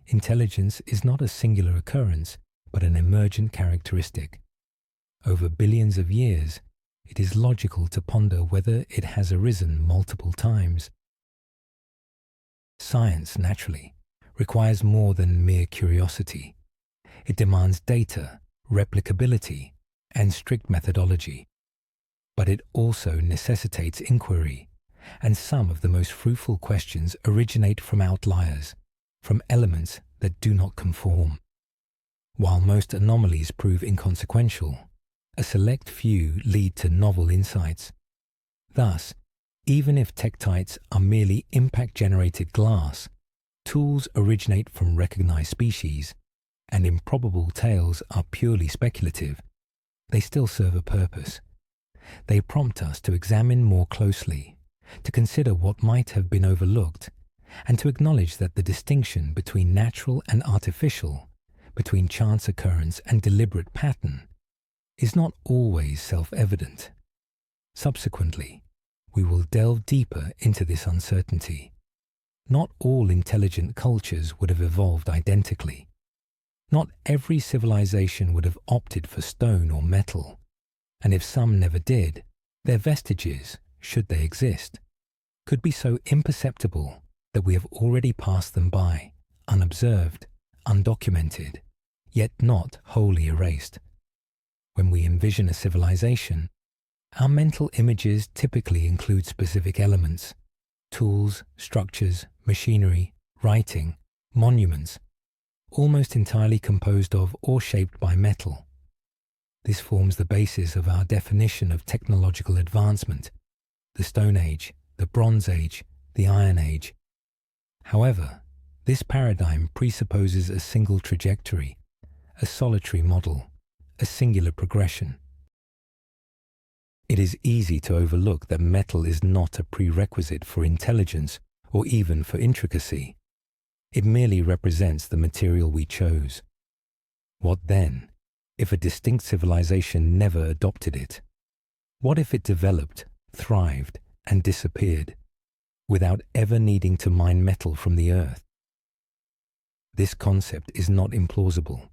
Intelligence is not a singular occurrence, but an emergent characteristic. Over billions of years, it is logical to ponder whether it has arisen multiple times. Science, naturally, requires more than mere curiosity. It demands data, replicability, and strict methodology. But it also necessitates inquiry, and some of the most fruitful questions originate from outliers, from elements that do not conform. While most anomalies prove inconsequential, a select few lead to novel insights. Thus, even if tektites are merely impact-generated glass, tools originate from recognized species, and improbable tales are purely speculative, they still serve a purpose. They prompt us to examine more closely, to consider what might have been overlooked, and to acknowledge that the distinction between natural and artificial, between chance occurrence and deliberate pattern, is not always self-evident. Subsequently, we will delve deeper into this uncertainty. Not all intelligent cultures would have evolved identically. Not every civilization would have opted for stone or metal, and if some never did, their vestiges, should they exist, could be so imperceptible that we have already passed them by, unobserved, undocumented, yet not wholly erased. When we envision a civilization, our mental images typically include specific elements: tools, structures, machinery, writing, monuments, almost entirely composed of or shaped by metal. This forms the basis of our definition of technological advancement: the Stone Age, the Bronze Age, the Iron Age. However, this paradigm presupposes a single trajectory, a solitary model, a singular progression. It is easy to overlook that metal is not a prerequisite for intelligence or even for intricacy. It merely represents the material we chose. What then, if a distinct civilization never adopted it? What if it developed, thrived, and disappeared, without ever needing to mine metal from the earth? This concept is not implausible.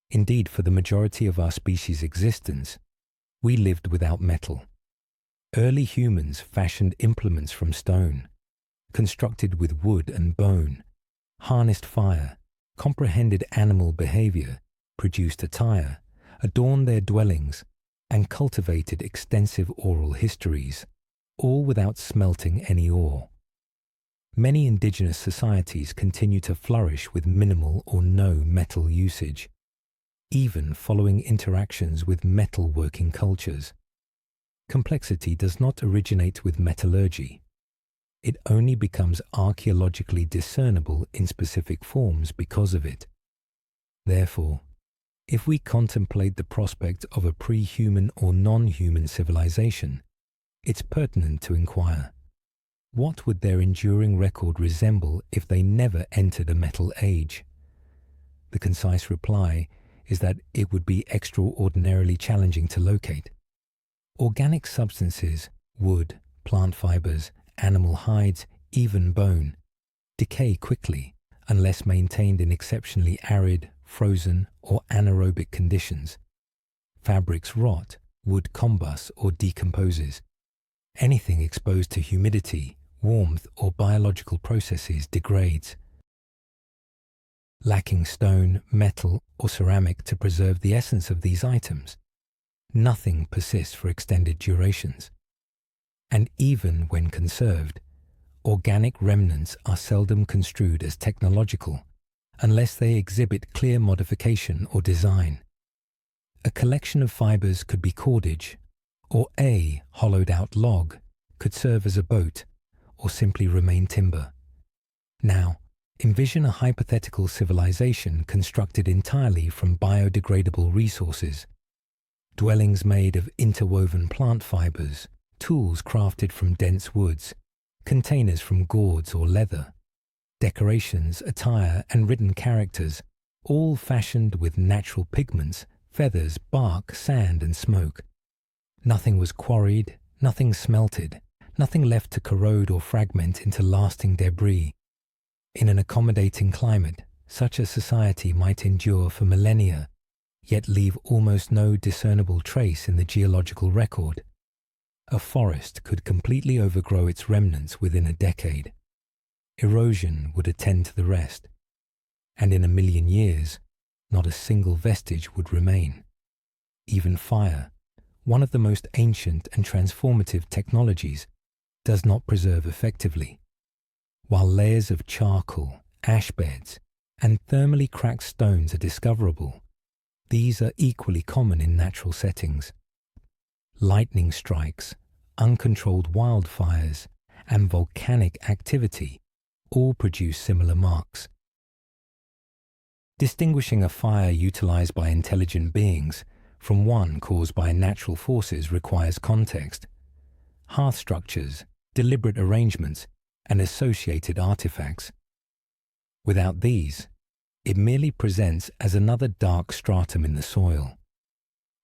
Indeed, for the majority of our species' existence, we lived without metal. Early humans fashioned implements from stone, constructed with wood and bone, harnessed fire, comprehended animal behavior, produced attire, adorned their dwellings, and cultivated extensive oral histories, all without smelting any ore. Many indigenous societies continue to flourish with minimal or no metal usage, even following interactions with metal-working cultures. Complexity does not originate with metallurgy. It only becomes archaeologically discernible in specific forms because of it. Therefore, if we contemplate the prospect of a pre-human or non-human civilization, it's pertinent to inquire, what would their enduring record resemble if they never entered a metal age? The concise reply is that it would be extraordinarily challenging to locate. Organic substances, wood, plant fibers, animal hides, even bone, decay quickly unless maintained in exceptionally arid, frozen, or anaerobic conditions. Fabrics rot, wood combusts or decomposes. Anything exposed to humidity, warmth, or biological processes degrades. Lacking stone, metal, or ceramic to preserve the essence of these items, nothing persists for extended durations. And even when conserved, organic remnants are seldom construed as technological unless they exhibit clear modification or design. A collection of fibers could be cordage, or a hollowed-out log could serve as a boat, or simply remain timber. Now, envision a hypothetical civilization constructed entirely from biodegradable resources, dwellings made of interwoven plant fibers, tools crafted from dense woods, containers from gourds or leather, decorations, attire, and written characters, all fashioned with natural pigments, feathers, bark, sand, and smoke. Nothing was quarried, nothing smelted, nothing left to corrode or fragment into lasting debris. In an accommodating climate, such a society might endure for millennia, yet leave almost no discernible trace in the geological record. A forest could completely overgrow its remnants within a decade. Erosion would attend to the rest, and in 1,000,000 years, not a single vestige would remain. Even fire, one of the most ancient and transformative technologies, does not preserve effectively. While layers of charcoal, ash beds, and thermally cracked stones are discoverable, these are equally common in natural settings. Lightning strikes, uncontrolled wildfires, and volcanic activity all produce similar marks. Distinguishing a fire utilized by intelligent beings from one caused by natural forces requires context. Hearth structures, deliberate arrangements, and associated artifacts. Without these, it merely presents as another dark stratum in the soil.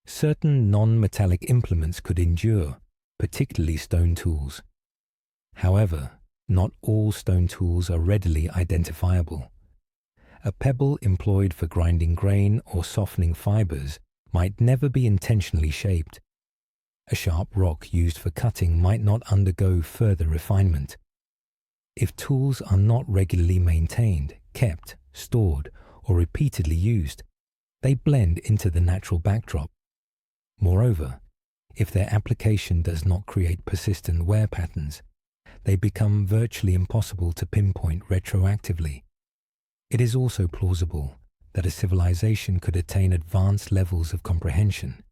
Certain non-metallic implements could endure, particularly stone tools. However, not all stone tools are readily identifiable. A pebble employed for grinding grain or softening fibers might never be intentionally shaped. A sharp rock used for cutting might not undergo further refinement. If tools are not regularly maintained, kept, stored, or repeatedly used, they blend into the natural backdrop. Moreover, if their application does not create persistent wear patterns, they become virtually impossible to pinpoint retroactively. It is also plausible that a civilization could attain advanced levels of comprehension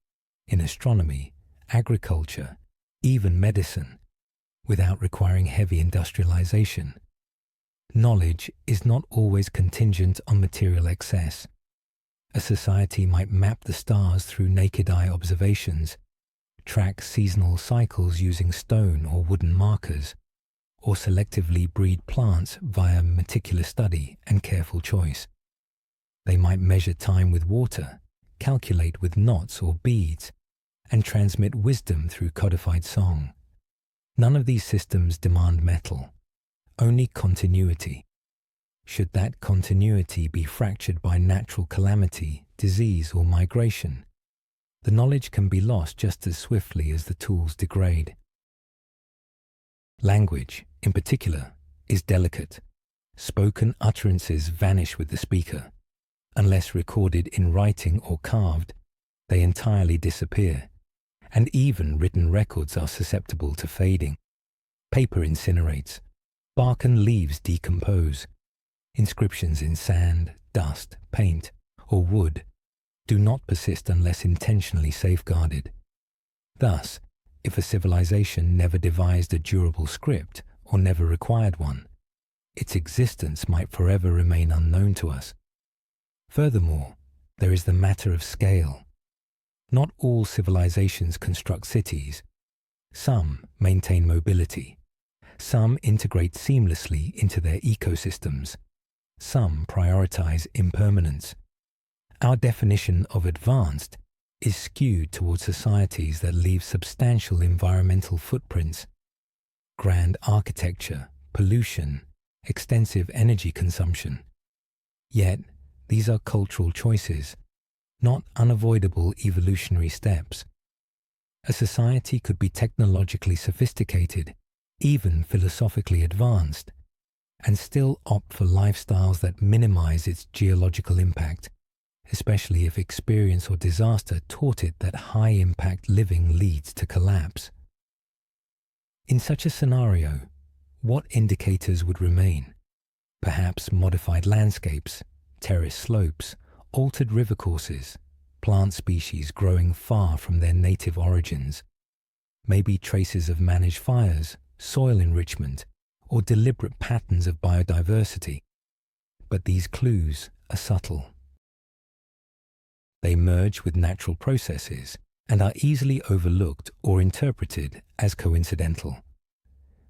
in astronomy, agriculture, even medicine, without requiring heavy industrialization. Knowledge is not always contingent on material excess. A society might map the stars through naked eye observations, track seasonal cycles using stone or wooden markers, or selectively breed plants via meticulous study and careful choice. They might measure time with water, calculate with knots or beads, and transmit wisdom through codified song. None of these systems demand metal, only continuity. Should that continuity be fractured by natural calamity, disease, or migration, the knowledge can be lost just as swiftly as the tools degrade. Language, in particular, is delicate. Spoken utterances vanish with the speaker. Unless recorded in writing or carved, they entirely disappear, and even written records are susceptible to fading. Paper incinerates, bark and leaves decompose. Inscriptions in sand, dust, paint, or wood do not persist unless intentionally safeguarded. Thus, if a civilization never devised a durable script or never required one, its existence might forever remain unknown to us. Furthermore, there is the matter of scale. Not all civilizations construct cities. Some maintain mobility. Some integrate seamlessly into their ecosystems. Some prioritize impermanence. Our definition of advanced is skewed towards societies that leave substantial environmental footprints. Grand architecture, pollution, extensive energy consumption. Yet, these are cultural choices, not unavoidable evolutionary steps. A society could be technologically sophisticated, even philosophically advanced, and still opt for lifestyles that minimize its geological impact, especially if experience or disaster taught it that high-impact living leads to collapse. In such a scenario, what indicators would remain? Perhaps modified landscapes, terrace slopes, altered river courses, plant species growing far from their native origins, maybe traces of managed fires, soil enrichment, or deliberate patterns of biodiversity. But these clues are subtle. They merge with natural processes, and are easily overlooked or interpreted as coincidental.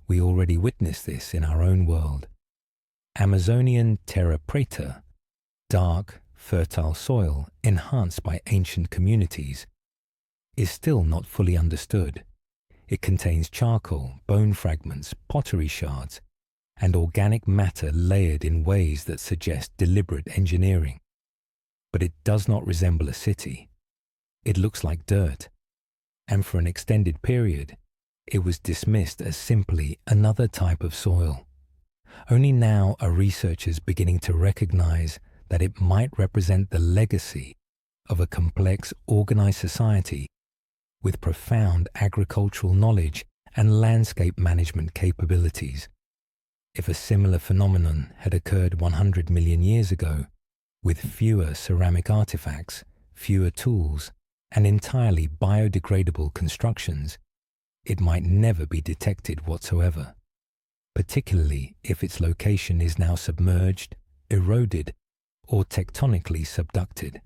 We already witness this in our own world. Amazonian terra preta, dark, fertile soil enhanced by ancient communities, is still not fully understood. It contains charcoal, bone fragments, pottery shards, and organic matter layered in ways that suggest deliberate engineering. But it does not resemble a city. It looks like dirt, and for an extended period, it was dismissed as simply another type of soil. Only now are researchers beginning to recognize that it might represent the legacy of a complex, organized society with profound agricultural knowledge and landscape management capabilities. If a similar phenomenon had occurred 100 million years ago, with fewer ceramic artifacts, fewer tools, and entirely biodegradable constructions, it might never be detected whatsoever, particularly if its location is now submerged, eroded, or tectonically subducted.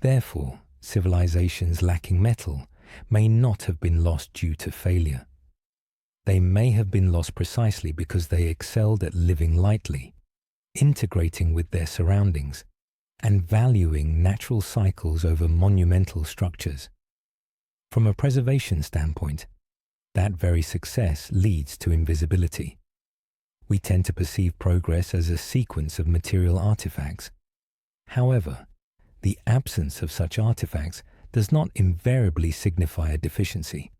Therefore, civilizations lacking metal may not have been lost due to failure. They may have been lost precisely because they excelled at living lightly, integrating with their surroundings, and valuing natural cycles over monumental structures. From a preservation standpoint, that very success leads to invisibility. We tend to perceive progress as a sequence of material artifacts. However, the absence of such artifacts does not invariably signify a deficiency.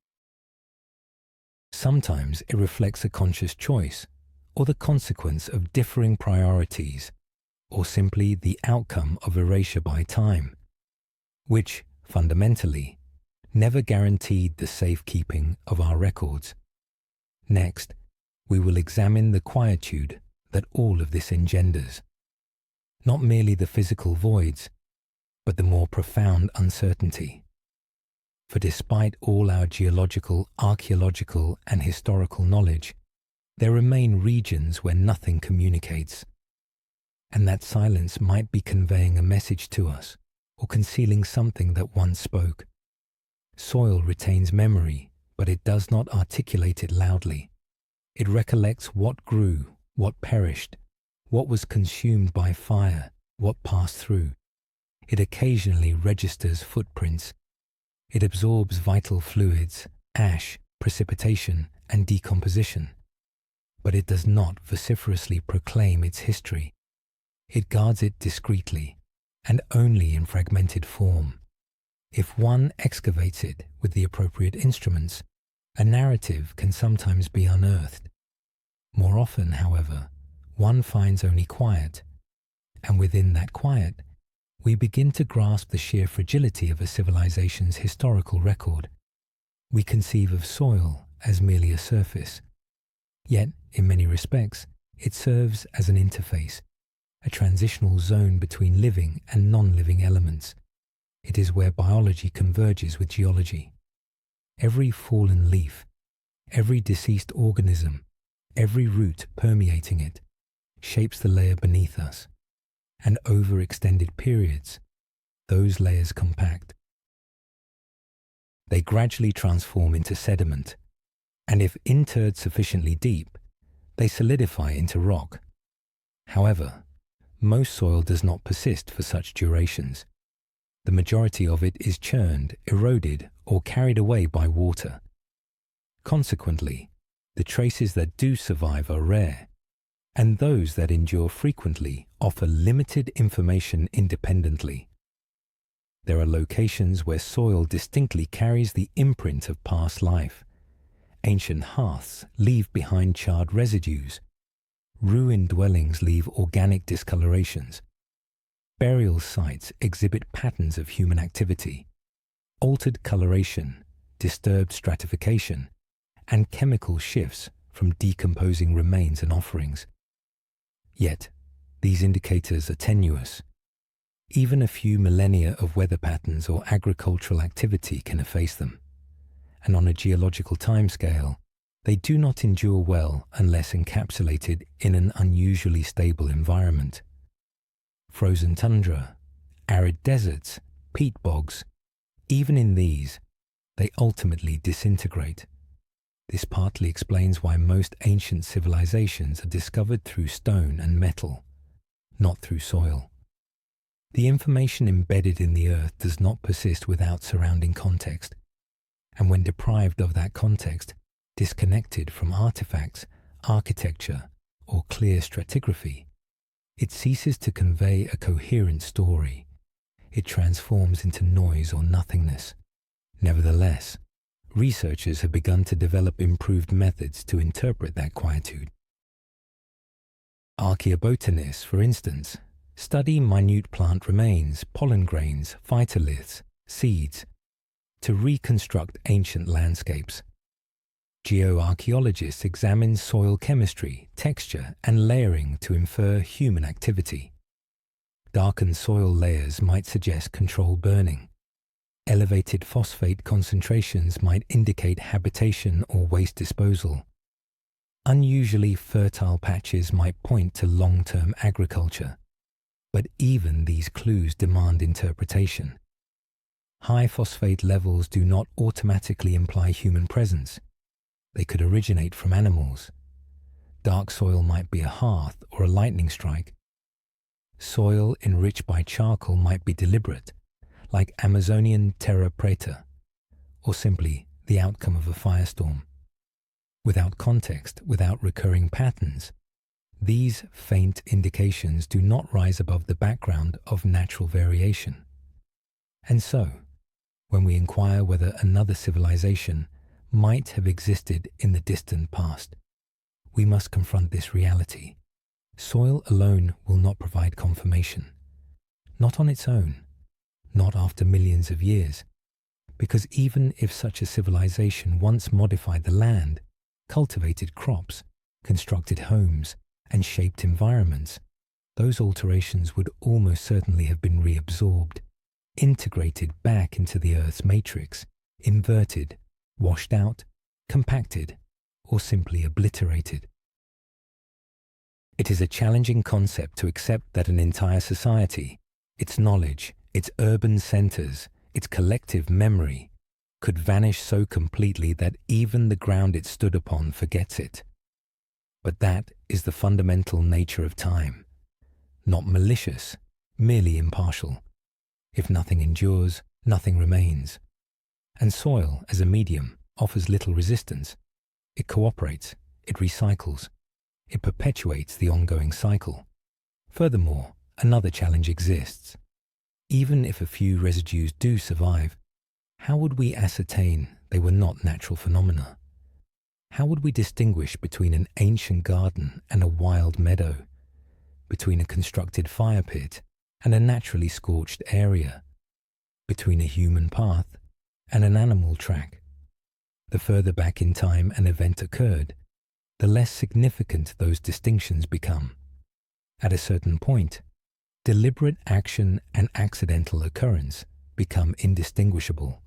Sometimes it reflects a conscious choice, or the consequence of differing priorities, or simply the outcome of erasure by time, which, fundamentally, never guaranteed the safekeeping of our records. Next, we will examine the quietude that all of this engenders. Not merely the physical voids, but the more profound uncertainty. For despite all our geological, archaeological, and historical knowledge, there remain regions where nothing communicates, and that silence might be conveying a message to us or concealing something that once spoke. Soil retains memory, but it does not articulate it loudly. It recollects what grew, what perished, what was consumed by fire, what passed through. It occasionally registers footprints. It absorbs vital fluids, ash, precipitation, and decomposition. But it does not vociferously proclaim its history. It guards it discreetly, and only in fragmented form. If one excavates it with the appropriate instruments, a narrative can sometimes be unearthed. More often, however, one finds only quiet, and within that quiet, we begin to grasp the sheer fragility of a civilization's historical record. We conceive of soil as merely a surface. Yet, in many respects, it serves as an interface, a transitional zone between living and non-living elements. It is where biology converges with geology. Every fallen leaf, every deceased organism, every root permeating it, shapes the layer beneath us, and over extended periods, those layers compact. They gradually transform into sediment, and if interred sufficiently deep, they solidify into rock. However, most soil does not persist for such durations. The majority of it is churned, eroded, or carried away by water. Consequently, the traces that do survive are rare, and those that endure frequently offer limited information independently. There are locations where soil distinctly carries the imprint of past life. Ancient hearths leave behind charred residues. Ruined dwellings leave organic discolorations. Burial sites exhibit patterns of human activity, altered coloration, disturbed stratification, and chemical shifts from decomposing remains and offerings. Yet, these indicators are tenuous. Even a few millennia of weather patterns or agricultural activity can efface them, and on a geological timescale, they do not endure well unless encapsulated in an unusually stable environment. Frozen tundra, arid deserts, peat bogs, even in these, they ultimately disintegrate. This partly explains why most ancient civilizations are discovered through stone and metal, not through soil. The information embedded in the earth does not persist without surrounding context, and when deprived of that context, disconnected from artifacts, architecture, or clear stratigraphy, it ceases to convey a coherent story. It transforms into noise or nothingness. Nevertheless, researchers have begun to develop improved methods to interpret that quietude. Archaeobotanists, for instance, study minute plant remains, pollen grains, phytoliths, seeds, to reconstruct ancient landscapes. Geoarchaeologists examine soil chemistry, texture, and layering to infer human activity. Darkened soil layers might suggest controlled burning. Elevated phosphate concentrations might indicate habitation or waste disposal. Unusually fertile patches might point to long-term agriculture. But even these clues demand interpretation. High phosphate levels do not automatically imply human presence. They could originate from animals. Dark soil might be a hearth or a lightning strike. Soil enriched by charcoal might be deliberate, like Amazonian terra preta, or simply the outcome of a firestorm. Without context, without recurring patterns, these faint indications do not rise above the background of natural variation. And so, when we inquire whether another civilization might have existed in the distant past, we must confront this reality. Soil alone will not provide confirmation. Not on its own, not after millions of years, because even if such a civilization once modified the land, cultivated crops, constructed homes, and shaped environments, those alterations would almost certainly have been reabsorbed, integrated back into the Earth's matrix, inverted, washed out, compacted, or simply obliterated. It is a challenging concept to accept that an entire society, its knowledge, its urban centers, its collective memory, could vanish so completely that even the ground it stood upon forgets it. But that is the fundamental nature of time, not malicious, merely impartial. If nothing endures, nothing remains. And soil, as a medium, offers little resistance. It cooperates, it recycles, it perpetuates the ongoing cycle. Furthermore, another challenge exists. Even if a few residues do survive, how would we ascertain they were not natural phenomena? How would we distinguish between an ancient garden and a wild meadow, between a constructed fire pit and a naturally scorched area, between a human path and an animal track? The further back in time an event occurred, the less significant those distinctions become. At a certain point, deliberate action and accidental occurrence become indistinguishable.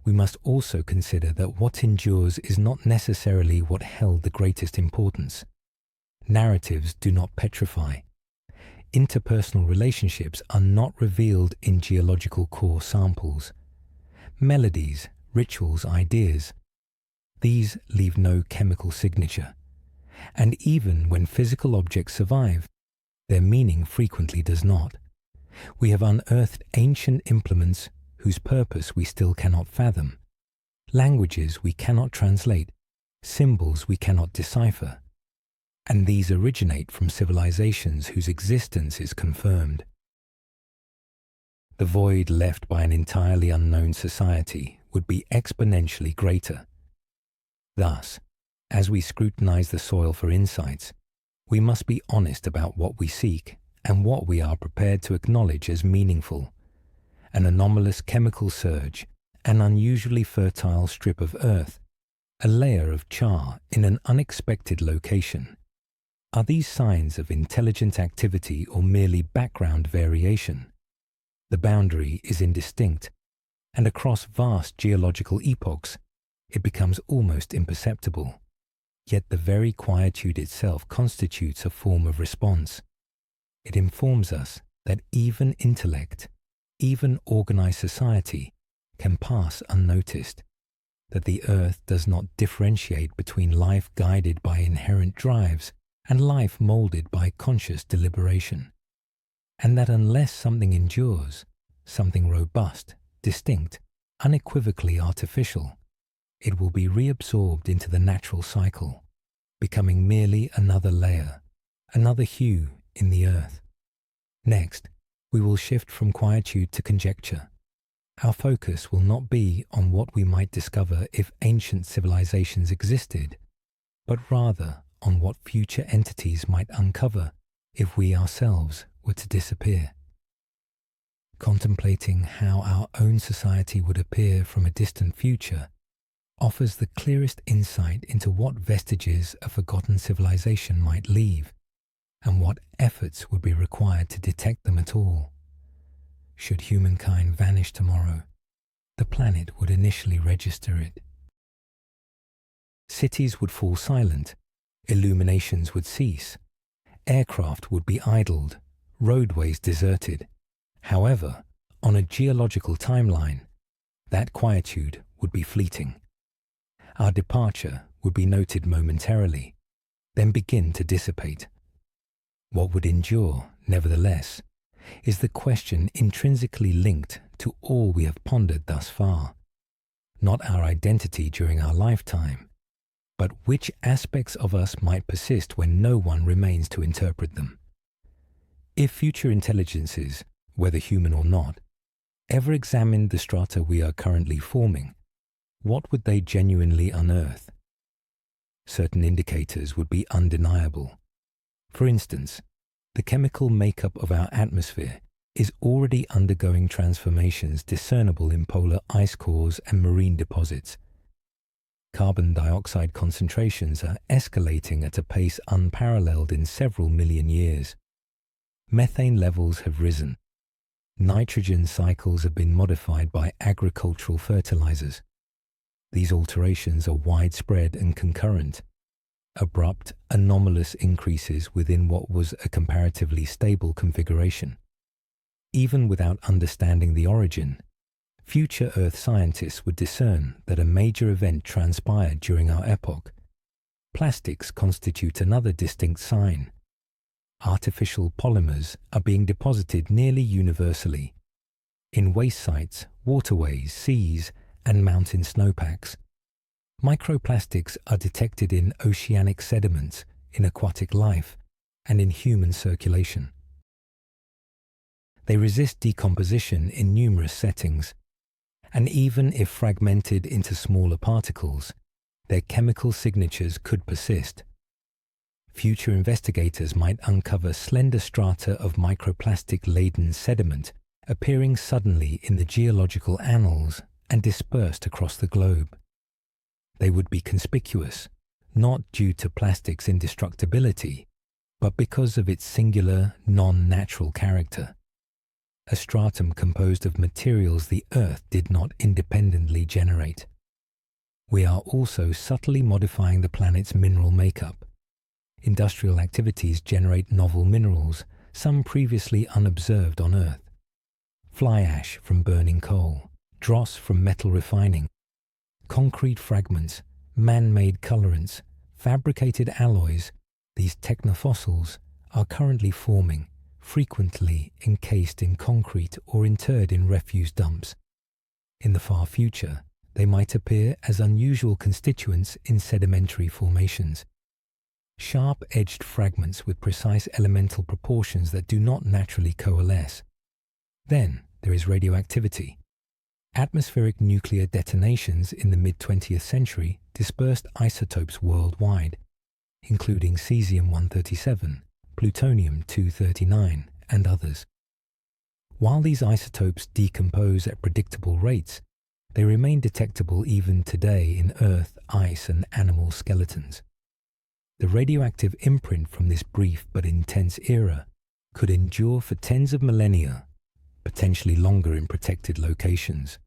We must also consider that what endures is not necessarily what held the greatest importance. Narratives do not petrify. Interpersonal relationships are not revealed in geological core samples. Melodies, rituals, ideas, these leave no chemical signature. And even when physical objects survive, their meaning frequently does not. We have unearthed ancient implements whose purpose we still cannot fathom, languages we cannot translate, symbols we cannot decipher, and these originate from civilizations whose existence is confirmed. The void left by an entirely unknown society would be exponentially greater. Thus, as we scrutinize the soil for insights, we must be honest about what we seek and what we are prepared to acknowledge as meaningful. An anomalous chemical surge, an unusually fertile strip of earth, a layer of char in an unexpected location. Are these signs of intelligent activity or merely background variation? The boundary is indistinct, and across vast geological epochs, it becomes almost imperceptible. Yet the very quietude itself constitutes a form of response. It informs us that even intellect, even organized society, can pass unnoticed, that the Earth does not differentiate between life guided by inherent drives and life molded by conscious deliberation, and that unless something endures, something robust, distinct, unequivocally artificial, it will be reabsorbed into the natural cycle, becoming merely another layer, another hue in the Earth. Next, we will shift from quietude to conjecture. Our focus will not be on what we might discover if ancient civilizations existed, but rather on what future entities might uncover if we ourselves were to disappear. Contemplating how our own society would appear from a distant future offers the clearest insight into what vestiges a forgotten civilization might leave, and what efforts would be required to detect them at all. Should humankind vanish tomorrow, the planet would initially register it. Cities would fall silent, illuminations would cease, aircraft would be idled, roadways deserted. However, on a geological timeline, that quietude would be fleeting. Our departure would be noted momentarily, then begin to dissipate. What would endure, nevertheless, is the question intrinsically linked to all we have pondered thus far, not our identity during our lifetime, but which aspects of us might persist when no one remains to interpret them. If future intelligences, whether human or not, ever examined the strata we are currently forming, what would they genuinely unearth? Certain indicators would be undeniable. For instance, the chemical makeup of our atmosphere is already undergoing transformations discernible in polar ice cores and marine deposits. Carbon dioxide concentrations are escalating at a pace unparalleled in several million years. Methane levels have risen. Nitrogen cycles have been modified by agricultural fertilizers. These alterations are widespread and concurrent. Abrupt, anomalous increases within what was a comparatively stable configuration. Even without understanding the origin, future Earth scientists would discern that a major event transpired during our epoch. Plastics constitute another distinct sign. Artificial polymers are being deposited nearly universally in waste sites, waterways, seas, and mountain snowpacks. Microplastics are detected in oceanic sediments, in aquatic life, and in human circulation. They resist decomposition in numerous settings, and even if fragmented into smaller particles, their chemical signatures could persist. Future investigators might uncover slender strata of microplastic-laden sediment appearing suddenly in the geological annals and dispersed across the globe. They would be conspicuous, not due to plastic's indestructibility, but because of its singular, non-natural character. A stratum composed of materials the Earth did not independently generate. We are also subtly modifying the planet's mineral makeup. Industrial activities generate novel minerals, some previously unobserved on Earth. Fly ash from burning coal, dross from metal refining, concrete fragments, man-made colorants, fabricated alloys, these technofossils are currently forming, frequently encased in concrete or interred in refuse dumps. In the far future, they might appear as unusual constituents in sedimentary formations. Sharp-edged fragments with precise elemental proportions that do not naturally coalesce. Then there is radioactivity. Atmospheric nuclear detonations in the mid-20th century dispersed isotopes worldwide, including cesium-137, plutonium-239, and others. While these isotopes decompose at predictable rates, they remain detectable even today in earth, ice, and animal skeletons. The radioactive imprint from this brief but intense era could endure for tens of millennia, potentially longer in protected locations.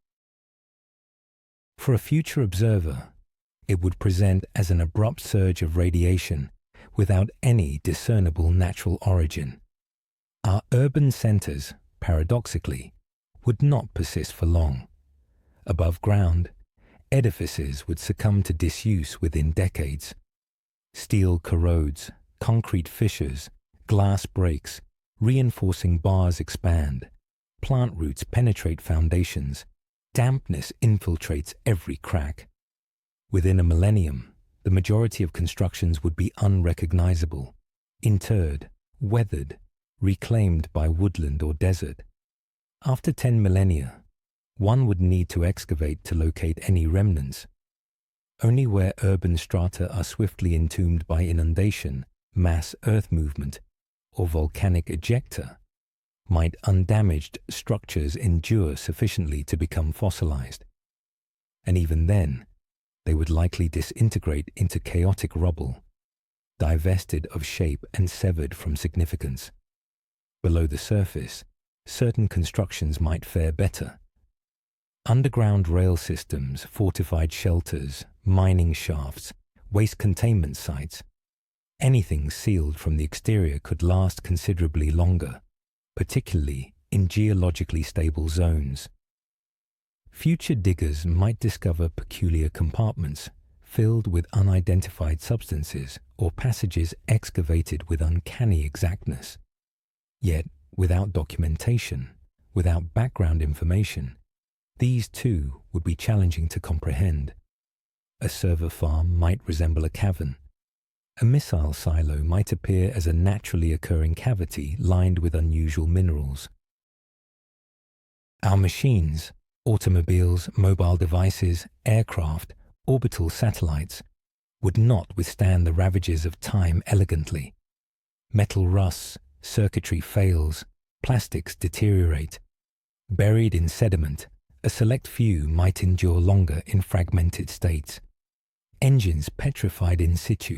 For a future observer, it would present as an abrupt surge of radiation without any discernible natural origin. Our urban centers, paradoxically, would not persist for long. Above ground, edifices would succumb to disuse within decades. Steel corrodes, concrete fissures, glass breaks, reinforcing bars expand, plant roots penetrate foundations, dampness infiltrates every crack. Within a millennium, the majority of constructions would be unrecognizable, interred, weathered, reclaimed by woodland or desert. After 10 millennia, one would need to excavate to locate any remnants. Only where urban strata are swiftly entombed by inundation, mass earth movement, or volcanic ejecta might undamaged structures endure sufficiently to become fossilized. And even then, they would likely disintegrate into chaotic rubble, divested of shape and severed from significance. Below the surface, certain constructions might fare better. Underground rail systems, fortified shelters, mining shafts, waste containment sites, anything sealed from the exterior could last considerably longer, particularly in geologically stable zones. Future diggers might discover peculiar compartments filled with unidentified substances or passages excavated with uncanny exactness. Yet, without documentation, without background information, these too would be challenging to comprehend. A server farm might resemble a cavern. A missile silo might appear as a naturally occurring cavity lined with unusual minerals. Our machines, automobiles, mobile devices, aircraft, orbital satellites, would not withstand the ravages of time elegantly. Metal rusts, circuitry fails, plastics deteriorate. Buried in sediment, a select few might endure longer in fragmented states. Engines petrified in situ.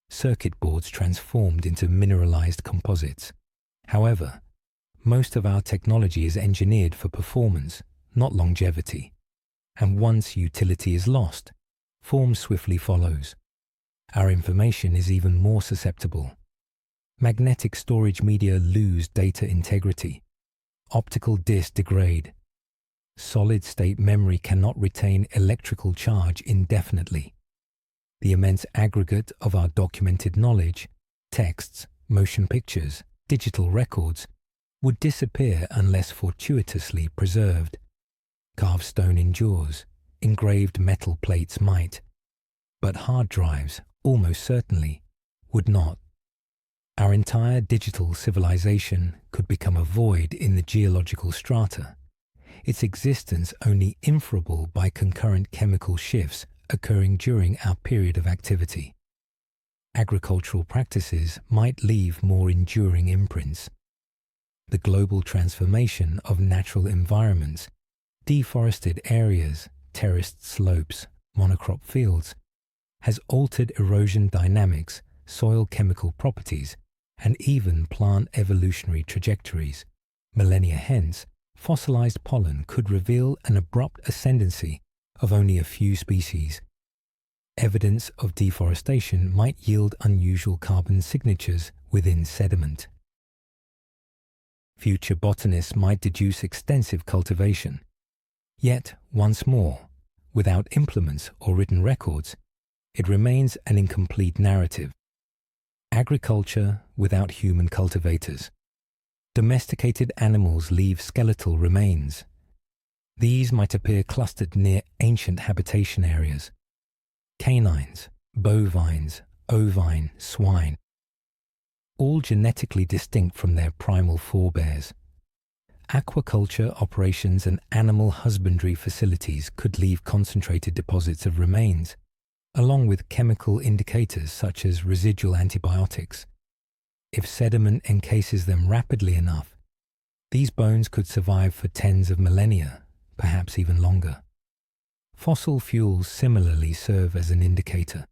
Circuit boards transformed into mineralized composites. However, most of our technology is engineered for performance, not longevity. And once utility is lost, form swiftly follows. Our information is even more susceptible. Magnetic storage media lose data integrity. Optical disks degrade. Solid-state memory cannot retain electrical charge indefinitely. The immense aggregate of our documented knowledge, texts, motion pictures, digital records, would disappear unless fortuitously preserved. Carved stone endures, engraved metal plates might, but hard drives, almost certainly, would not. Our entire digital civilization could become a void in the geological strata, its existence only inferable by concurrent chemical shifts occurring during our period of activity. Agricultural practices might leave more enduring imprints. The global transformation of natural environments, deforested areas, terraced slopes, monocrop fields, has altered erosion dynamics, soil chemical properties, and even plant evolutionary trajectories. Millennia hence, fossilized pollen could reveal an abrupt ascendancy of only a few species. Evidence of deforestation might yield unusual carbon signatures within sediment. Future botanists might deduce extensive cultivation. Yet, once more, without implements or written records, it remains an incomplete narrative. Agriculture without human cultivators. Domesticated animals leave skeletal remains. These might appear clustered near ancient habitation areas. Canines, bovines, ovine, swine, all genetically distinct from their primal forebears. Aquaculture operations and animal husbandry facilities could leave concentrated deposits of remains, along with chemical indicators such as residual antibiotics. If sediment encases them rapidly enough, these bones could survive for tens of millennia, perhaps even longer. Fossil fuels similarly serve as an indicator.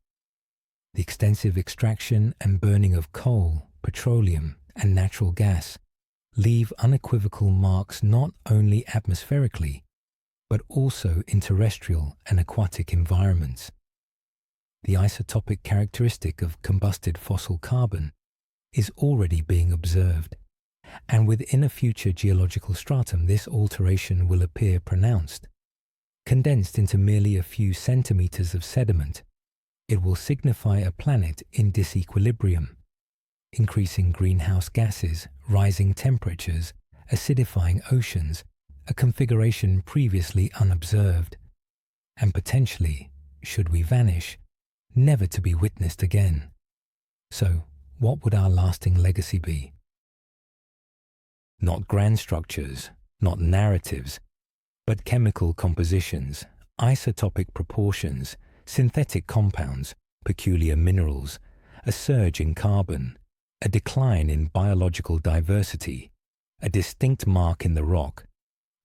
The extensive extraction and burning of coal, petroleum, and natural gas leave unequivocal marks not only atmospherically, but also in terrestrial and aquatic environments. The isotopic characteristic of combusted fossil carbon is already being observed, and within a future geological stratum this alteration will appear pronounced. Condensed into merely a few centimeters of sediment, it will signify a planet in disequilibrium. Increasing greenhouse gases, rising temperatures, acidifying oceans, a configuration previously unobserved, and potentially, should we vanish, never to be witnessed again. So, what would our lasting legacy be? Not grand structures, not narratives, but chemical compositions, isotopic proportions, synthetic compounds, peculiar minerals, a surge in carbon, a decline in biological diversity, a distinct mark in the rock,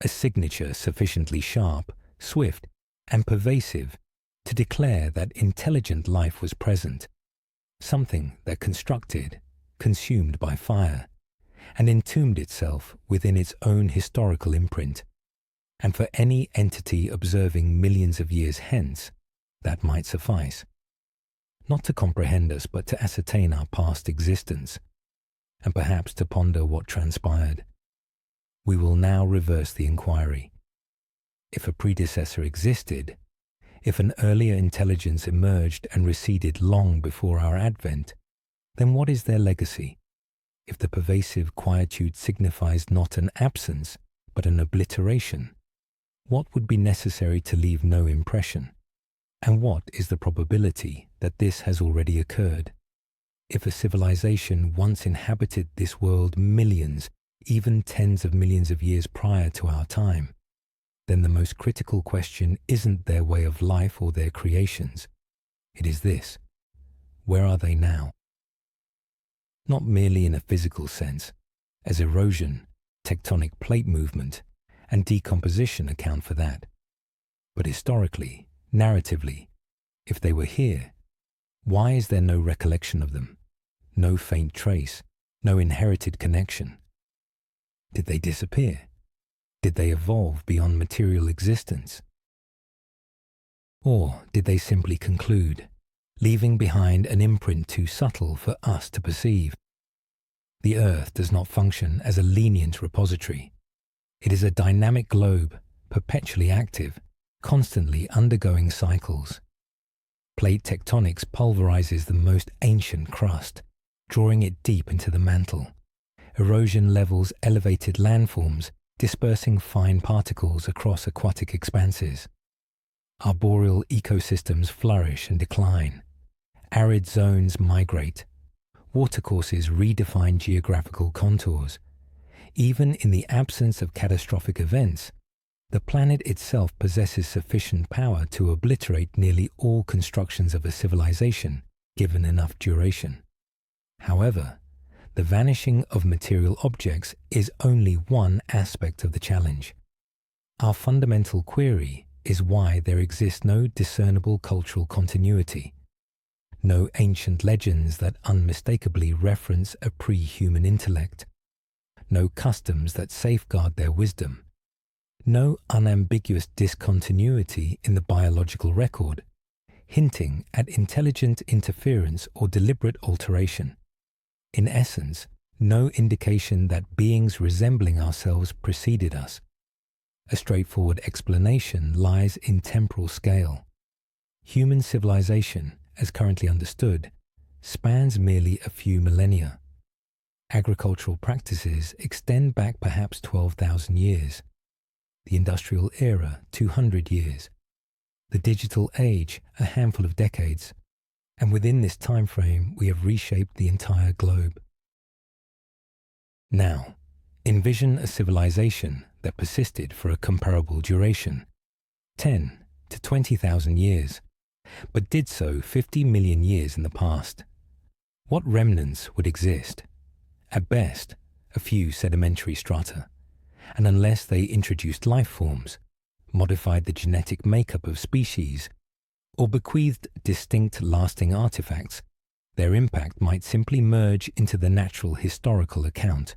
a signature sufficiently sharp, swift, and pervasive to declare that intelligent life was present, something that constructed, consumed by fire, and entombed itself within its own historical imprint. And for any entity observing millions of years hence, that might suffice. Not to comprehend us, but to ascertain our past existence, and perhaps to ponder what transpired. We will now reverse the inquiry. If a predecessor existed, if an earlier intelligence emerged and receded long before our advent, then what is their legacy? If the pervasive quietude signifies not an absence, but an obliteration, what would be necessary to leave no impression? And what is the probability that this has already occurred? If a civilization once inhabited this world millions, even tens of millions of years prior to our time, then the most critical question isn't their way of life or their creations. It is this: where are they now? Not merely in a physical sense, as erosion, tectonic plate movement, and decomposition account for that, but historically, narratively, if they were here, why is there no recollection of them, no faint trace, no inherited connection? Did they disappear? Did they evolve beyond material existence? Or did they simply conclude, leaving behind an imprint too subtle for us to perceive? The Earth does not function as a lenient repository. It is a dynamic globe, perpetually active, constantly undergoing cycles. Plate tectonics pulverizes the most ancient crust, drawing it deep into the mantle. Erosion levels elevated landforms, dispersing fine particles across aquatic expanses. Arboreal ecosystems flourish and decline. Arid zones migrate. Watercourses redefine geographical contours. Even in the absence of catastrophic events, the planet itself possesses sufficient power to obliterate nearly all constructions of a civilization, given enough duration. However, the vanishing of material objects is only one aspect of the challenge. Our fundamental query is why there exists no discernible cultural continuity, no ancient legends that unmistakably reference a pre-human intellect, no customs that safeguard their wisdom, no unambiguous discontinuity in the biological record, hinting at intelligent interference or deliberate alteration. In essence, no indication that beings resembling ourselves preceded us. A straightforward explanation lies in temporal scale. Human civilization, as currently understood, spans merely a few millennia. Agricultural practices extend back perhaps 12,000 years. The industrial era, 200 years. The digital age, a handful of decades. And within this time frame, we have reshaped the entire globe. Now, envision a civilization that persisted for a comparable duration, 10 to 20,000 years, but did so 50 million years in the past. What remnants would exist? At best, a few sedimentary strata, and unless they introduced life forms, modified the genetic makeup of species, or bequeathed distinct lasting artifacts, their impact might simply merge into the natural historical account.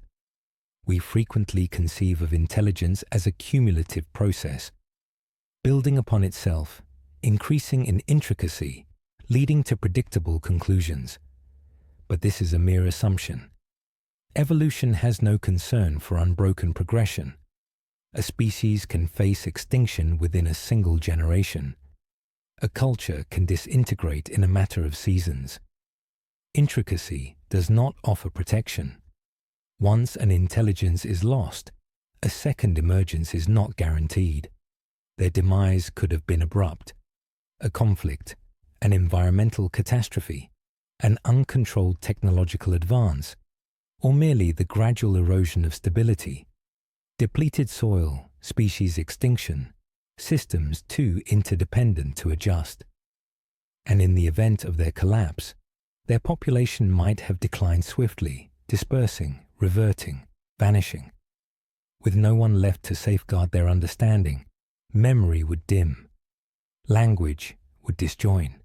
We frequently conceive of intelligence as a cumulative process, building upon itself, increasing in intricacy, leading to predictable conclusions. But this is a mere assumption. Evolution has no concern for unbroken progression. a species can face extinction within a single generation. A culture can disintegrate in a matter of seasons. Intricacy does not offer protection. Once an intelligence is lost, a second emergence is not guaranteed. Their demise could have been abrupt. A conflict, an environmental catastrophe, an uncontrolled technological advance, or merely the gradual erosion of stability. Depleted soil, species extinction, systems too interdependent to adjust. And in the event of their collapse, their population might have declined swiftly, dispersing, reverting, vanishing. With no one left to safeguard their understanding, memory would dim, language would disjoin,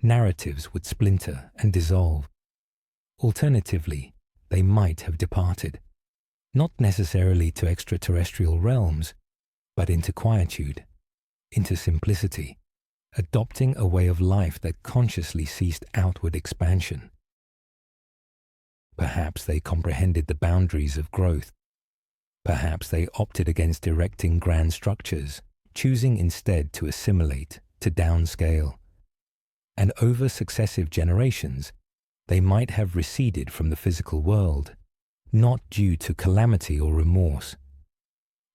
narratives would splinter and dissolve. Alternatively, they might have departed, not necessarily to extraterrestrial realms, but into quietude, into simplicity, adopting a way of life that consciously ceased outward expansion. Perhaps they comprehended the boundaries of growth. Perhaps they opted against erecting grand structures, choosing instead to assimilate, to downscale. And over successive generations, they might have receded from the physical world, not due to calamity or remorse.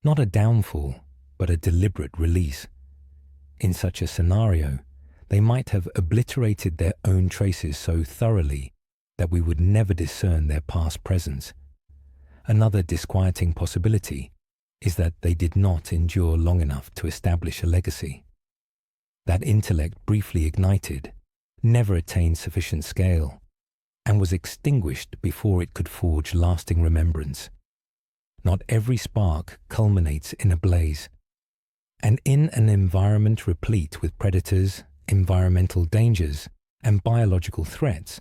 Not a downfall, but a deliberate release. In such a scenario, they might have obliterated their own traces so thoroughly that we would never discern their past presence. Another disquieting possibility is that they did not endure long enough to establish a legacy. That intellect briefly ignited, never attained sufficient scale, and was extinguished before it could forge lasting remembrance. Not every spark culminates in a blaze, and in an environment replete with predators, environmental dangers, and biological threats,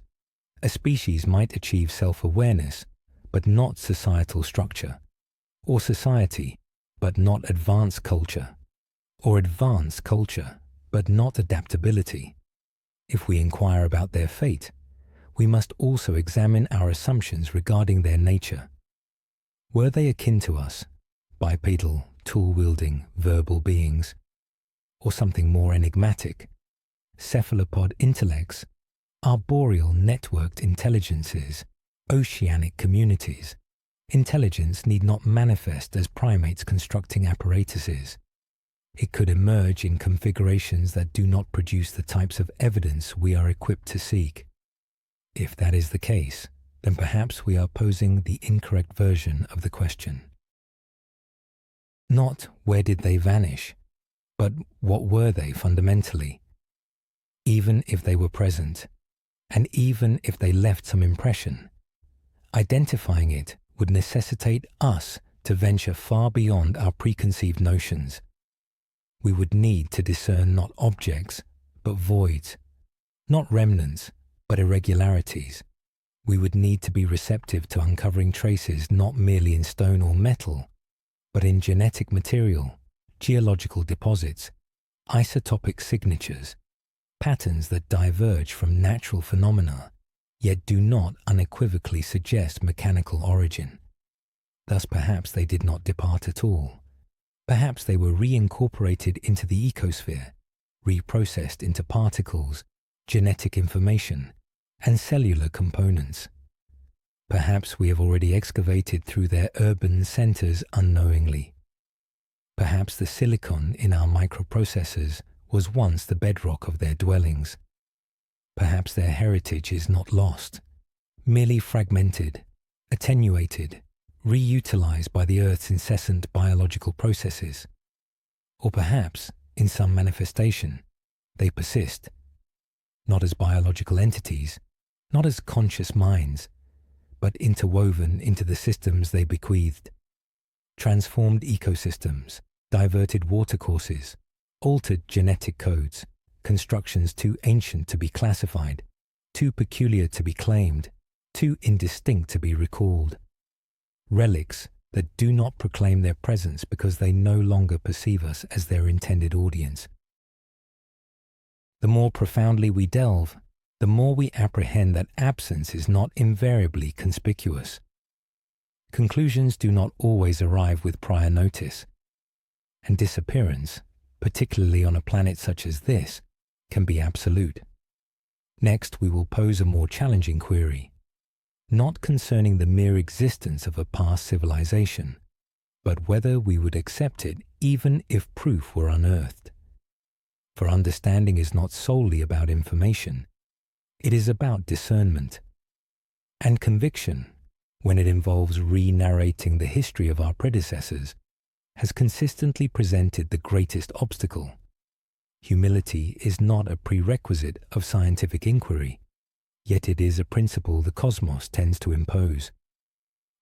a species might achieve self-awareness, but not societal structure, or society, but not advanced culture, or advanced culture, but not adaptability. If we inquire about their fate, we must also examine our assumptions regarding their nature. Were they akin to us, bipedal, tool-wielding, verbal beings, or something more enigmatic, cephalopod intellects, arboreal networked intelligences, oceanic communities? Intelligence need not manifest as primates constructing apparatuses. It could emerge in configurations that do not produce the types of evidence we are equipped to seek. If that is the case, then perhaps we are posing the incorrect version of the question. Not where did they vanish, but what were they fundamentally? Even if they were present, and even if they left some impression, identifying it would necessitate us to venture far beyond our preconceived notions. We would need to discern not objects, but voids, not remnants, but irregularities. We would need to be receptive to uncovering traces not merely in stone or metal, but in genetic material, geological deposits, isotopic signatures, patterns that diverge from natural phenomena, yet do not unequivocally suggest mechanical origin. Thus perhaps they did not depart at all. Perhaps they were reincorporated into the ecosphere, reprocessed into particles, genetic information, and cellular components. Perhaps we have already excavated through their urban centers unknowingly. Perhaps the silicon in our microprocessors was once the bedrock of their dwellings. Perhaps their heritage is not lost, merely fragmented, attenuated, reutilized by the Earth's incessant biological processes. Or perhaps, in some manifestation, they persist, not as biological entities, not as conscious minds, but interwoven into the systems they bequeathed. Transformed ecosystems, diverted watercourses, altered genetic codes, constructions too ancient to be classified, too peculiar to be claimed, too indistinct to be recalled. Relics that do not proclaim their presence because they no longer perceive us as their intended audience. The more profoundly we delve, the more we apprehend that absence is not invariably conspicuous. Conclusions do not always arrive with prior notice. and disappearance, particularly on a planet such as this, can be absolute. Next, we will pose a more challenging query, not concerning the mere existence of a past civilization, but whether we would accept it even if proof were unearthed. For understanding is not solely about information, it is about discernment. And conviction, when it involves re-narrating the history of our predecessors, has consistently presented the greatest obstacle. Humility is not a prerequisite of scientific inquiry, yet it is a principle the cosmos tends to impose.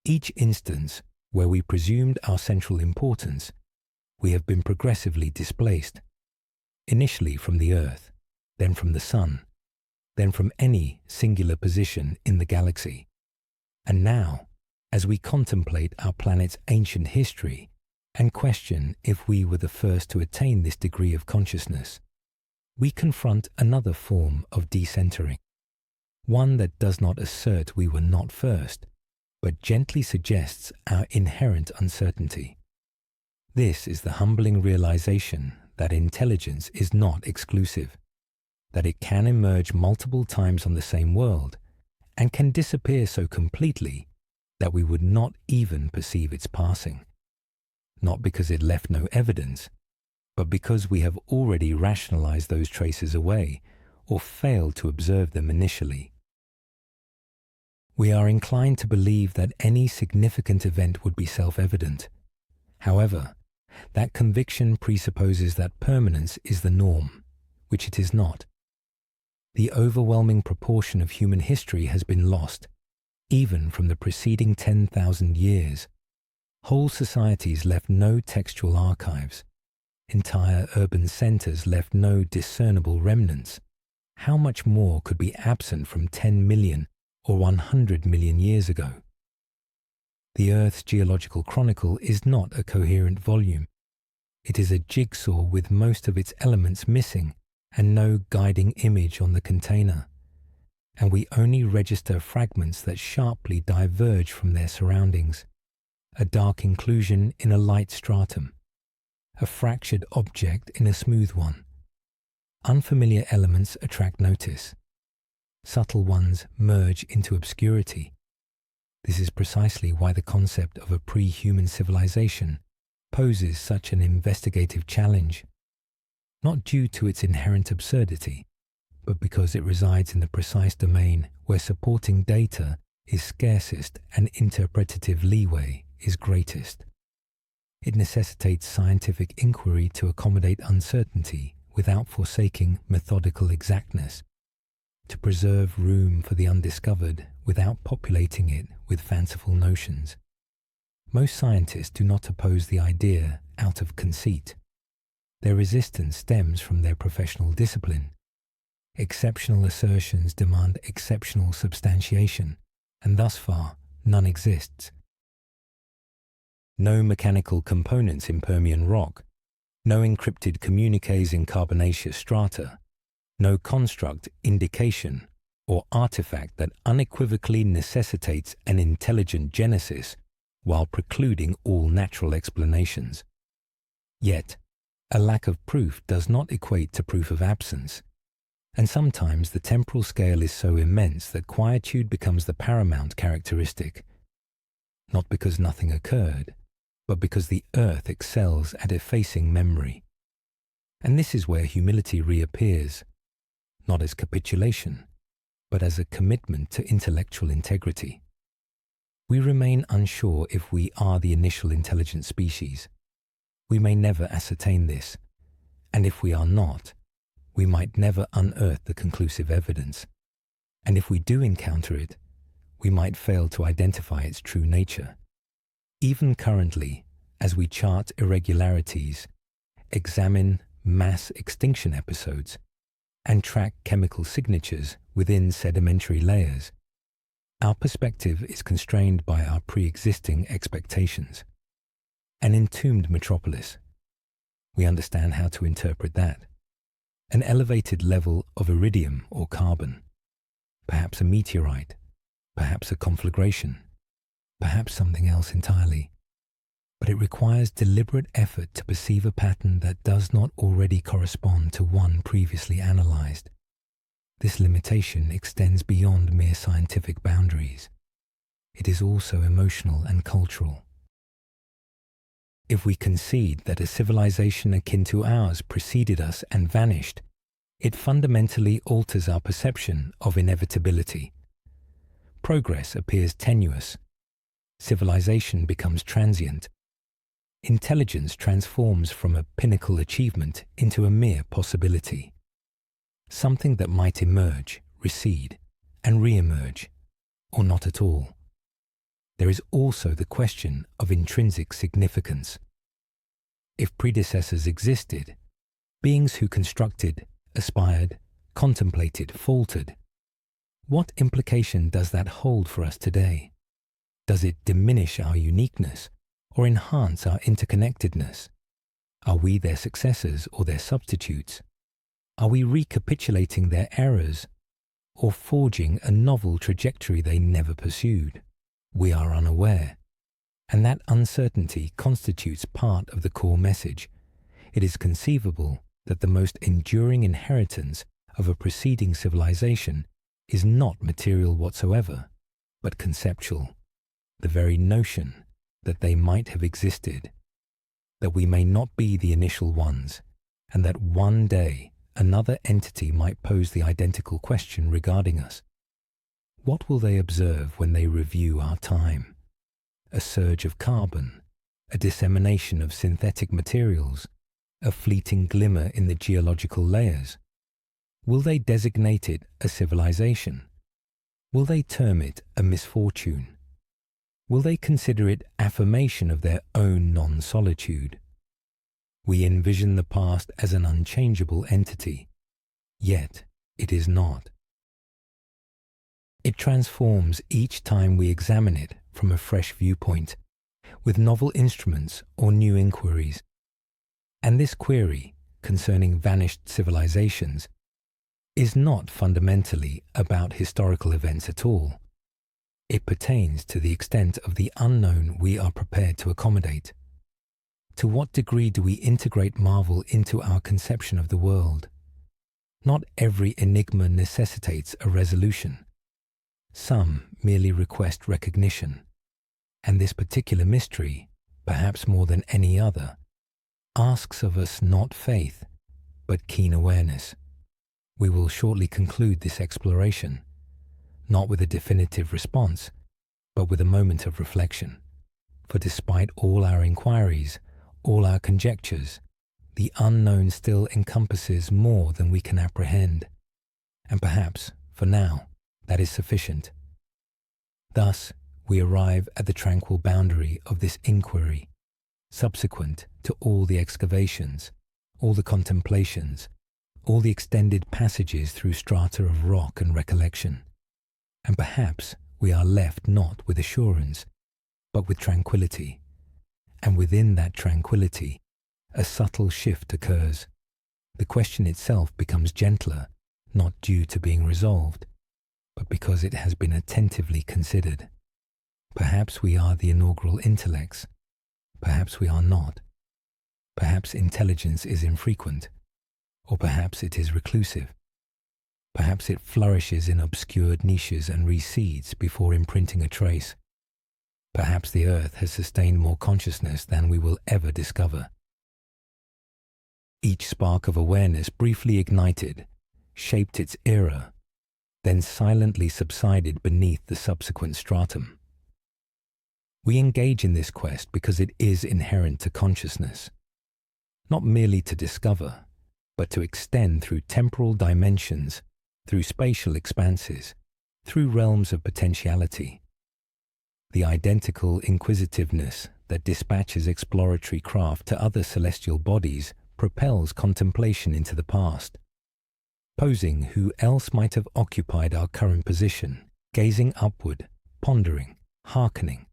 Each instance where we presumed our central importance, we have been progressively displaced, initially from the Earth, then from the Sun, then from any singular position in the galaxy. And now, as we contemplate our planet's ancient history and question if we were the first to attain this degree of consciousness, we confront another form of decentering, one that does not assert we were not first, but gently suggests our inherent uncertainty. This is the humbling realization that intelligence is not exclusive, that it can emerge multiple times on the same world and can disappear so completely that we would not even perceive its passing, not because it left no evidence, but because we have already rationalized those traces away or failed to observe them initially. We are inclined to believe that any significant event would be self-evident. However, that conviction presupposes that permanence is the norm, which it is not. The overwhelming proportion of human history has been lost, even from the preceding 10,000 years. Whole societies left no textual archives. Entire urban centers left no discernible remnants. How much more could be absent from 10 million or 100 million years ago? The Earth's geological chronicle is not a coherent volume. It is a jigsaw with most of its elements missing and no guiding image on the container. And we only register fragments that sharply diverge from their surroundings. A dark inclusion in a light stratum, a fractured object in a smooth one. Unfamiliar elements attract notice. Subtle ones merge into obscurity. This is precisely why the concept of a pre-human civilization poses such an investigative challenge, not due to its inherent absurdity, but because it resides in the precise domain where supporting data is scarcest and interpretative leeway is greatest. It necessitates scientific inquiry to accommodate uncertainty without forsaking methodical exactness, to preserve room for the undiscovered without populating it with fanciful notions. Most scientists do not oppose the idea out of conceit. Their resistance stems from their professional discipline. Exceptional assertions demand exceptional substantiation, and thus far, none exists. No mechanical components in Permian rock, no encrypted communiques in carbonaceous strata, no construct, indication, or artifact that unequivocally necessitates an intelligent genesis while precluding all natural explanations. Yet, a lack of proof does not equate to proof of absence, and sometimes the temporal scale is so immense that quietude becomes the paramount characteristic, not because nothing occurred, but because the earth excels at effacing memory. And this is where humility reappears, not as capitulation, but as a commitment to intellectual integrity. We remain unsure if we are the initial intelligent species. We may never ascertain this, and if we are not, we might never unearth the conclusive evidence. And if we do encounter it, we might fail to identify its true nature. Even currently, as we chart irregularities, examine mass extinction episodes, and track chemical signatures within sedimentary layers, our perspective is constrained by our pre-existing expectations. An entombed metropolis. We understand how to interpret that. An elevated level of iridium or carbon. Perhaps a meteorite. Perhaps a conflagration. Perhaps something else entirely. but it requires deliberate effort to perceive a pattern that does not already correspond to one previously analyzed. This limitation extends beyond mere scientific boundaries. It is also emotional and cultural. If we concede that a civilization akin to ours preceded us and vanished, it fundamentally alters our perception of inevitability. Progress appears tenuous. Civilization becomes transient. Intelligence transforms from a pinnacle achievement into a mere possibility. Something that might emerge, recede, and re-emerge, or not at all. There is also the question of intrinsic significance. If predecessors existed, beings who constructed, aspired, contemplated, faltered, what implication does that hold for us today? Does it diminish our uniqueness or enhance our interconnectedness? Are we their successors or their substitutes? Are we recapitulating their errors or forging a novel trajectory they never pursued? We are unaware, and that uncertainty constitutes part of the core message. It is conceivable that the most enduring inheritance of a preceding civilization is not material whatsoever, but conceptual. The very notion that they might have existed, that we may not be the initial ones, and that one day another entity might pose the identical question regarding us. What will they observe when they review our time? A surge of carbon, a dissemination of synthetic materials, a fleeting glimmer in the geological layers? Will they designate it a civilization? Will they term it a misfortune? Will they consider it affirmation of their own non-solitude? We envision the past as an unchangeable entity, yet it is not. It transforms each time we examine it from a fresh viewpoint, with novel instruments or new inquiries. And this query concerning vanished civilizations is not fundamentally about historical events at all. It pertains to the extent of the unknown we are prepared to accommodate. To what degree do we integrate marvel into our conception of the world? Not every enigma necessitates a resolution. Some merely request recognition, and this particular mystery, perhaps more than any other, asks of us not faith, but keen awareness. We will shortly conclude this exploration, not with a definitive response, but with a moment of reflection. For despite all our inquiries, all our conjectures, the unknown still encompasses more than we can apprehend, and perhaps, for now, that is sufficient. Thus, we arrive at the tranquil boundary of this inquiry, subsequent to all the excavations, all the contemplations, all the extended passages through strata of rock and recollection. And perhaps we are left not with assurance, but with tranquility. And within that tranquility, a subtle shift occurs. The question itself becomes gentler, not due to being resolved, but because it has been attentively considered. Perhaps we are the inaugural intellects. Perhaps we are not. Perhaps intelligence is infrequent, or perhaps it is reclusive. Perhaps it flourishes in obscured niches and recedes before imprinting a trace. Perhaps the earth has sustained more consciousness than we will ever discover. Each spark of awareness briefly ignited, shaped its era, then silently subsided beneath the subsequent stratum. We engage in this quest because it is inherent to consciousness, not merely to discover, but to extend through temporal dimensions, through spatial expanses, through realms of potentiality. The identical inquisitiveness that dispatches exploratory craft to other celestial bodies propels contemplation into the past, posing who else might have occupied our current position, gazing upward, pondering, hearkening.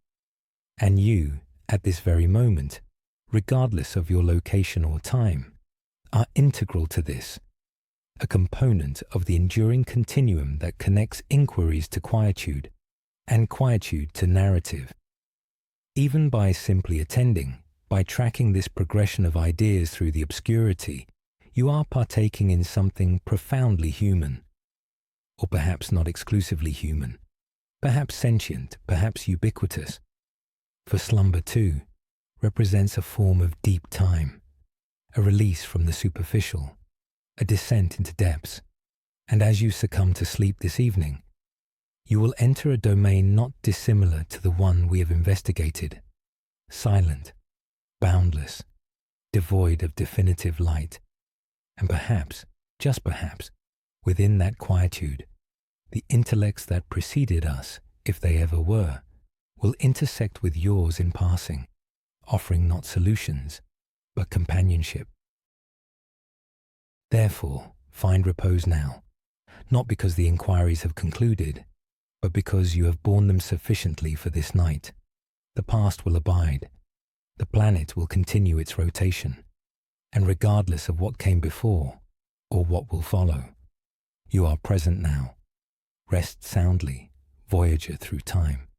And you, at this very moment, regardless of your location or time, are integral to this, a component of the enduring continuum that connects inquiries to quietude and quietude to narrative. Even by simply attending, by tracking this progression of ideas through the obscurity, you are partaking in something profoundly human, or perhaps not exclusively human, perhaps sentient, perhaps ubiquitous. For slumber, too, represents a form of deep time, a release from the superficial, a descent into depths. And as you succumb to sleep this evening, you will enter a domain not dissimilar to the one we have investigated, silent, boundless, devoid of definitive light. And perhaps, just perhaps, within that quietude, the intellects that preceded us, if they ever were, will intersect with yours in passing, offering not solutions, but companionship. Therefore, find repose now, not because the inquiries have concluded, but because you have borne them sufficiently for this night. The past will abide, the planet will continue its rotation, and regardless of what came before, or what will follow, you are present now. Rest soundly, voyager through time.